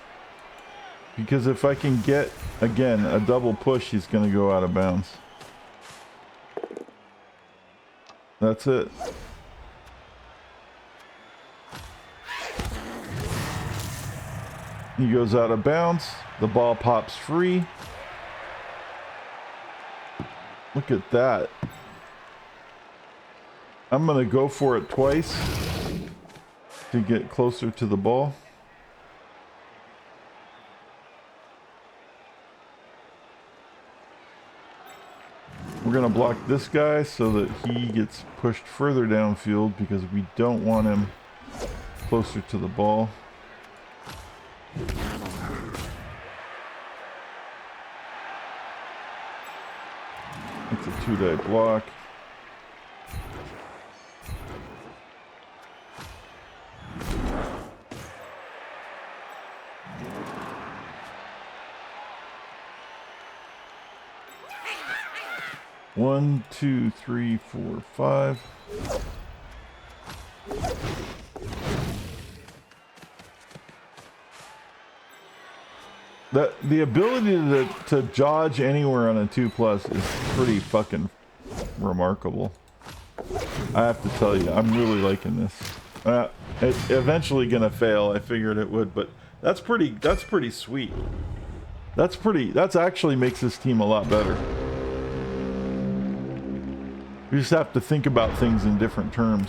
because if I can get, again, a double push, he's gonna go out of bounds. That's it. He goes out of bounds. The ball pops free. Look at that. I'm gonna go for it twice to get closer to the ball. We're gonna block this guy so that he gets pushed further downfield because we don't want him closer to the ball. It's a 2-die block. One, 2, 3, 4, 5. The ability to dodge anywhere on a 2+ is pretty fucking remarkable. I have to tell you, I'm really liking this. It's eventually gonna fail. I figured it would, but that's pretty sweet. That's actually makes this team a lot better. We just have to think about things in different terms.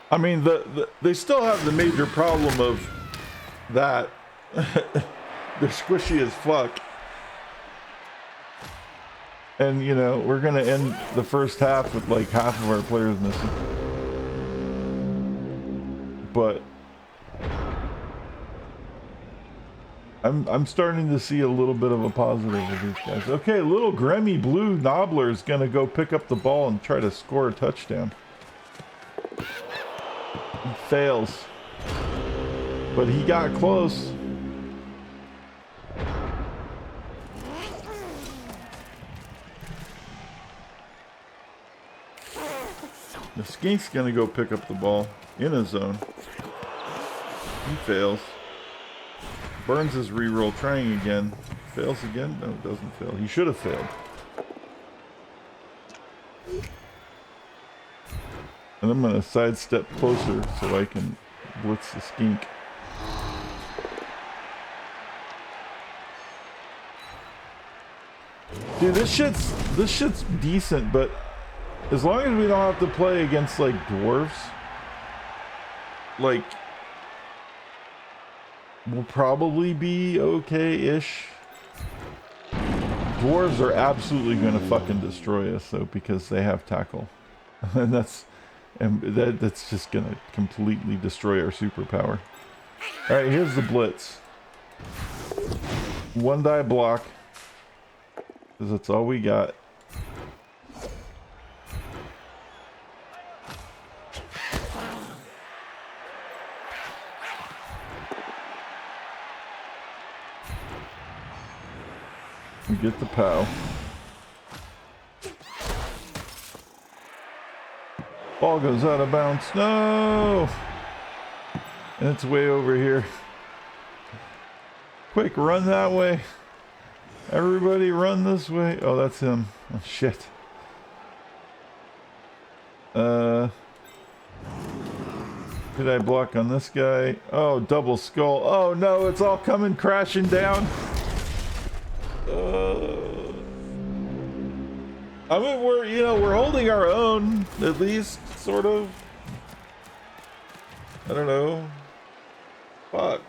I mean, they still have the major problem of that. They're squishy as fuck. And, you know, we're going to end the first half with like half of our players missing. But I'm starting to see a little bit of a positive with these guys. Okay, little Grammy Blue Nobbler is going to go pick up the ball and try to score a touchdown. He fails, but he got close. The skink's gonna go pick up the ball in his zone. He fails. Burns his reroll, trying again. Fails again? No, it doesn't fail. He should have failed. And I'm gonna sidestep closer so I can blitz the skink. Dude, this shit's decent, but as long as we don't have to play against like dwarves, like will probably be okay-ish. Dwarves are absolutely going to fucking destroy us, though, because they have tackle. And that's just going to completely destroy our superpower. Alright, here's the blitz. 1 die block. Because that's all we got. We get the POW. Ball goes out of bounds. No! And it's way over here. Quick, run that way. Everybody run this way. Oh, that's him. Oh, shit. Did I block on this guy? Oh, double skull. Oh no, it's all coming crashing down. I mean, we're holding our own, at least, sort of. I don't know. Fuck.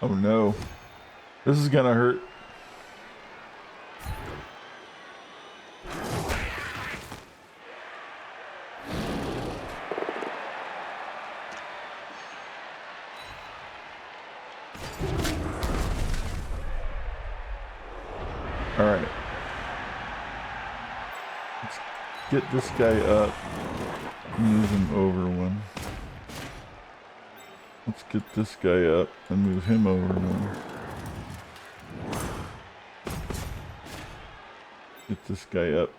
Oh no. This is gonna hurt. Alright. Let's get this guy up. Move him over one. Let's get this guy up and move him over one. Get this guy up.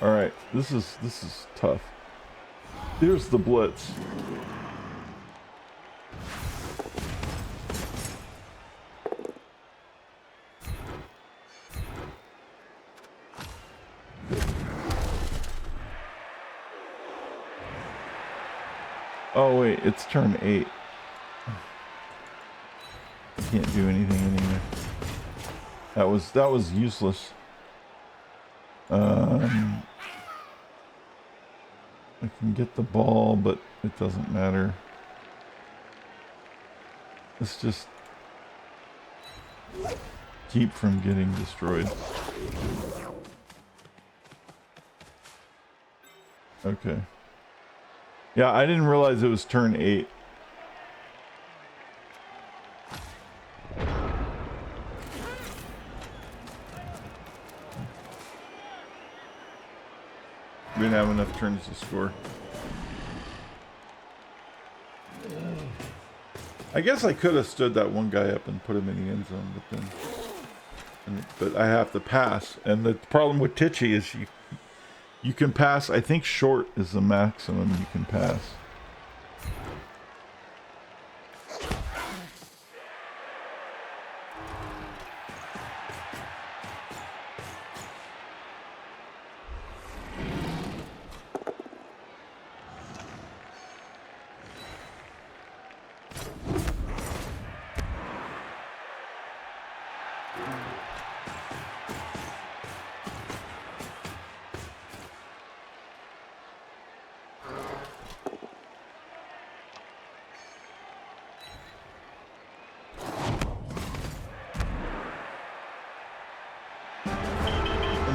Alright, this is tough. Here's the blitz. Oh wait, it's turn 8. I can't do anything anyway. That was useless. I can get the ball, but it doesn't matter. Let's just keep from getting destroyed. Okay. Yeah, I didn't realize it was turn 8. We didn't have enough turns to score. I guess I could have stood that one guy up and put him in the end zone, but I have to pass. And the problem with Titchy is you can pass. I think short is the maximum you can pass.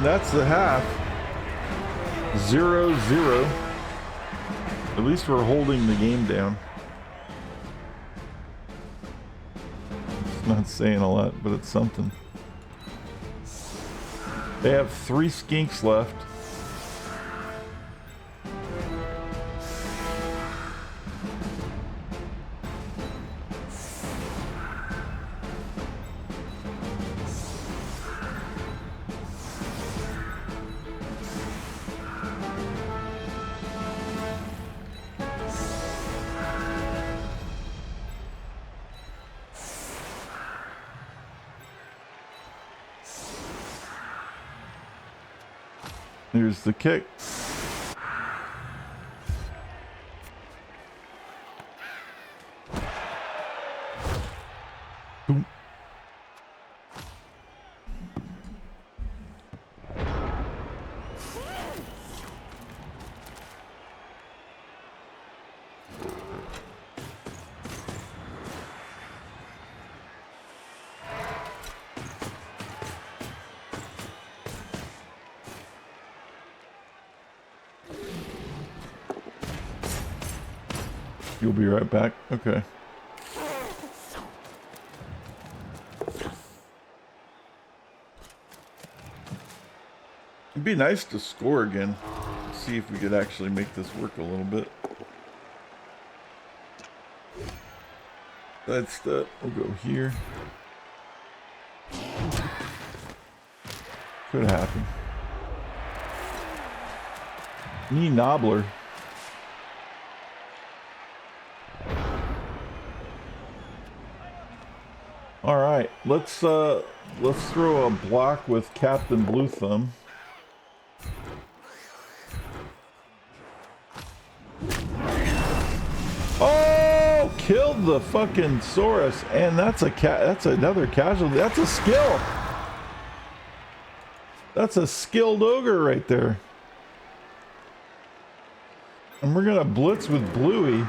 That's the half. 0-0. At least we're holding the game down. It's not saying a lot, but it's something. They have 3 skinks left. Here's the kick. Boom. You'll be right back. Okay. It'd be nice to score again. See if we could actually make this work a little bit. That's that. We'll go here. Could happen. Knee knobbler. All right, let's throw a block with Captain Blue Thumb. Oh, killed the fucking Saurus, and that's another casualty. That's a skill. That's a skilled ogre right there. And we're gonna blitz with Bluey.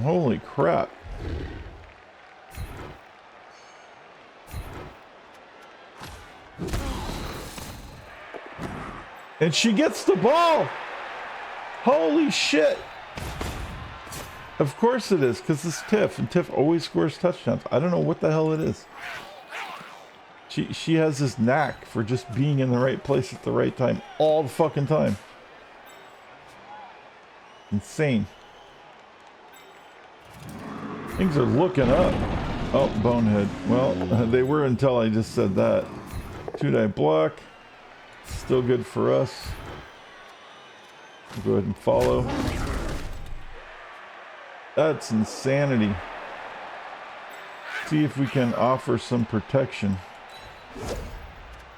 Holy crap. And she gets the ball. Holy shit. Of course it is, because it's Tiff, and Tiff always scores touchdowns. I don't know what the hell it is. She has this knack for just being in the right place at the right time all the fucking time. Insane. Things are looking up. Oh, bonehead. Well, they were until I just said that. 2-die block. Still good for us. We'll go ahead and follow. That's insanity. See if we can offer some protection.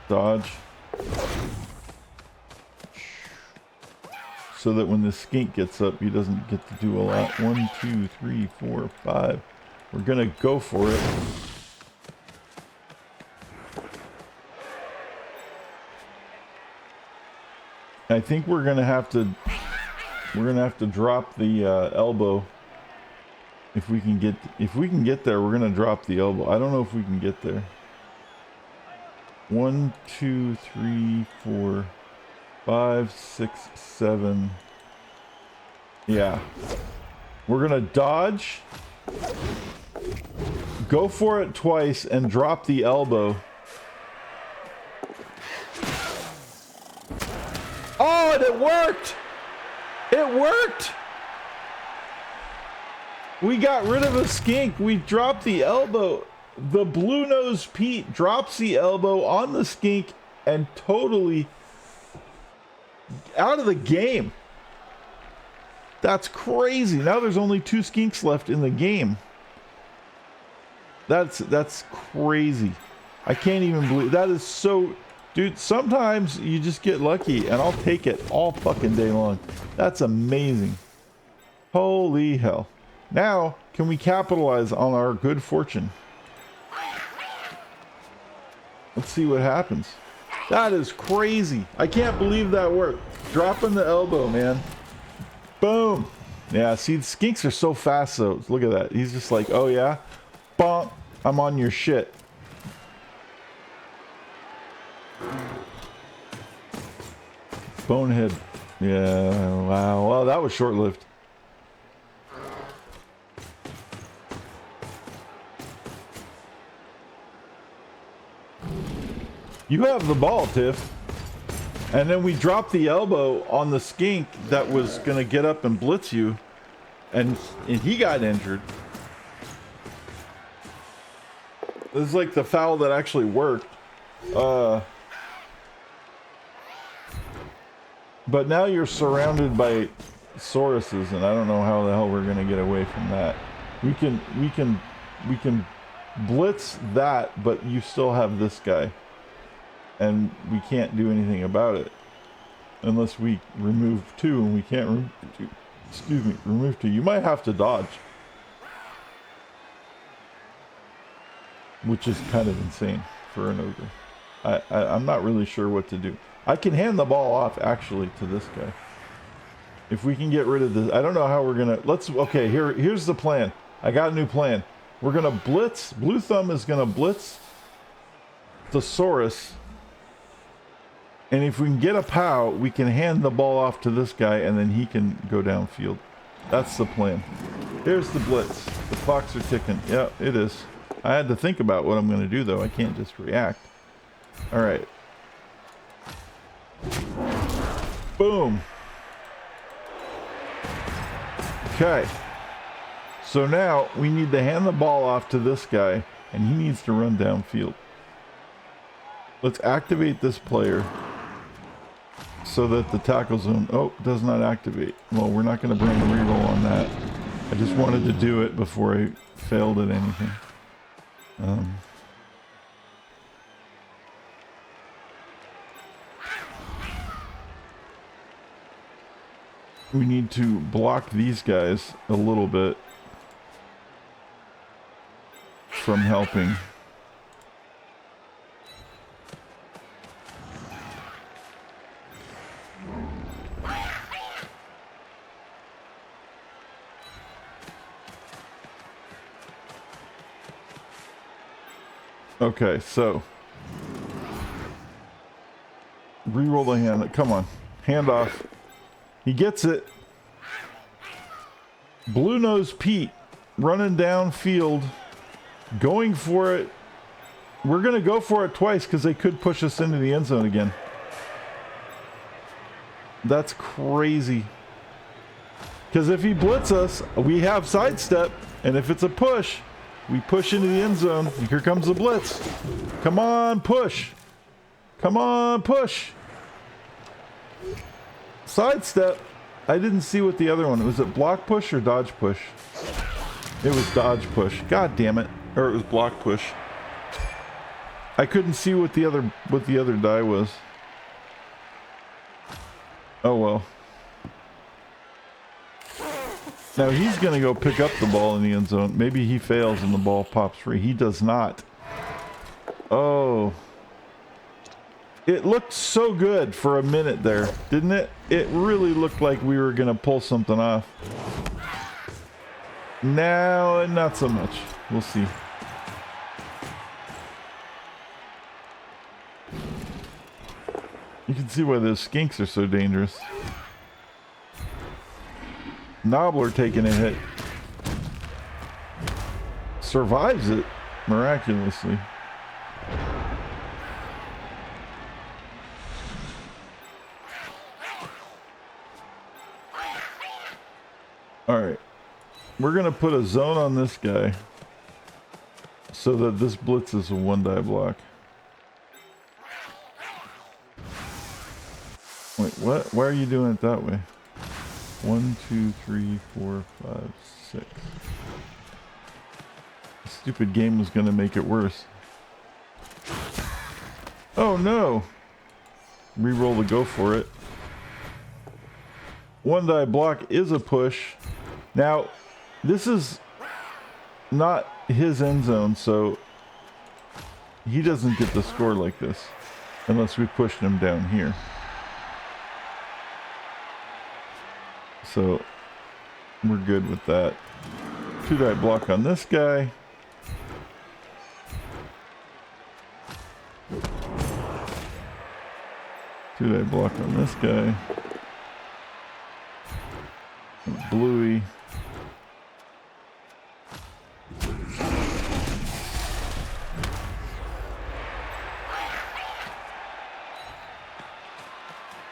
Dodge. So that when the skink gets up, he doesn't get to do a lot. 1, 2, 3, 4, 5. We're gonna go for it. I think we're gonna have to drop the elbow. If we can get there, we're gonna drop the elbow. I don't know if we can get there. 1, 2, 3, 4, 5, 6, 7. Yeah. We're gonna dodge, go for it twice, and drop the elbow. Oh, and it worked! It worked! We got rid of a skink. We dropped the elbow. The blue-nosed Pete drops the elbow on the skink and totally out of the game. That's crazy. Now there's only 2 skinks left in the game. That's crazy. I can't even believe that is so. Dude, sometimes you just get lucky, and I'll take it all fucking day long. That's amazing. Holy hell. Now, can we capitalize on our good fortune? Let's see what happens. That is crazy. I can't believe that worked. Dropping the elbow, man. Boom. Yeah, see, the skinks are so fast, though. Look at that. He's just like, oh, yeah? Bonk. I'm on your shit. Bonehead. Yeah, wow. Well, that was short-lived. You have the ball, Tiff. And then we dropped the elbow on the skink that was going to get up and blitz you. And he got injured. This is like the foul that actually worked. But now you're surrounded by Sauruses, and I don't know how the hell we're going to get away from that. We can blitz that, but you still have this guy. And we can't do anything about it. Unless we remove 2, and we can't remove 2. You might have to dodge. Which is kind of insane for an ogre. I'm not really sure what to do. I can hand the ball off actually to this guy. If we can get rid of this, I don't know how we're gonna, okay, here's the plan. I got a new plan. We're gonna blitz, Blue Thumb is gonna blitz Thesaurus. And if we can get a POW, we can hand the ball off to this guy and then he can go downfield. That's the plan. Here's the blitz. The clocks are ticking. Yeah, it is. I had to think about what I'm going to do, though. I can't just react. All right. Boom. Okay. So now we need to hand the ball off to this guy, and he needs to run downfield. Let's activate this player so that the tackle zone, does not activate. Well, we're not going to bring a reroll on that. I just wanted to do it before I failed at anything. We need to block these guys a little bit from helping. Okay, so reroll the hand. Come on, hand off. He gets it. Blue Nose Pete running downfield, going for it. We're gonna go for it twice because they could push us into the end zone again. That's crazy. Because if he blitz us, we have sidestep, and if it's a push, we push into the end zone, and here comes the blitz. Come on, push. Come on, push. Sidestep. I didn't see what the other one was. It block push or dodge push? It was dodge push. God damn it. Or it was block push. I couldn't see what the other die was. Oh well. Now he's going to go pick up the ball in the end zone. Maybe he fails and the ball pops free. He does not. Oh. It looked so good for a minute there, didn't it? It really looked like we were going to pull something off. Now, not so much. We'll see. You can see why those skinks are so dangerous. Knobbler taking a hit. Survives it miraculously. Alright. We're going to put a zone on this guy so that this blitz is a one die block. Wait, what? Why are you doing it that way? 1, 2, 3, 4, 5, 6. The stupid game was going to make it worse. Oh no! Reroll to go for it. One die block is a push. Now, this is not his end zone, so he doesn't get the score like this unless we push him down here. So we're good with that. 2 die block on this guy. Two die block on this guy. Bluey.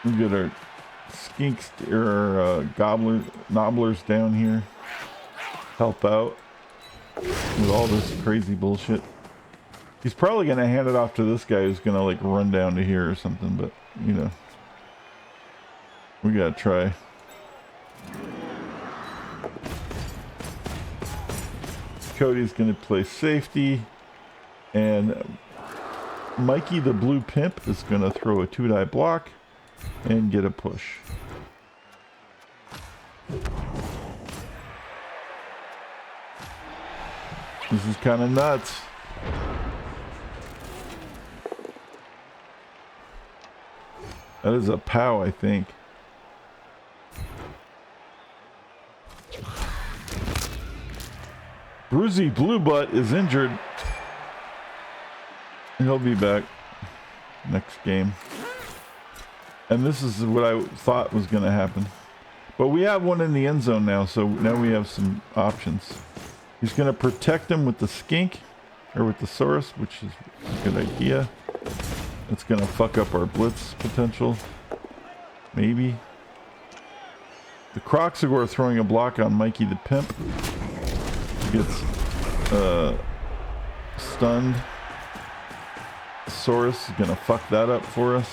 We get our skinks or nobblers down here. Help out with all this crazy bullshit. He's probably gonna hand it off to this guy who's gonna like run down to here or something, but you know. We gotta try. Cody's going to play safety. And Mikey the Blue Pimp is going to throw a 2-die block and get a push. This is kind of nuts. That is a POW, I think. Bruzy Blue Butt is injured. He'll be back next game. And this is what I thought was going to happen. But we have one in the end zone now, so now we have some options. He's going to protect him with the skink, or with the Saurus, which is a good idea. It's going to fuck up our blitz potential. Maybe. The Croxagore throwing a block on Mikey the Pimp. He gets stunned. Saurus is going to fuck that up for us.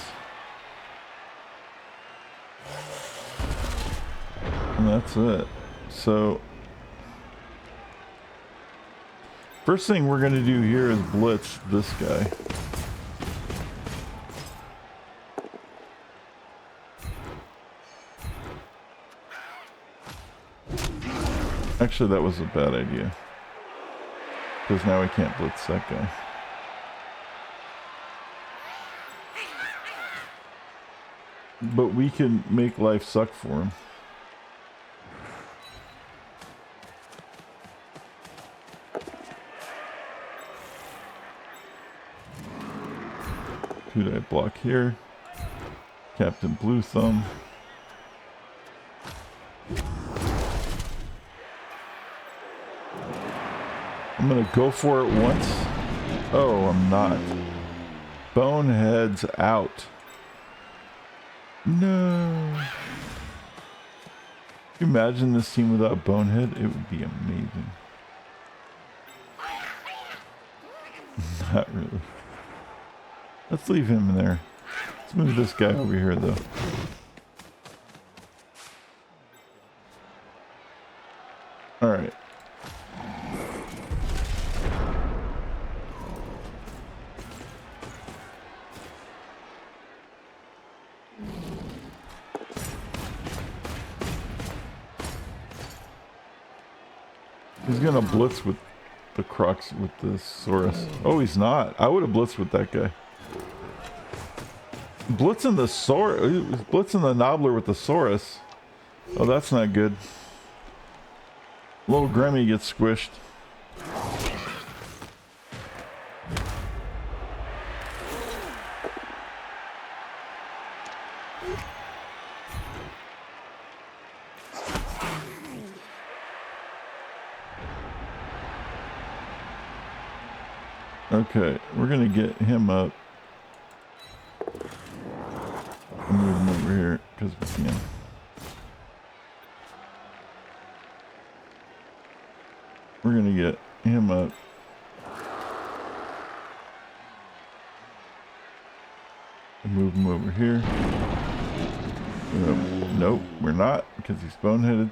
And that's it. So first thing we're going to do here is blitz this guy. Actually, that was a bad idea. Because now we can't blitz that guy. But we can make life suck for him. Two-die block here. Captain Blue Thumb. I'm gonna go for it once. Oh, I'm not. Bonehead's out. No. Can you imagine this team without Bonehead? It would be amazing. Not really. Let's leave him in there. Let's move this guy over here, though. All right. He's gonna blitz with the Crocs with the Saurus. Oh, he's not. I would have blitzed with that guy. Blitzing the blitzing the Nobbler with the Saurus. Oh, that's not good. Little Grammy gets squished. Okay, we're gonna get him up. And move him over here because we can. We're gonna get him up. And move him over here. Nope, we're not because he's boneheaded.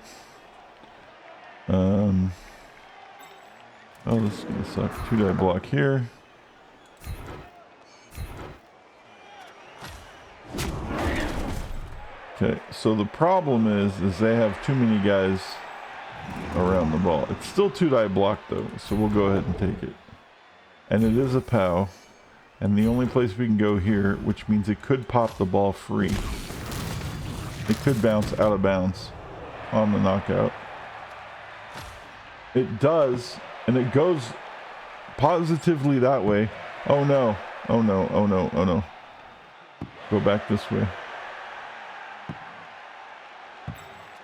Oh, this is gonna suck. Two-die block here. Okay, so the problem is they have too many guys around the ball. It's still two-die block though, so we'll go ahead and take it. And it is a POW, and the only place we can go here, which means it could pop the ball free. It could bounce out of bounds on the knockout. It does, and it goes positively that way. Oh no, oh no, oh no, oh no. Go back this way.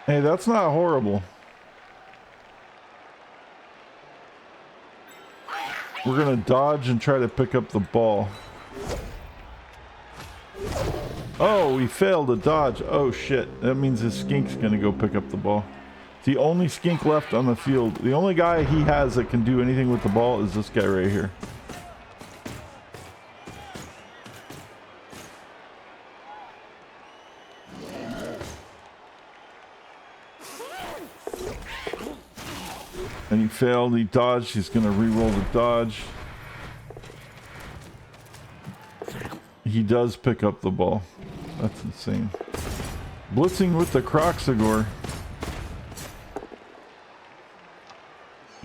Hey, that's not horrible. We're gonna dodge and try to pick up the ball. Oh, we failed to dodge. Oh shit, that means his skink's gonna go pick up the ball. It's the only skink left on the field. The only guy he has that can do anything with the ball is this guy right here. And he failed. He dodged. He's going to re-roll the dodge. He does pick up the ball. That's insane. Blitzing with the Croxagore.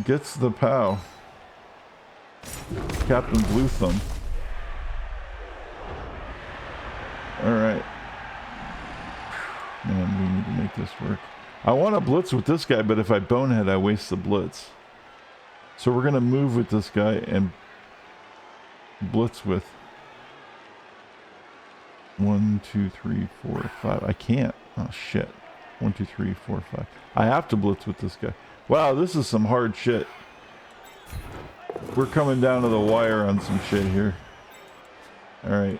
Gets the POW. Captain Blue Thumb. Alright. Man, we need to make this work. I want to blitz with this guy, but if I bonehead, I waste the blitz. So we're going to move with this guy and blitz with 1, 2, 3, 4, 5. I can't. Oh, shit. 1, 2, 3, 4, 5. I have to blitz with this guy. Wow, this is some hard shit. We're coming down to the wire on some shit here. Alright.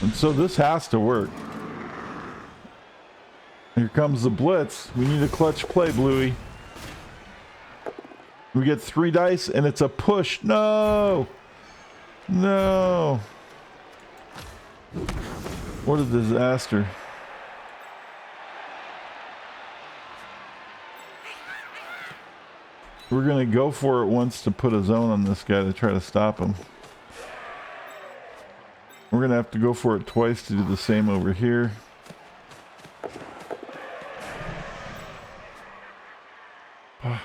And so this has to work. Here comes the blitz. We need a clutch play, Bluey. We get 3 dice and it's a push. No! No! What a disaster. We're gonna go for it once to put a zone on this guy to try to stop him. We're gonna have to go for it twice to do the same over here. Fuck.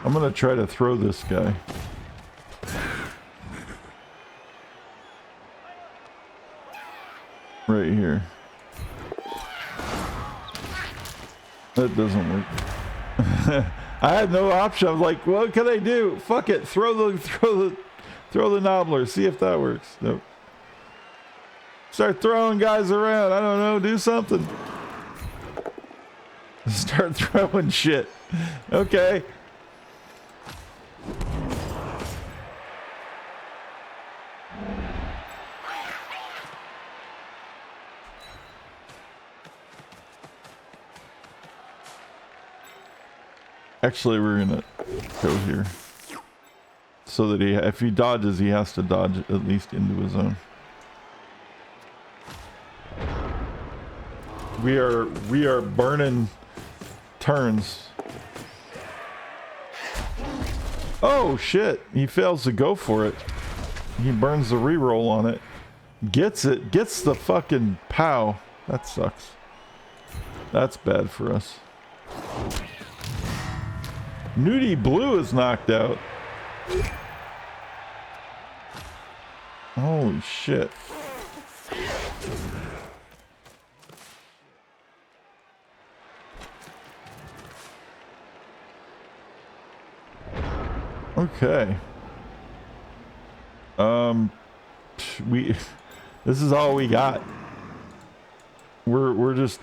I'm gonna try to throw this guy. Right here. That doesn't work. I had no option. I was like, what can I do? Fuck it. Throw the knobbler. See if that works. Nope. Start throwing guys around. I don't know. Do something. Start throwing shit. Okay. Actually, we're gonna go here so that if he dodges, he has to dodge at least into his zone. We are burning turns. Oh shit! He fails to go for it. He burns the reroll on it. Gets it. Gets the fucking POW. That sucks. That's bad for us. Nudie Blue is knocked out. Holy shit. Okay. This is all we got. We're just.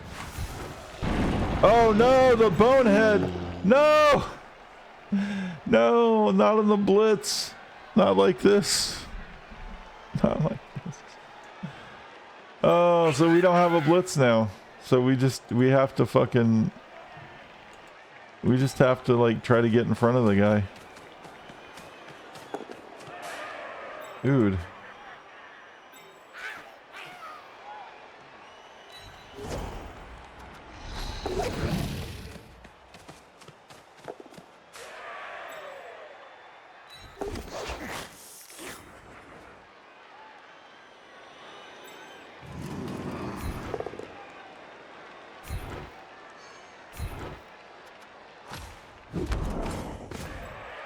Oh no, the bonehead. No! No, not in the blitz. Not like this. Not like this. Oh, so we don't have a blitz now. So we just have to fucking. We just have to like try to get in front of the guy. Dude.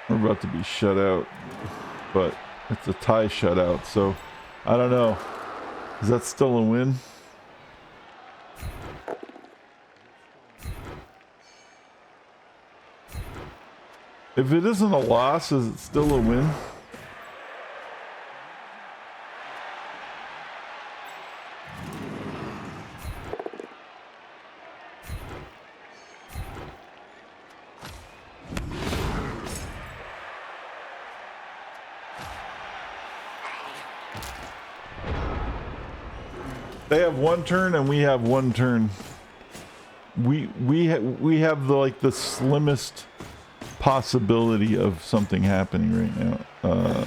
We're about to be shut out, but it's a tie shutout, so I don't know. Is that still a win? If it isn't a loss, is it still a win? They have one turn and we have one turn. We have the like the slimmest possibility of something happening right now.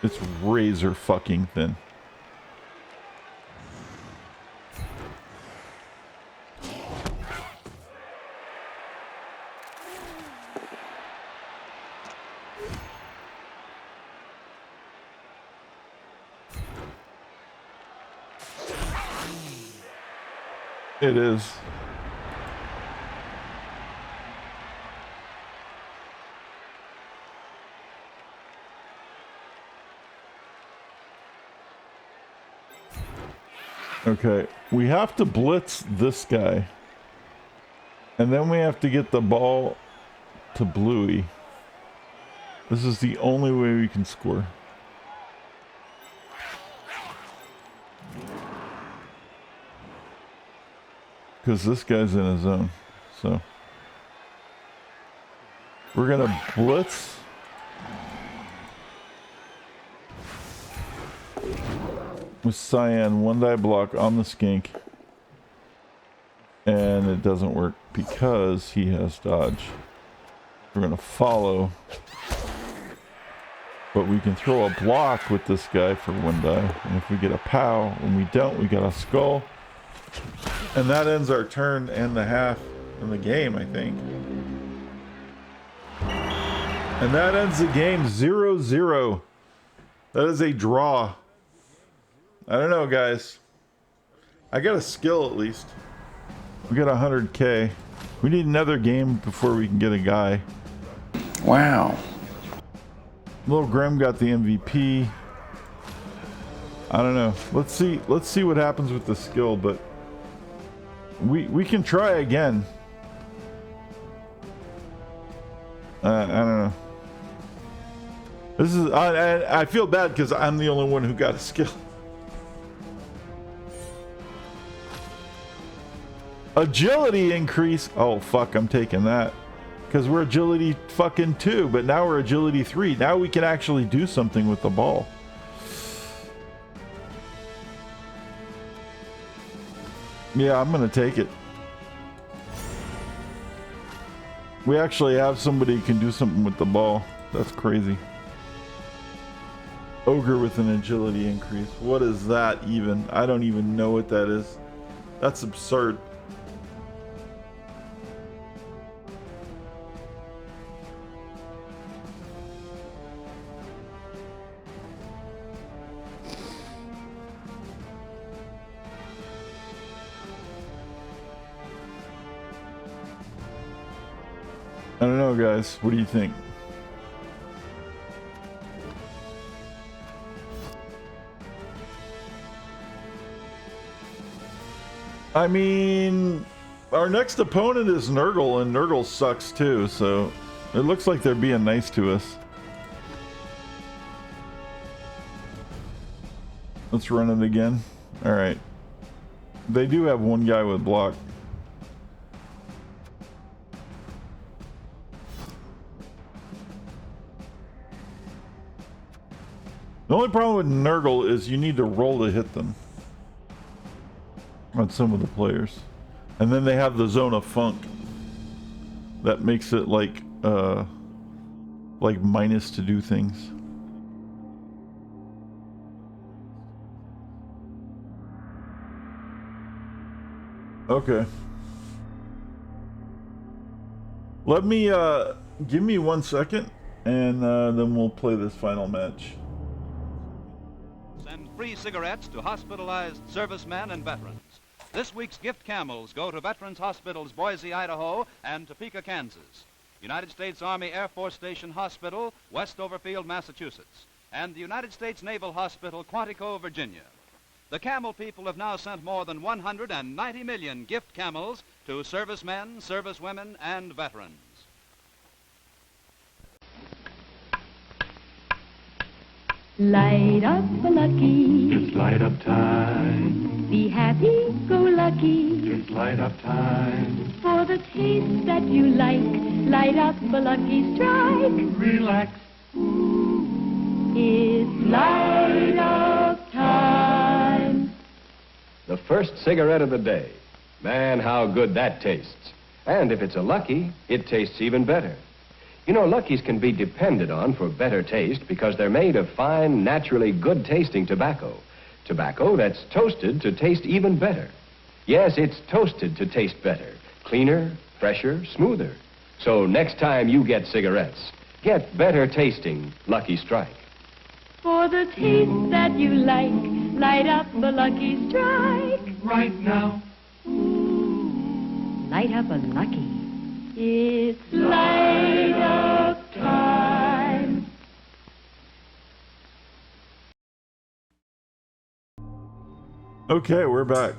It's razor fucking thin. It is. Okay, we have to blitz this guy. And then we have to get the ball to Bluey. This is the only way we can score. Because this guy's in his zone. So we're gonna blitz. With Cyan, one die block on the skink. And it doesn't work because he has dodge. We're gonna follow. But we can throw a block with this guy for one die. And if we get a POW, when we don't, we got a skull. And that ends our turn and the half in the game, I think. And that ends the game 0-0. That is a draw. I don't know, guys. I got a skill at least. We got 100K. We need another game before we can get a guy. Wow. Little Grim got the MVP. I don't know. Let's see what happens with the skill, but we can try again. I don't know. This is I feel bad because I'm the only one who got a skill. Agility increase. Oh fuck, I'm taking that. Because we're agility fucking 2, but now we're agility 3. Now we can actually do something with the ball. Yeah, I'm gonna take it. We actually have somebody who can do something with the ball. That's crazy. Ogre with an agility increase. What is that even? I don't even know what that is. That's absurd. I don't know, guys. What do you think? I mean, our next opponent is Nurgle, and Nurgle sucks too, so it looks like they're being nice to us. Let's run it again. Alright. They do have one guy with block. The only problem with Nurgle is you need to roll to hit them. On some of the players. And then they have the zone of funk. That makes it like minus to do things. Okay. Let me give me 1 second and then we'll play this final match. Send free cigarettes to hospitalized servicemen and veterans. This week's gift camels go to Veterans Hospitals Boise, Idaho, and Topeka, Kansas. United States Army Air Force Station Hospital, West Overfield, Massachusetts, and the United States Naval Hospital, Quantico, Virginia. The camel people have now sent more than 190 million gift camels to servicemen, servicewomen, and veterans. Light up the lucky. It's light up time. Be happy, go lucky. It's light up time. For the taste that you like, light up the lucky strike. Relax. It's light up time. The first cigarette of the day. Man, how good that tastes. And if it's a lucky, it tastes even better. You know, Lucky's can be depended on for better taste because they're made of fine, naturally good-tasting tobacco. Tobacco that's toasted to taste even better. Yes, it's toasted to taste better. Cleaner, fresher, smoother. So next time you get cigarettes, get better tasting Lucky Strike. For the taste that you like, light up the Lucky Strike. Right now. Light up a Lucky. It's light up time. Okay, we're back.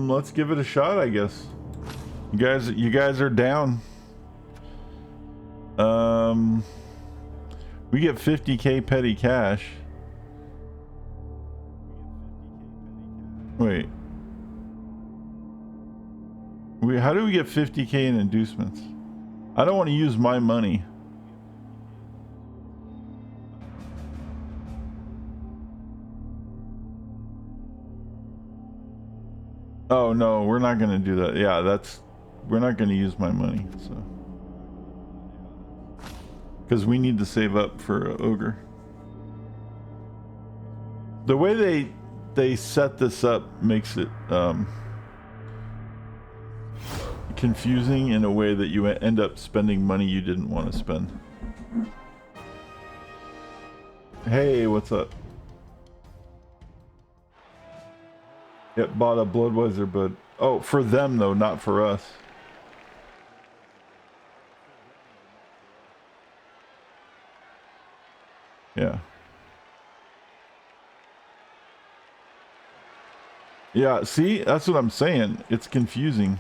Let's give it a shot, I guess. You guys are down. We get 50K petty cash. Wait. How do we get 50K in inducements? I don't want to use my money. Oh no, we're not gonna do that. Yeah, we're not gonna use my money, so. Because we need to save up for Ogre. The way they set this up makes it confusing in a way that you end up spending money you didn't want to spend. Hey, what's up? Yep, bought a Bloodweiser, but oh, for them though, not for us. Yeah. Yeah, see, that's what I'm saying. It's confusing.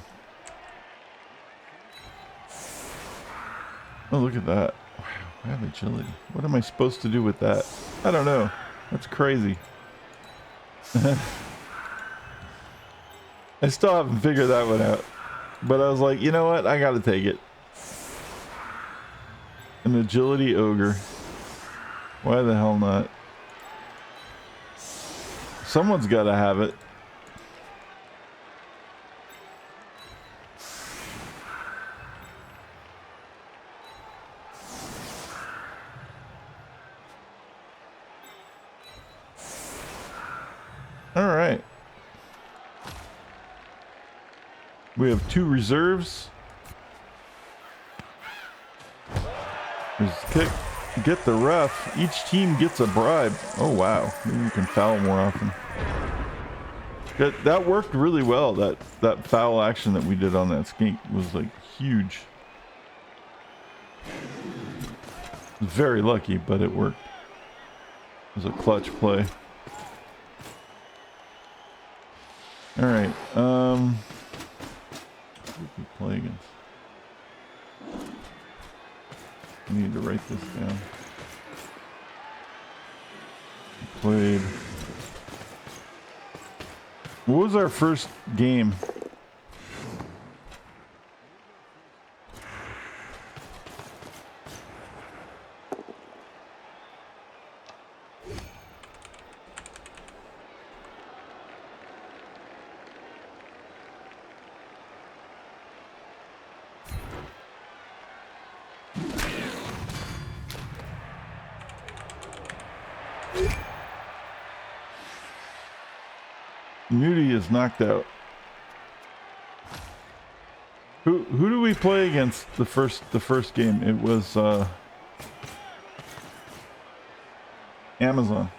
Oh, look at that. Wow, I have agility. What am I supposed to do with that? I don't know. That's crazy. I still haven't figured that one out. But I was like, you know what? I gotta take it. An agility ogre. Why the hell not? Someone's gotta have it. All right. We have 2 reserves. There's kick. Get the ref. Each team gets a bribe. Oh wow. Maybe we can foul more often. That worked really well. That foul action that we did on that skink was like huge. Very lucky, but it worked. It was a clutch play. All right. Who did we play against? I need to write this down. We played. What was our first game? Nudie is knocked out. Who do we play against the first game? It was Amazon.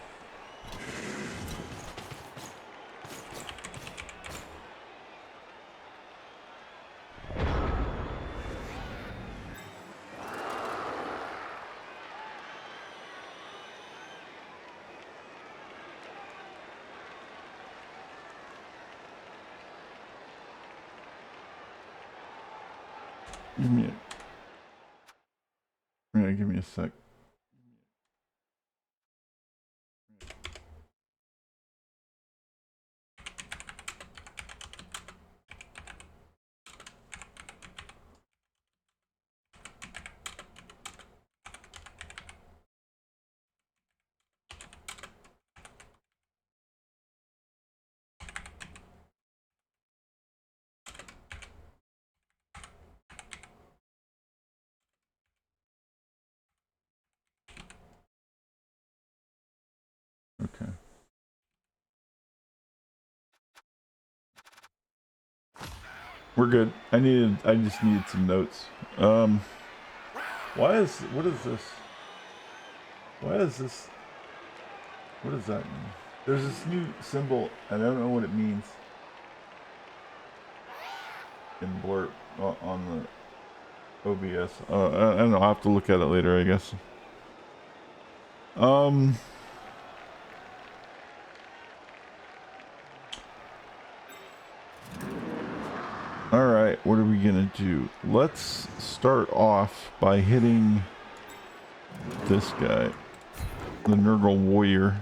Give me a sec. We're good. I just needed some notes. What is this? What does that mean? There's this new symbol, and I don't know what it means. In blur on the OBS. I don't know. I'll have to look at it later, I guess. Alright, what are we gonna do? Let's start off by hitting this guy, the Nurgle Warrior.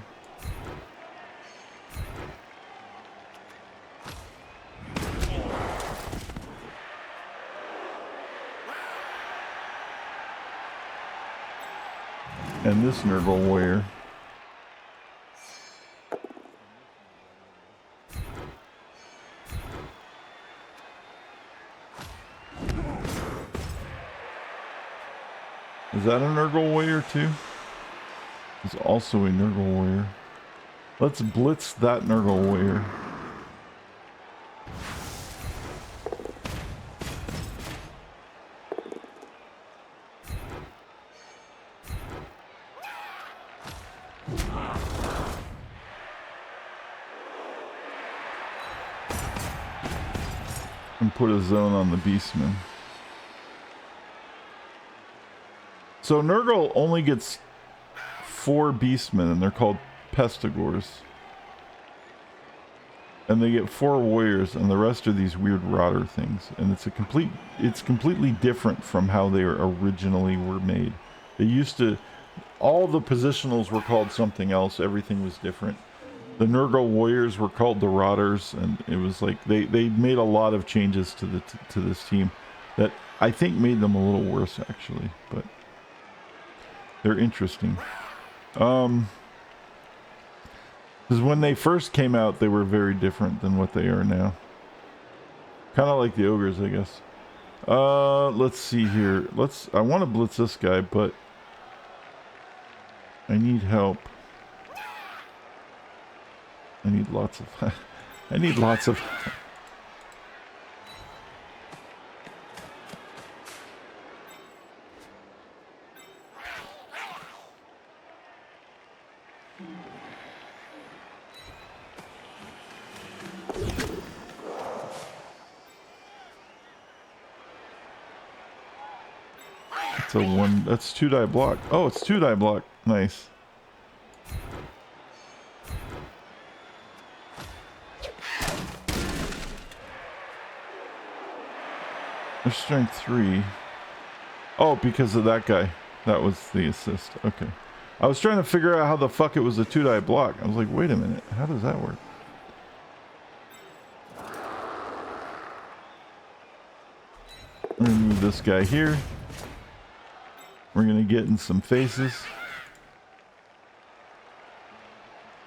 And this Nurgle Warrior. Is that a Nurgle Warrior too? It's also a Nurgle Warrior. Let's blitz that Nurgle Warrior. And put a zone on the Beastman. So Nurgle only gets 4 Beastmen, and they're called Pestigors. And they get 4 warriors, and the rest are these weird rotter things. And it's completely different from how they originally were made. They used to, all the positionals were called something else. Everything was different. The Nurgle warriors were called the rotters, and it was like they made a lot of changes to this team that I think made them a little worse actually, but they're interesting. Because when they first came out, they were very different than what they are now. Kind of like the Ogres, I guess. Let's see here. I want to blitz this guy, but I need help. I need lots of I need lots of that's 2-die block. Oh, it's 2-die block. Nice. Their strength 3. Oh, because of that guy. That was the assist. Okay. I was trying to figure out how the fuck it was a 2-die block. I was like, wait a minute. How does that work? We're gonna move this guy here. We're gonna get in some faces.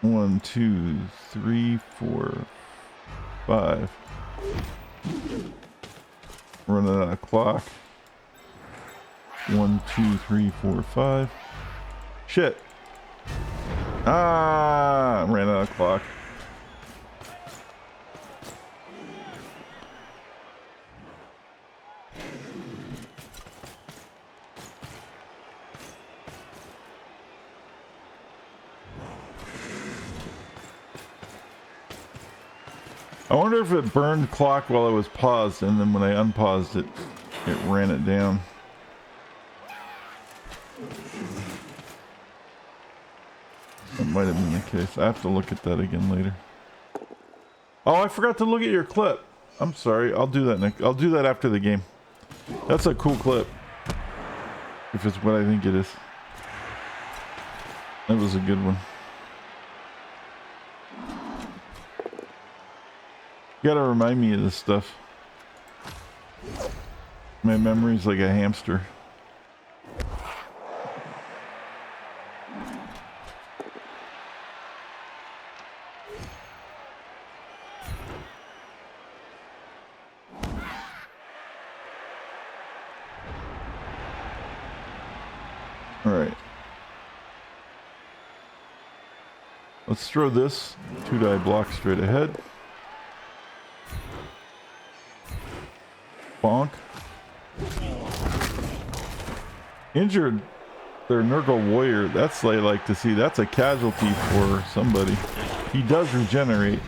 1, 2, 3, 4, 5. Running out of clock. 1, 2, 3, 4, 5. Shit. Ah, ran out of clock. I wonder if it burned clock while it was paused, and then when I unpaused it, it ran it down. That might have been the case. I have to look at that again later. Oh, I forgot to look at your clip. I'm sorry. I'll do that next. I'll do that after the game. That's a cool clip. If it's what I think it is. That was a good one. You gotta remind me of this stuff. My memory's like a hamster. Alright. Let's throw this 2-die block straight ahead. Injured their Nurgle warrior. That's what I like to see. That's a casualty for somebody. He does regenerate.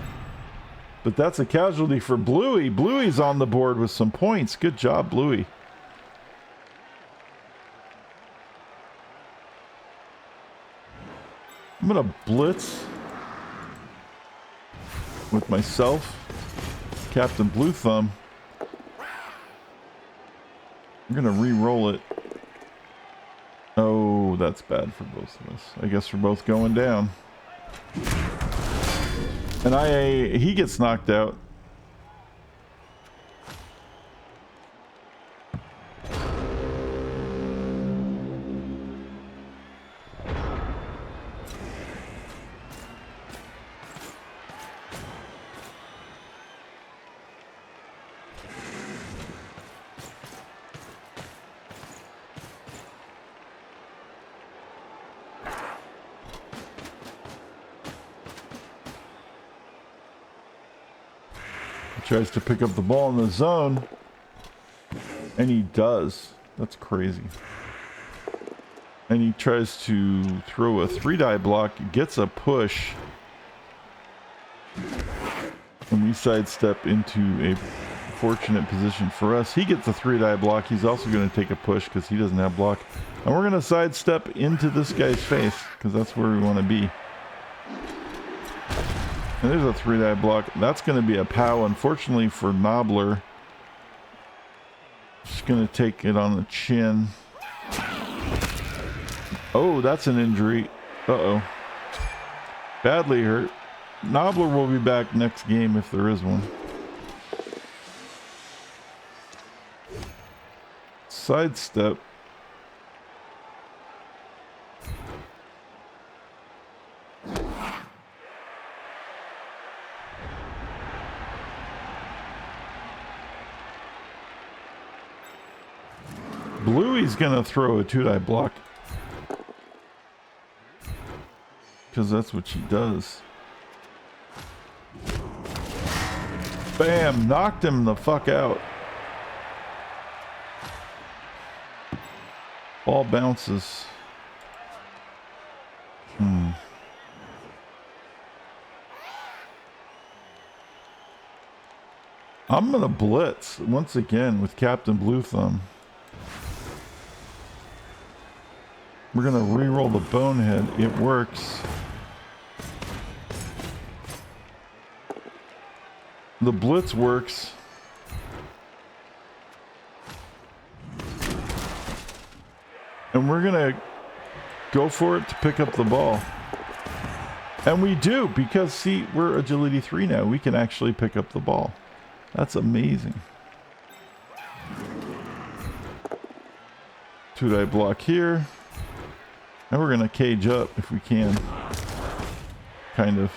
But that's a casualty for Bluey. Bluey's on the board with some points. Good job, Bluey. I'm gonna blitz with myself, Captain Blue Thumb. I'm gonna re-roll it. Oh, that's bad for both of us. I guess we're both going down. And he gets knocked out. Tries to pick up the ball in the zone, and he does. That's crazy. And he tries to throw a 3-die block, gets a push, and we sidestep into a fortunate position for us. He gets a 3-die block. He's also going to take a push because he doesn't have block, and we're going to sidestep into this guy's face because that's where we want to be. And there's a 3-die block. That's going to be a POW. Unfortunately for Nobbler, just going to take it on the chin. Oh, that's an injury. Uh-oh. Badly hurt. Nobbler will be back next game if there is one. Sidestep. Bluey's gonna throw a 2-die block because that's what she does. Bam! Knocked him the fuck out. Ball bounces. I'm gonna blitz once again with Captain Blue Thumb. We're gonna re-roll the bonehead. It works. The blitz works. And we're gonna go for it to pick up the ball. And we do, because see, we're agility 3 now. We can actually pick up the ball. That's amazing. 2-die block here. And we're gonna cage up if we can. Kind of.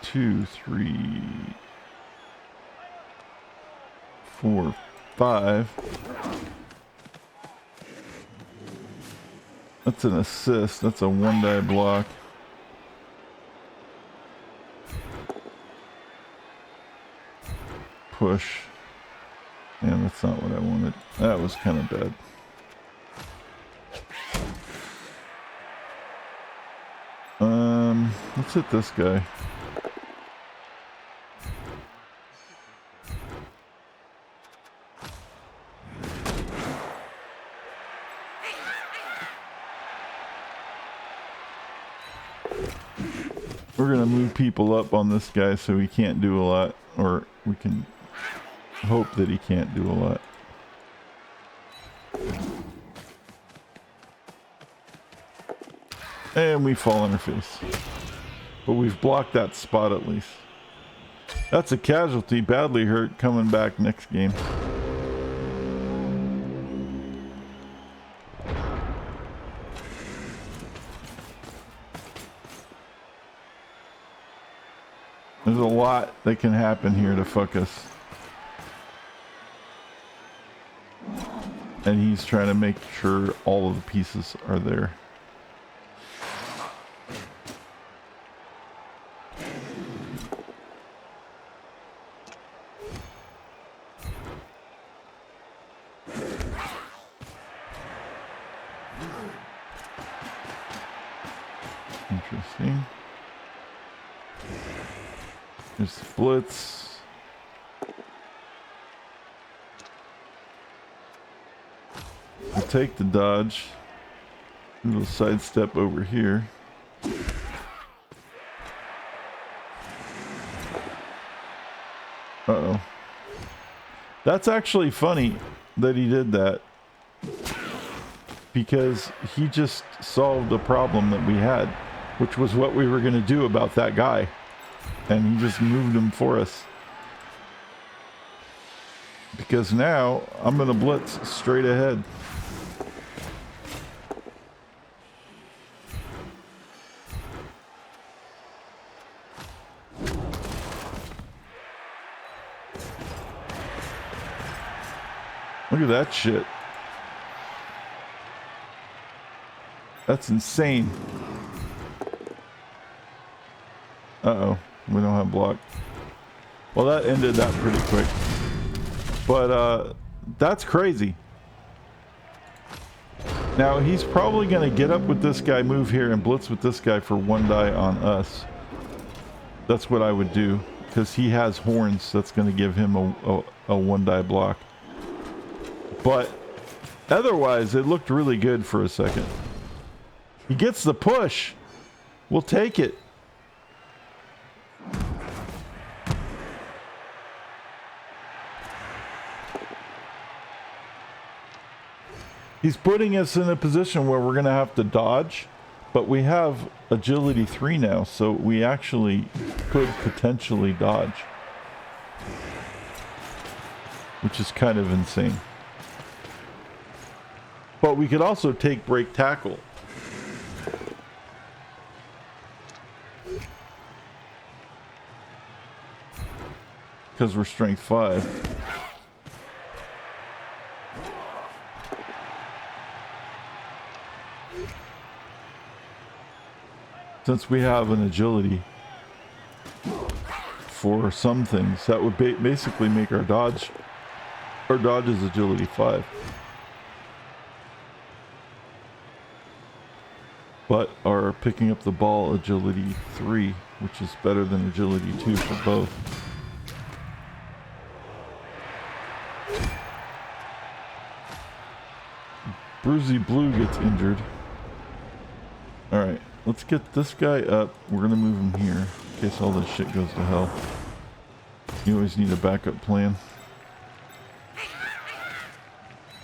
Two, 3, 4, 5. That's an assist. That's a 1-die block. Push. And that's not what I wanted. That was kind of bad. Let's hit this guy. We're gonna move people up on this guy so he can't do a lot, or we can hope that he can't do a lot. And we fall on our face. But we've blocked that spot at least. That's a casualty, badly hurt, coming back next game. There's a lot that can happen here to fuck us. And he's trying to make sure all of the pieces are there. Interesting. There's the blitz. I'll take the dodge. A little sidestep over here. Uh-oh. That's actually funny that he did that, because he just solved a problem that we had, which was what we were going to do about that guy, and he just moved him for us. Because now I'm going to blitz straight ahead. Look at that shit. That's insane. Uh-oh. We don't have block. Well, that ended that pretty quick. But, that's crazy. Now, he's probably going to get up with this guy, move here, and blitz with this guy for one die on us. That's what I would do. Because he has horns. That's going to give him a one die block. But otherwise, it looked really good for a second. He gets the push. We'll take it. He's putting us in a position where we're going to have to dodge, but we have agility 3 now, so we actually could potentially dodge, which is kind of insane. But we could also take break tackle. Because we're strength 5. Since we have an agility for some things, that would basically make our dodge. Our dodge is agility 5. But our picking up the ball agility 3, which is better than agility 2 for both. Bruisey Blue gets injured. Alright, let's get this guy up. We're gonna move him here in case all this shit goes to hell. You always need a backup plan.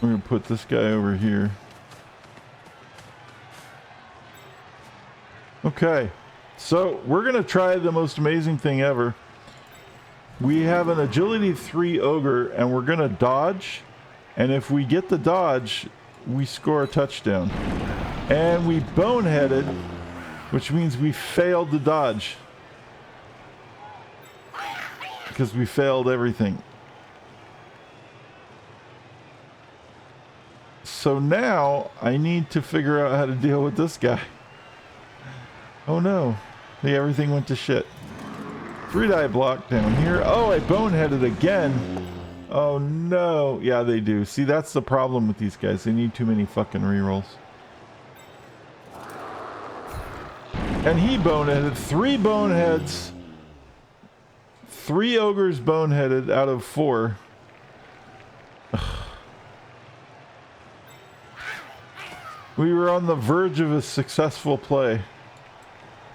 We're gonna put this guy over here. Okay, so we're gonna try the most amazing thing ever. We have an agility 3 ogre and we're gonna dodge, and if we get the dodge we score a touchdown. And we boneheaded, which means we failed the dodge because we failed everything. So now I need to figure out how to deal with this guy. Oh no, everything went to shit. 3 die block down here. Oh, I boneheaded again. Oh no. Yeah, they do. See, that's the problem with these guys. They need too many fucking rerolls. And he boneheaded. 3 boneheads. 3 ogres boneheaded out of 4. We were on the verge of a successful play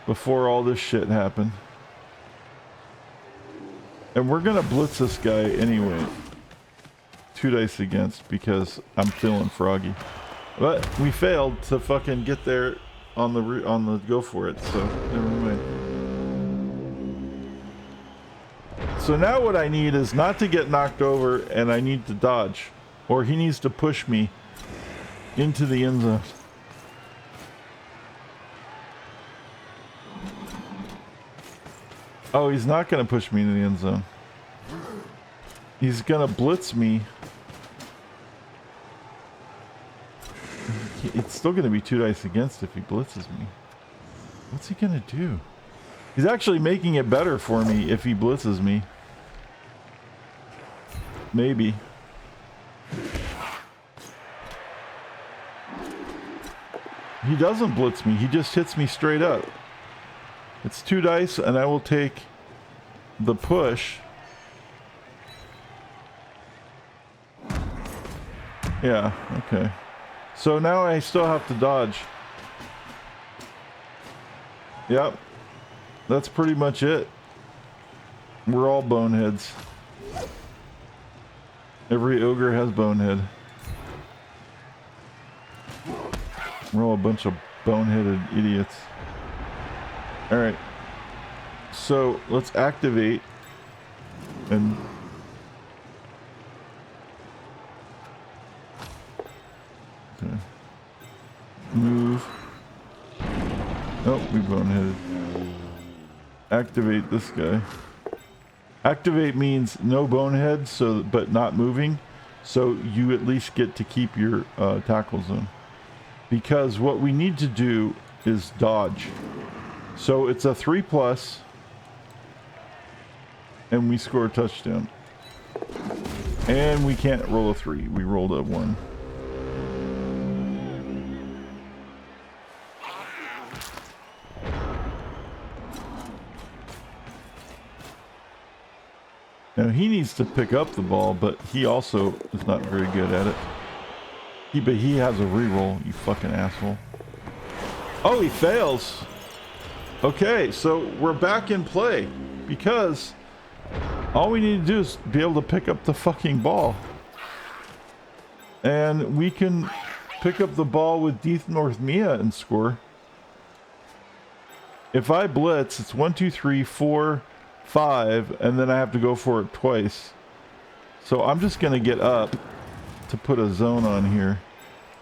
before all this shit happened. And we're gonna blitz this guy anyway. 2 dice against because I'm feeling froggy. But we failed to fucking get there on the go for it, so never mind. So now what I need is not to get knocked over, and I need to dodge. Or he needs to push me into the end zone. Oh, he's not going to push me into the end zone. He's going to blitz me. It's still going to be 2 dice against if he blitzes me. What's he going to do? He's actually making it better for me if he blitzes me. Maybe. He doesn't blitz me. He just hits me straight up. It's 2 dice, and I will take the push. Yeah, okay. So now I still have to dodge. Yep. That's pretty much it. We're all boneheads. Every ogre has bonehead. We're all a bunch of boneheaded idiots. Alright. So let's activate and okay. Move. Oh, we boneheaded. Activate this guy. Activate means no bonehead, so but not moving, so you at least get to keep your tackle zone. Because what we need to do is dodge. So it's a 3+, and we score a touchdown. And we can't roll a 3. We rolled a 1. Now he needs to pick up the ball, but he also is not very good at it. But he has a reroll, you fucking asshole. Oh, he fails. Okay, so we're back in play because all we need to do is be able to pick up the fucking ball. And we can pick up the ball with Deep North Mia and score. If I blitz, it's 1, 2, 3, 4, 5, and then I have to go for it twice. So I'm just gonna get up to put a zone on here.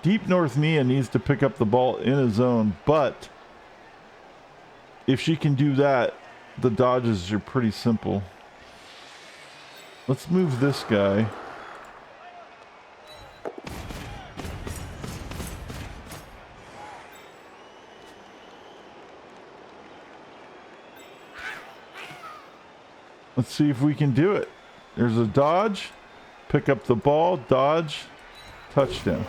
Deep North Mia needs to pick up the ball in a zone, but if she can do that, the dodges are pretty simple. Let's move this guy. Let's see if we can do it. There's a dodge, pick up the ball, dodge, touchdown.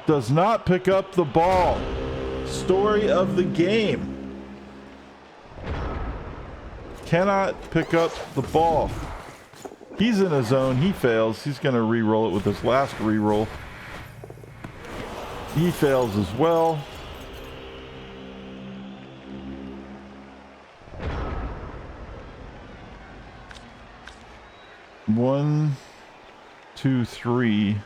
Does not pick up the ball. Story of the game. Cannot pick up the ball. He's in a zone. He fails. He's going to re-roll it with his last re-roll. He fails as well. One, 2, 3,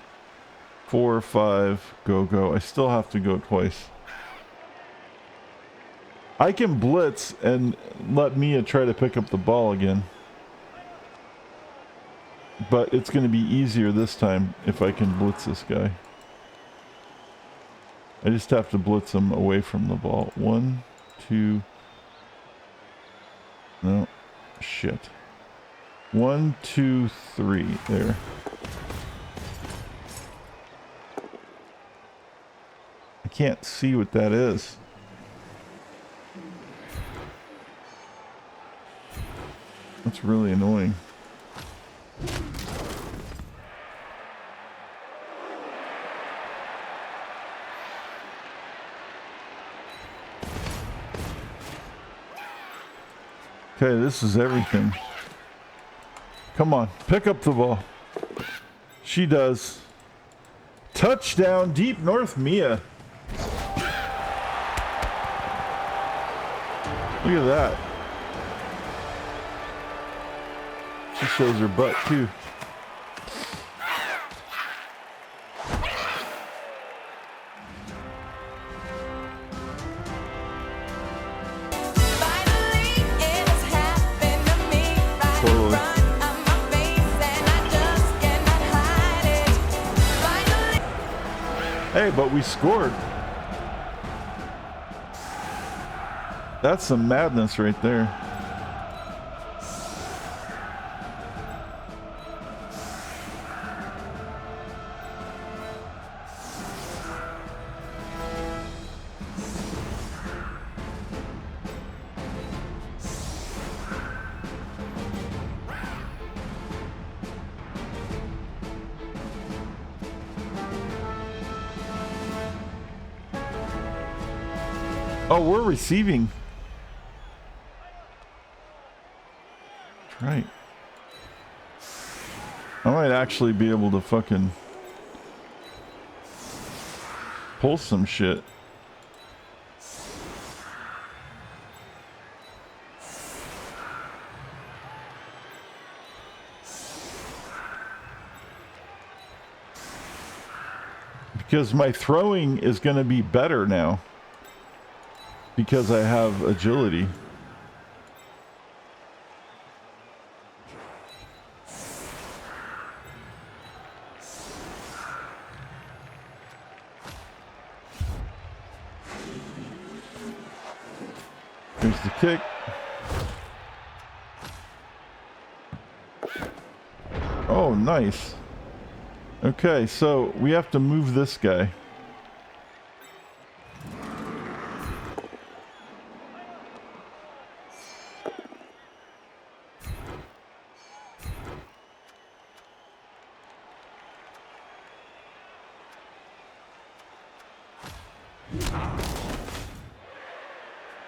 4, 5, go. I still have to go twice. I can blitz and let Mia try to pick up the ball again. But it's going to be easier this time if I can blitz this guy. I just have to blitz him away from the ball. 1, 2. No. Shit. 1, 2, 3. There. I can't see what that is. That's really annoying. Okay, this is everything. Come on, pick up the ball. She does. Touchdown, Deep North Mia. Look at that. She shows her butt too. Totally. Hey, but we scored. That's some madness right there. Oh, we're receiving. That's right. I might actually be able to fucking pull some shit. Because my throwing is going to be better now. Because I have agility. Here's the kick. Oh, nice. Okay, so we have to move this guy.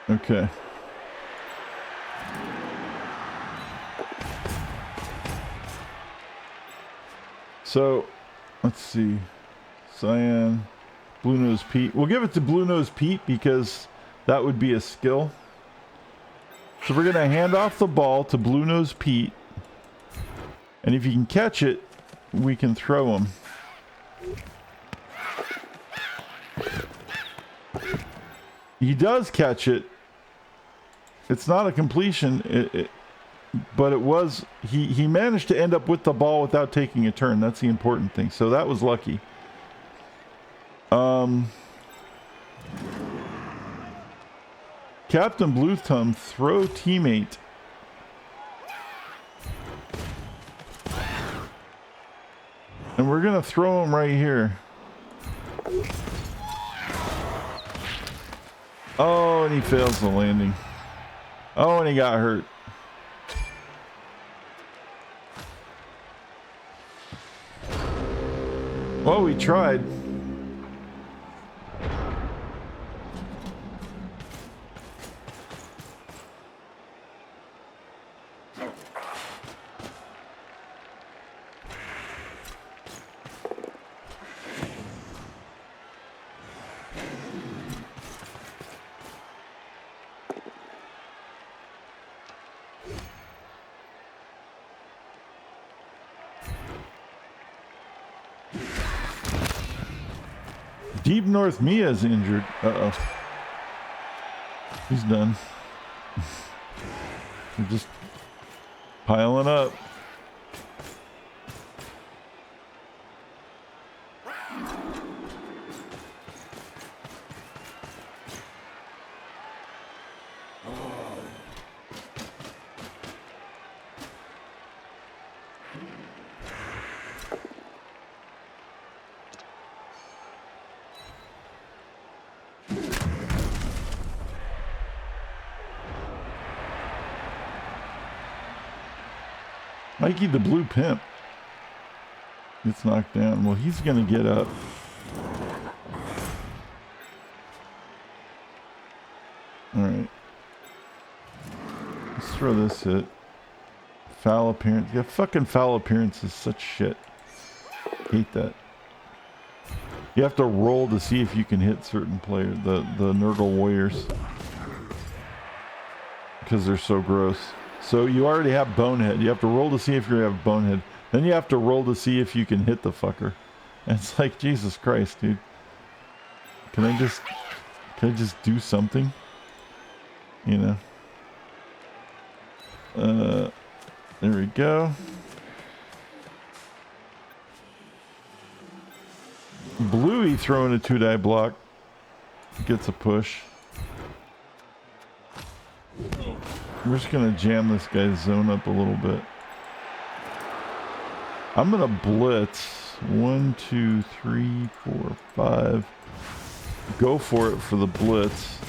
Okay. So, let's see. Cyan, Blue Nose Pete. We'll give it to Blue Nose Pete because that would be a skill. So we're going to hand off the ball to Blue Nose Pete. And if you can catch it, we can throw him. He does catch it. It's not a completion, but it was. He managed to end up with the ball without taking a turn. That's the important thing. So that was lucky. Captain Blue Thumb, throw teammate. And we're gonna throw him right here. Oh, and he fails the landing. Oh, and he got hurt. Well, we tried. Deep North Mia's injured. Uh-oh. He's done. We're just piling up. Mikey the Blue Pimp gets knocked down. Well, he's going to get up. Alright. Let's throw this hit. Foul appearance. Yeah, fucking foul appearance is such shit. Hate that. You have to roll to see if you can hit certain players, the Nurgle Warriors. Because they're so gross. So you already have Bonehead. You have to roll to see if you have Bonehead. Then you have to roll to see if you can hit the fucker. And it's like, Jesus Christ, dude. Can I just do something? You know? There we go. Bluey throwing a 2-die block. Gets a push. We're just gonna jam this guy's zone up a little bit. I'm gonna blitz. 1, 2, 3, 4, 5. Go for it for the blitz.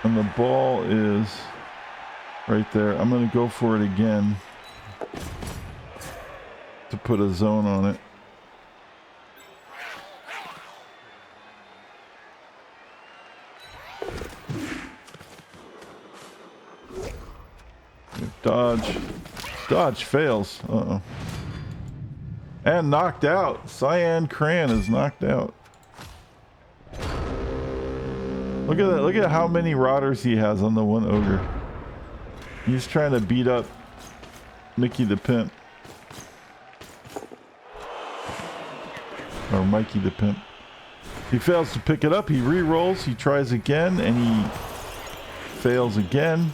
And the ball is Right there. I'm going to go for it again to put a zone on it. Dodge. Dodge fails. Uh-oh. And knocked out. Cyan Cran is knocked out. Look at that. Look at how many rotters he has on the one ogre. He's trying to beat up Mickey the Pimp. Or Mikey the Pimp. He fails to pick it up. He re-rolls. He tries again and he fails again.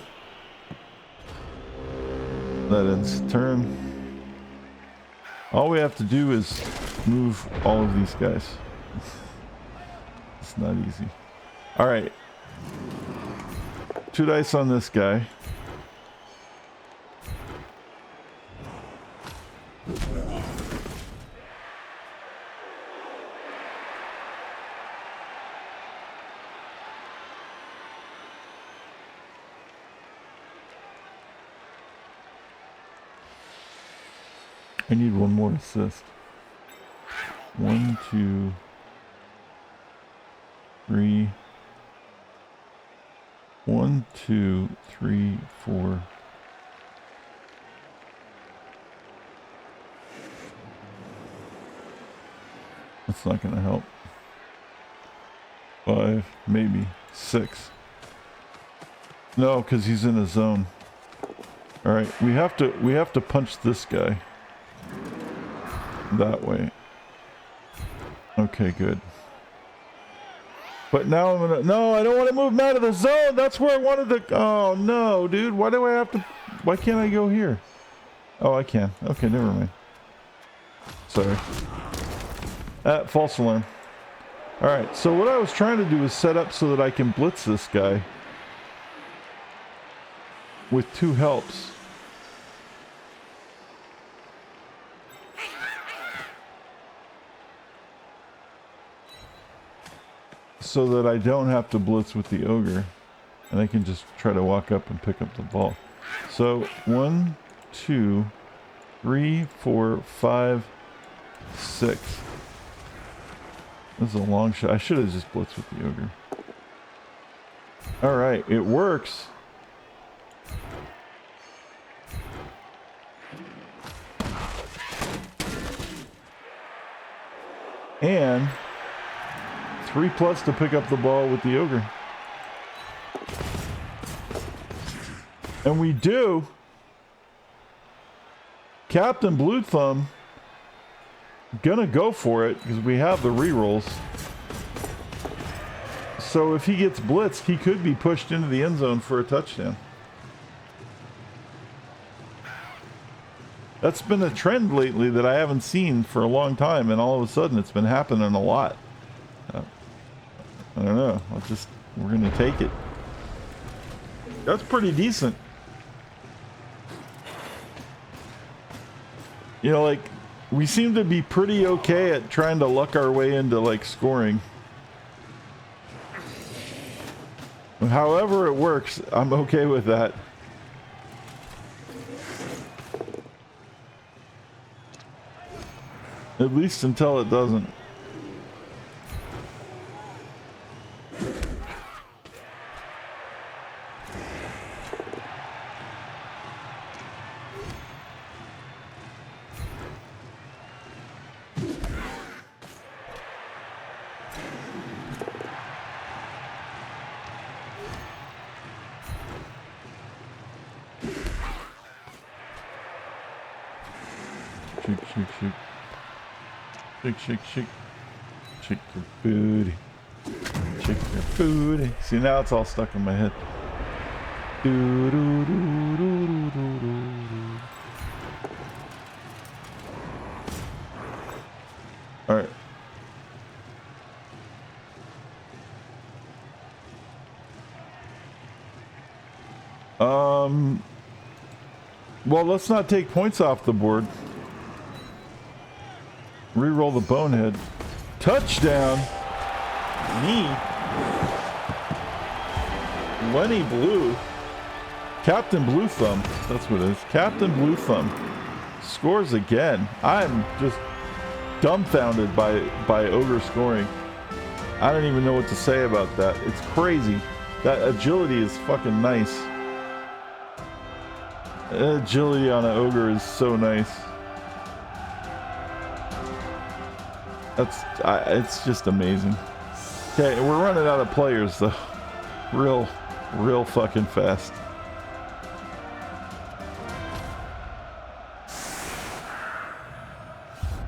That ends the turn. All we have to do is move all of these guys. It's not easy. All right. 2 dice on this guy. I need one more assist. 1, 2, 3. 1, 2, 3, 4. That's not going to help. 5, maybe 6. No, because he's in a zone. All right, we have to punch this guy that way. Okay, good. But now I'm gonna. No, I don't want to move him out of the zone. That's where I wanted to. Oh no, dude. Why do I have to? Why can't I go here? Oh, I can. Okay, never mind. Sorry. False alarm. All right. So what I was trying to do is set up so that I can blitz this guy with 2 helps. So that I don't have to blitz with the ogre and I can just try to walk up and pick up the ball. So 1, 2, 3, 4, 5, 6. This is a long shot. I should have just blitzed with the ogre. All right, it works. And 3+ to pick up the ball with the ogre. And we do. Captain Blue Thumb gonna go for it because we have the rerolls. So if he gets blitzed, he could be pushed into the end zone for a touchdown. That's been a trend lately that I haven't seen for a long time, and all of a sudden it's been happening a lot. I don't know. We're gonna take it. That's pretty decent. You know, like, we seem to be pretty okay at trying to luck our way into, like, scoring. However it works, I'm okay with that. At least until it doesn't. Shake, shake, shake. Shake, shake, shake. Shake your booty. Shake your booty. See, now it's all stuck in my head. Do, do, do, do, do, do, do. All right. Well, let's not take points off the board. Reroll the bonehead. Touchdown. Me. Lenny Blue. Captain Blue Thumb. That's what it is. Captain Blue Thumb scores again. I'm just dumbfounded by Ogre scoring. I don't even know what to say about that. It's crazy. That agility is fucking nice. Agility on an Ogre is so nice. It's just amazing. Okay, we're running out of players though. Real fucking fast.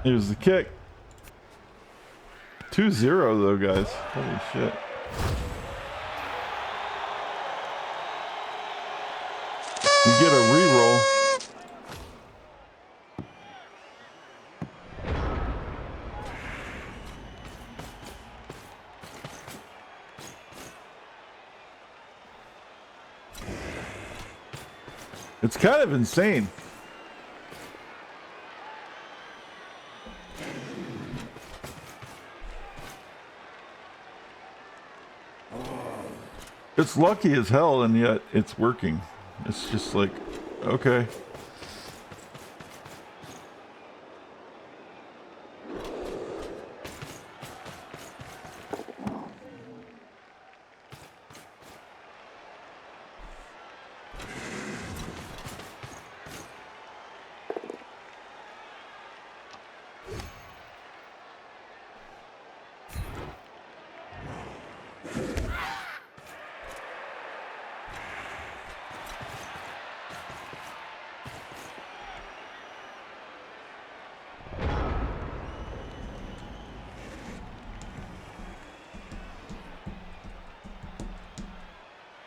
Here's the kick. 2-0 though, guys. Holy shit. We get a reroll. It's kind of insane. It's lucky as hell, and yet it's working. It's just like, okay.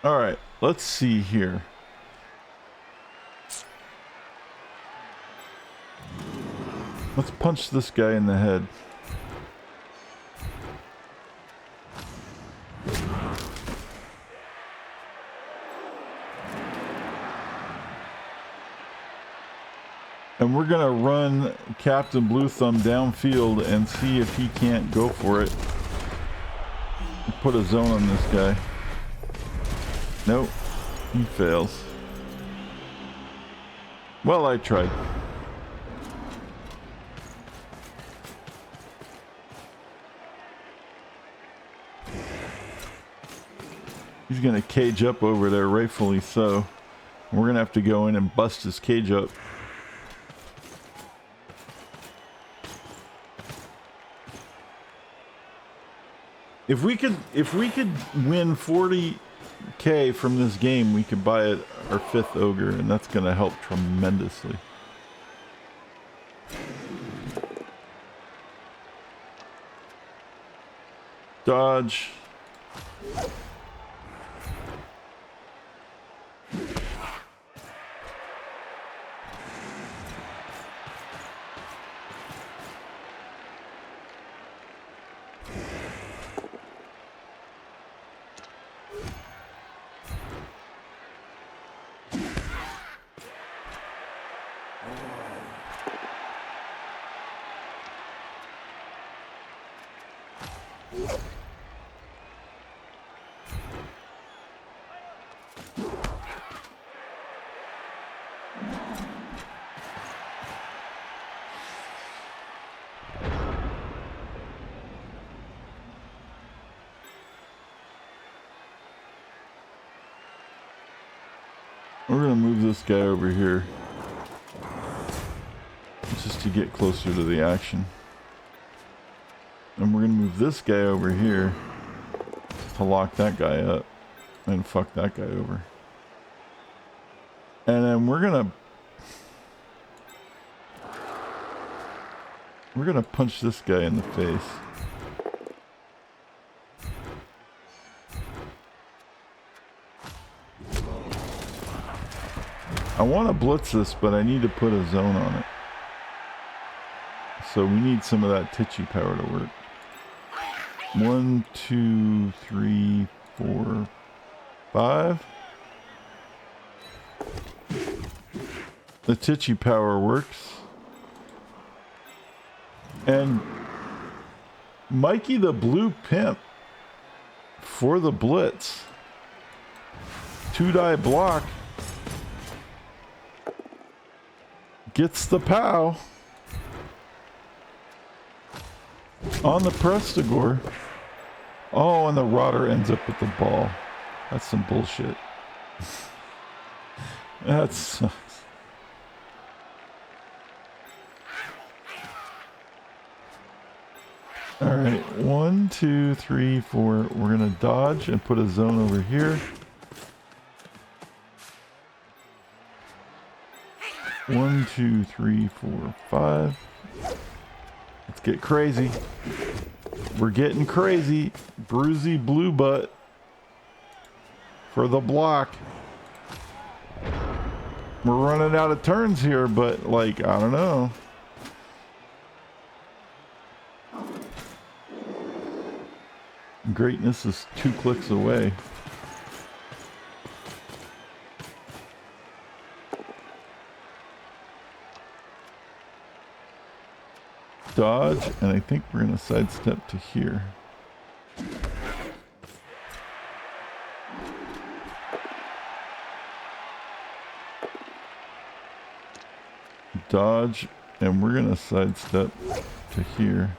All right, let's see here. Let's punch this guy in the head. And we're gonna run Captain Blue Thumb downfield and see if he can't go for it. Put a zone on this guy. Nope, he fails. Well, I tried. He's gonna cage up over there, rightfully so. We're gonna have to go in and bust his cage up. If we could win 40K from this game, we could buy our 5th Ogre, and that's gonna help tremendously. Dodge. We're gonna move this guy over here just to get closer to the action. And we're gonna move this guy over here to lock that guy up and fuck that guy over. And then we're gonna punch this guy in the face. I want to blitz this, but I need to put a zone on it. So we need some of that titchy power to work. 1, 2, 3, 4, 5. The titchy power works. And Mikey the Blue Pimp for the blitz. 2-die block. Gets the POW. On the Prestigore. Oh, and the Rotter ends up with the ball. That's some bullshit. That sucks. Alright, 1, 2, 3, 4. We're gonna dodge and put a zone over here. 1, 2, 3, 4, 5. Let's get crazy. We're getting crazy. Bruisey blue butt for the block. We're running out of turns here, but like, I don't know. Greatness is 2 clicks away. Dodge, and I think we're going to sidestep to here. Dodge, and we're going to sidestep to here.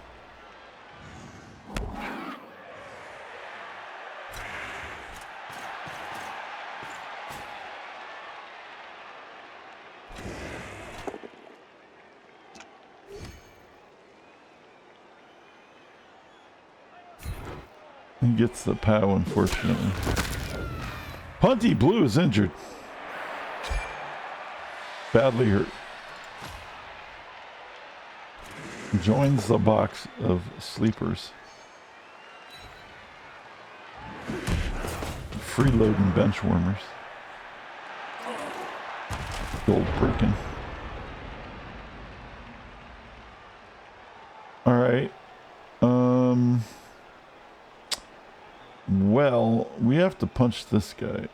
He gets the POW, unfortunately. Hunty Blue is injured. Badly hurt. Joins the box of sleepers. Freeloading bench warmers. Gold breaking. Alright. Well, we have to punch this guy.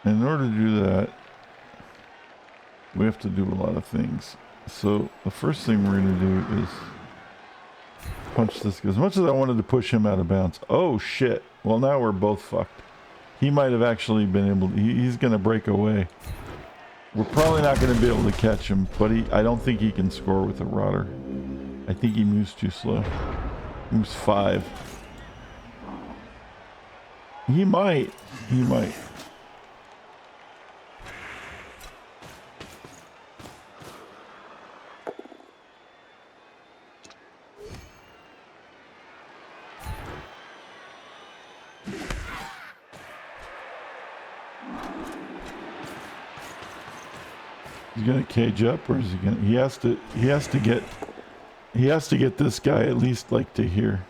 In order to do that, we have to do a lot of things. So the first thing we're going to do is punch this guy. As much as I wanted to push him out of bounds. Oh shit. Well, now we're both fucked. He might have actually been able to, he's going to break away. We're probably not going to be able to catch him, but I don't think he can score with a Rotter. I think he moves too slow. Moves 5. He might. He might. He's gonna cage up, or is he gonna? He has to get this guy at least like to here.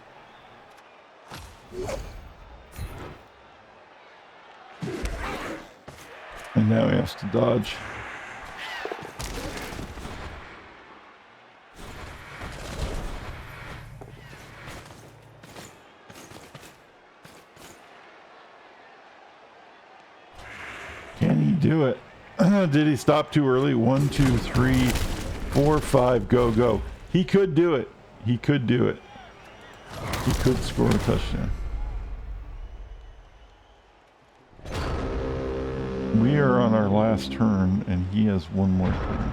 And now he has to dodge. Can he do it? Did he stop too early? 1, 2, 3, 4, 5, go, go. He could do it. He could do it. He could score a touchdown. We are on our last turn, and he has one more turn.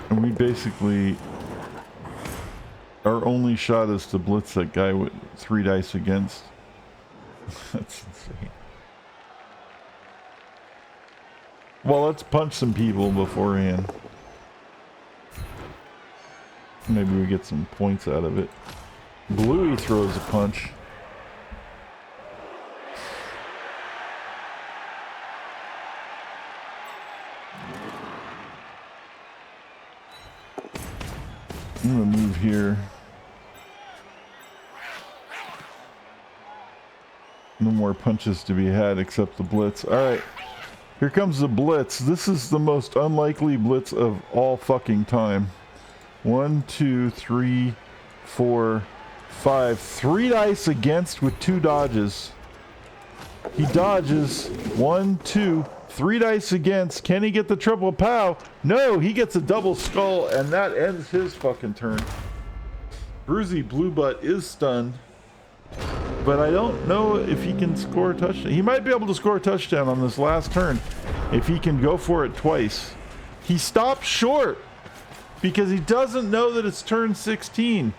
And we basically, our only shot is to blitz that guy with 3 dice against. That's insane. Well, let's punch some people beforehand. Maybe we get some points out of it. Bluey throws a punch. I'm gonna move here. No more punches to be had except the blitz. Alright. Here comes the blitz. This is the most unlikely blitz of all fucking time. 1, 2, 3, 4, 5. 3 dice against with 2 dodges. He dodges. 1, 2, 3 dice against. Can he get the triple pow? No, he gets a double skull, and that ends his fucking turn. Bruisey Blue Butt is stunned, but I don't know if he can score a touchdown. He might be able to score a touchdown on this last turn if he can go for it twice. He stopped short because he doesn't know that it's turn 16.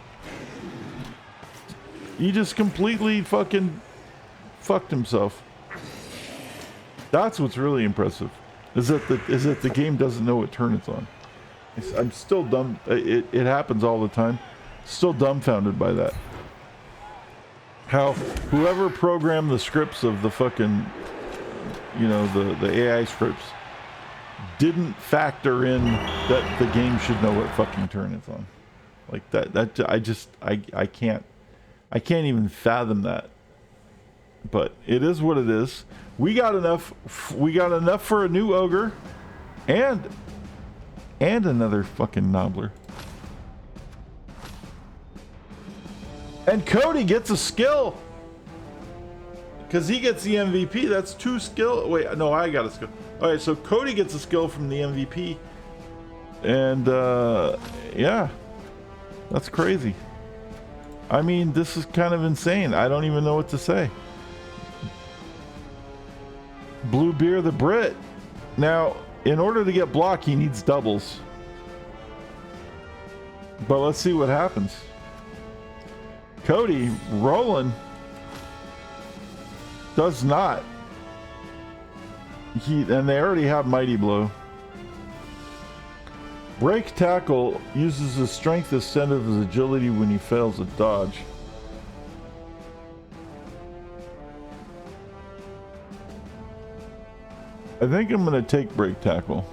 He just completely fucking fucked himself. That's what's really impressive, is that the game doesn't know what turn it's on. I'm still dumb. It happens all the time. Still dumbfounded by that. How whoever programmed the scripts of the fucking, you know, the AI scripts didn't factor in that the game should know what fucking turn it's on. Like that I can't even fathom that. But it is what it is. We got enough for a new ogre and another fucking knobbler. And Cody gets a skill because he gets the MVP. That's 2 skill. Wait, no, I got a skill. All right, so Cody gets a skill from the MVP, and yeah, that's crazy. I mean, this is kind of insane. I don't even know what to say. Blue Beer the Brit. Now, in order to get block, he needs doubles. But let's see what happens. Cody rolling does not. And they already have Mighty Blow. Break Tackle uses his strength instead of his agility when he fails a dodge. I think I'm going to take Break Tackle.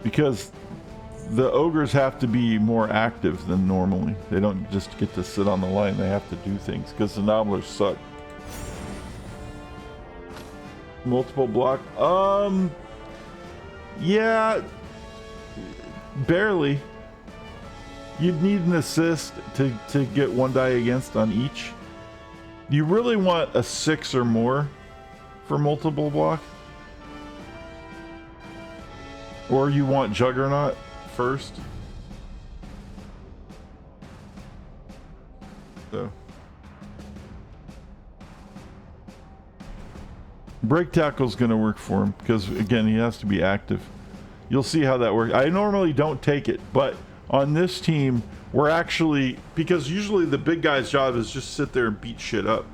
Because the ogres have to be more active than normally. They don't just get to sit on the line. They have to do things because the nobblers suck. Multiple block. Yeah, barely. You'd need an assist to get 1 die against on each. You really want a 6 or more for multiple block. Or you want Juggernaut first. So Break Tackle's gonna work for him because again he has to be active. You'll see how that works. I normally don't take it, but on this team we're actually, because usually the big guy's job is just sit there and beat shit up,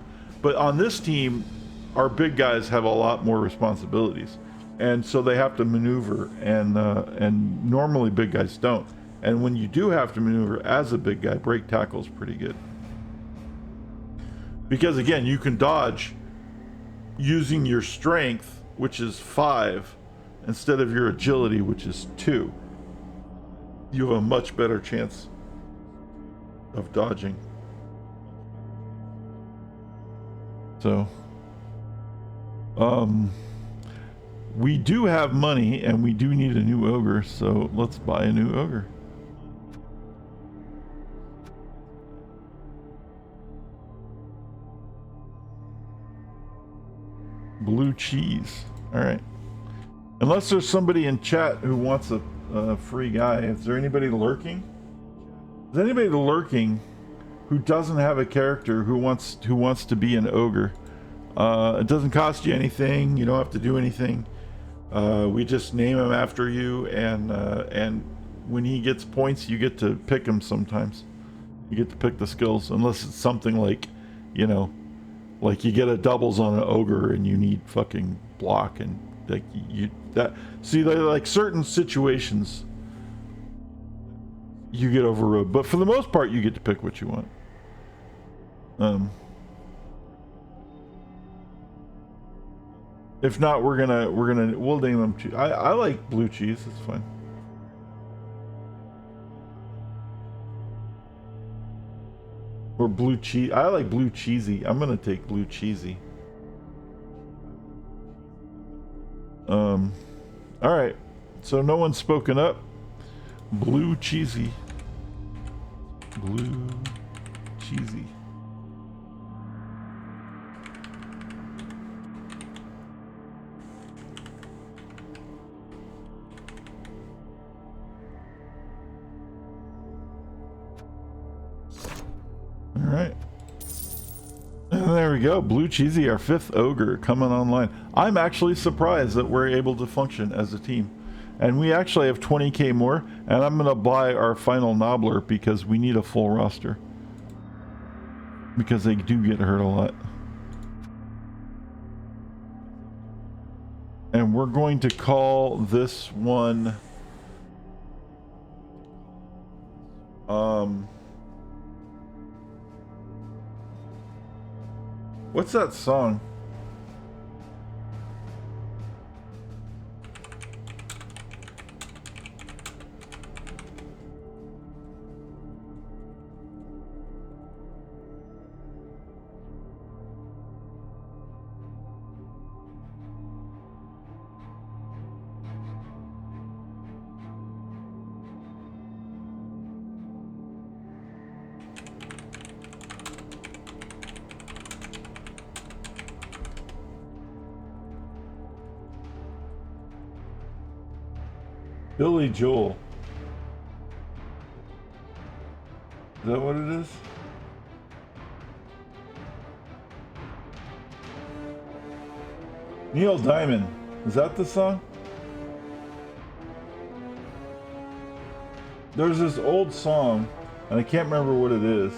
but on this team our big guys have a lot more responsibilities. And so they have to maneuver, and normally big guys don't. And when you do have to maneuver as a big guy, Break Tackle is pretty good. Because again, you can dodge using your strength, which is 5, instead of your agility, which is 2. You have a much better chance of dodging. So, we do have money and we do need a new ogre, so let's buy a new ogre. Blue cheese. All right. Unless there's somebody in chat who wants a free guy. Is there anybody lurking? Is anybody lurking who doesn't have a character who wants to be an ogre? It doesn't cost you anything. You don't have to do anything. We just name him after you, and when he gets points, you get to pick him sometimes. You get to pick the skills, unless it's something like, you know, like you get a doubles on an ogre and you need fucking block, and like like certain situations you get overrode, but for the most part you get to pick what you want. If not, we'll name them. I like blue cheese. It's fine. Or blue cheese. I like blue cheesy. I'm gonna take blue cheesy. All right. So no one's spoken up. Blue cheesy. Blue cheesy. there we go. Blue Cheesy, our 5th ogre, coming online. I'm actually surprised that we're able to function as a team. And we actually have 20k more, and I'm going to buy our final Nobbler because we need a full roster. Because they do get hurt a lot. And we're going to call this one... What's that song? Billy Joel. Is that what it is? Neil Diamond. Is that the song? There's this old song, and I can't remember what it is.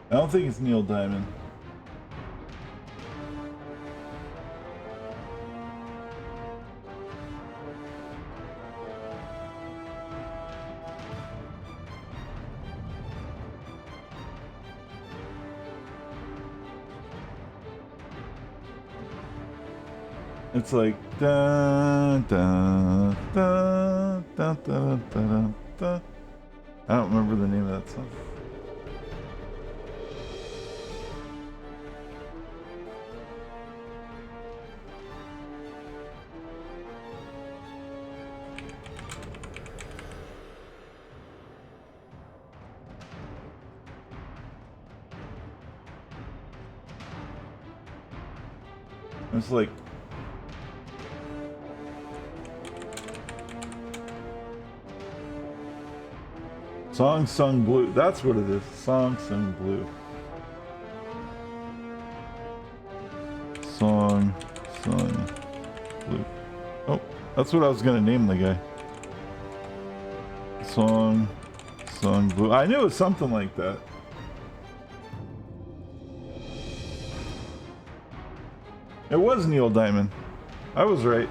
I don't think it's Neil Diamond. It's like da da da da da da da. I don't remember the name of that song. It's like Song Sung Blue. That's what it is. Song Sung Blue. Song Sung Blue. Oh, that's what I was gonna name the guy. Song Sung Blue. I knew it was something like that. It was Neil Diamond. I was right.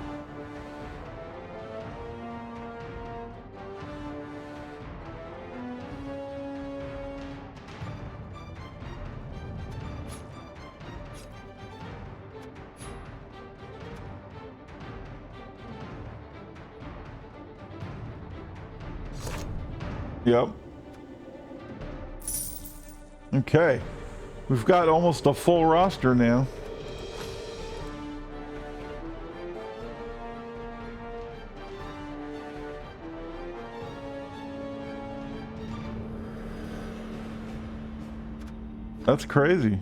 Yep. Okay. We've got almost a full roster now. That's crazy.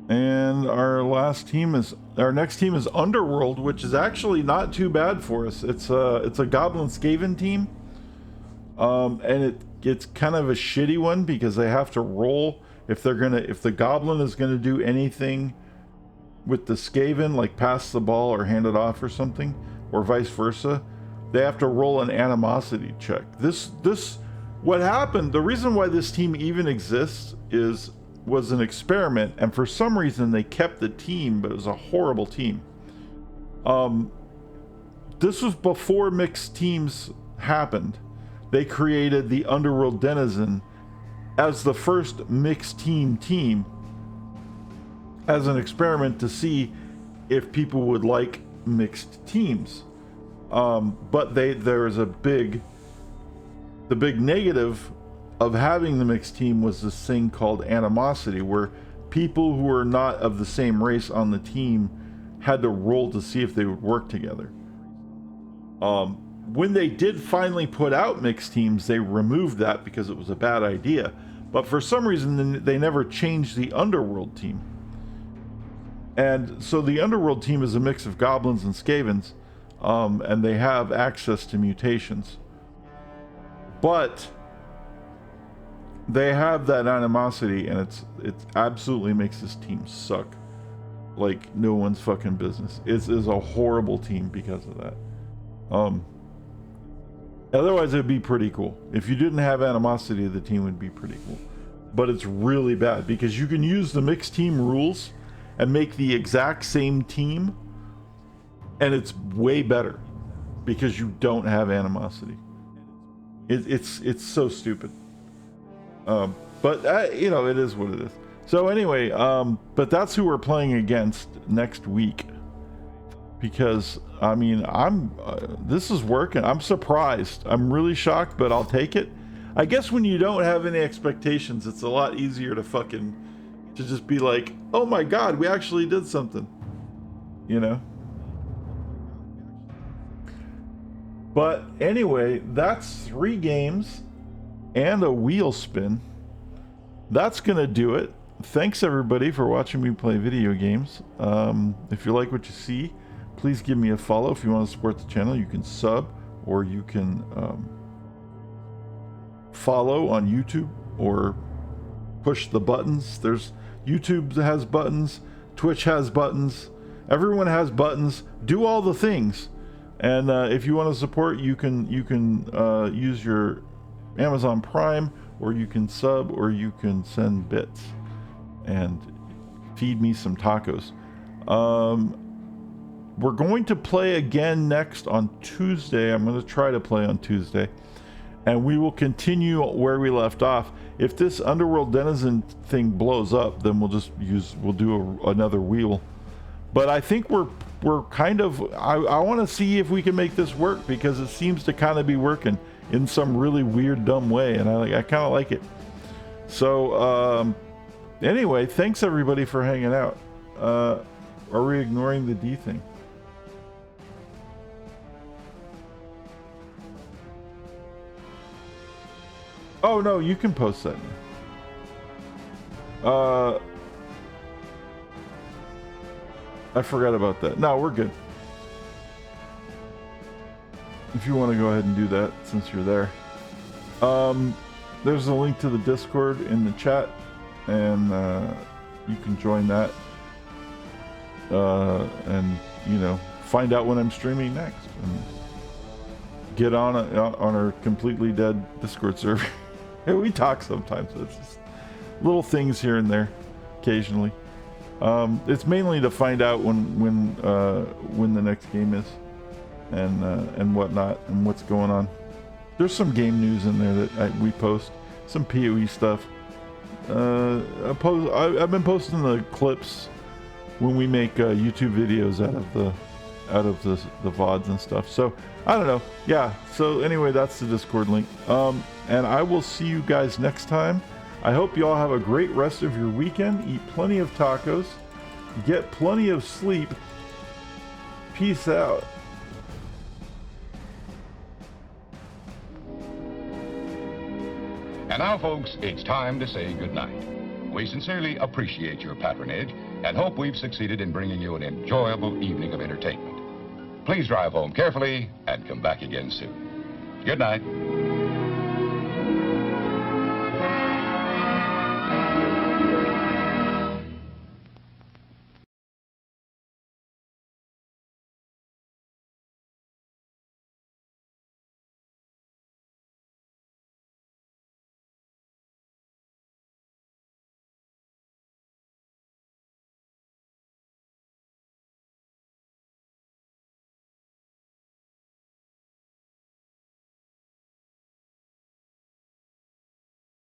And our next team is Underworld, which is actually not too bad for us. It's a Goblin Skaven team. And it's kind of a shitty one because they have to roll if the Goblin is gonna do anything with the Skaven, like pass the ball or hand it off or something, or vice versa, they have to roll an animosity check. What happened, the reason why this team even exists was an experiment, and for some reason they kept the team, but it was a horrible team. This was before mixed teams happened. They created the Underworld Denizen as the first mixed team as an experiment to see if people would like mixed teams. But there was the big negative of having the mixed team was this thing called animosity, where people who were not of the same race on the team had to roll to see if they would work together. When they did finally put out mixed teams, they removed that because it was a bad idea. But for some reason, they never changed the Underworld team. And so the Underworld team is a mix of goblins and skavens, and they have access to mutations. But they have that animosity, and it absolutely makes this team suck like no one's fucking business. It's a horrible team because of that. Otherwise, it'd be pretty cool. If you didn't have animosity, the team would be pretty cool. But it's really bad because you can use the mixed team rules and make the exact same team, and it's way better because you don't have animosity. It's so stupid. But you know, it is what it is. So anyway, but that's who we're playing against next week. Because I mean, this is working. I'm surprised. I'm really shocked, but I'll take it. I guess when you don't have any expectations, it's a lot easier to just be like, oh my god, we actually did something, you know. But anyway, that's 3 games and a wheel spin. That's gonna do it. Thanks everybody for watching me play video games. If you like what you see, please give me a follow. If you want to support the channel, you can sub, or you can follow on YouTube, or push the buttons. There's YouTube has buttons, Twitch has buttons, everyone has buttons. Do all the things. And if you want to support, you can use your Amazon Prime, or you can sub, or you can send bits and feed me some tacos. We're going to play again next on Tuesday. I'm going to try to play on Tuesday, and we will continue where we left off. If this Underworld Denizen thing blows up, then we'll do another wheel. But I think we're kind of, I want to see if we can make this work, because it seems to kind of be working in some really weird, dumb way, and I kind of like it. So anyway, thanks everybody for hanging out. Are we ignoring the D thing? Oh no, you can post that now. I forgot about that. No, we're good. If you want to go ahead and do that, since you're there. There's a link to the Discord in the chat, and you can join that. And you know, find out when I'm streaming next, and get on our completely dead Discord server. We talk sometimes. It's just little things here and there, occasionally. It's mainly to find out when the next game is, and whatnot, and what's going on. There's some game news in there that we post, some PoE stuff. I've been posting the clips when we make YouTube videos out of the VODs and stuff. So I don't know. Yeah. So anyway, that's the Discord link. And I will see you guys next time. I hope you all have a great rest of your weekend. Eat plenty of tacos. Get plenty of sleep. Peace out. And now, folks, it's time to say goodnight. We sincerely appreciate your patronage and hope we've succeeded in bringing you an enjoyable evening of entertainment. Please drive home carefully and come back again soon. Good night.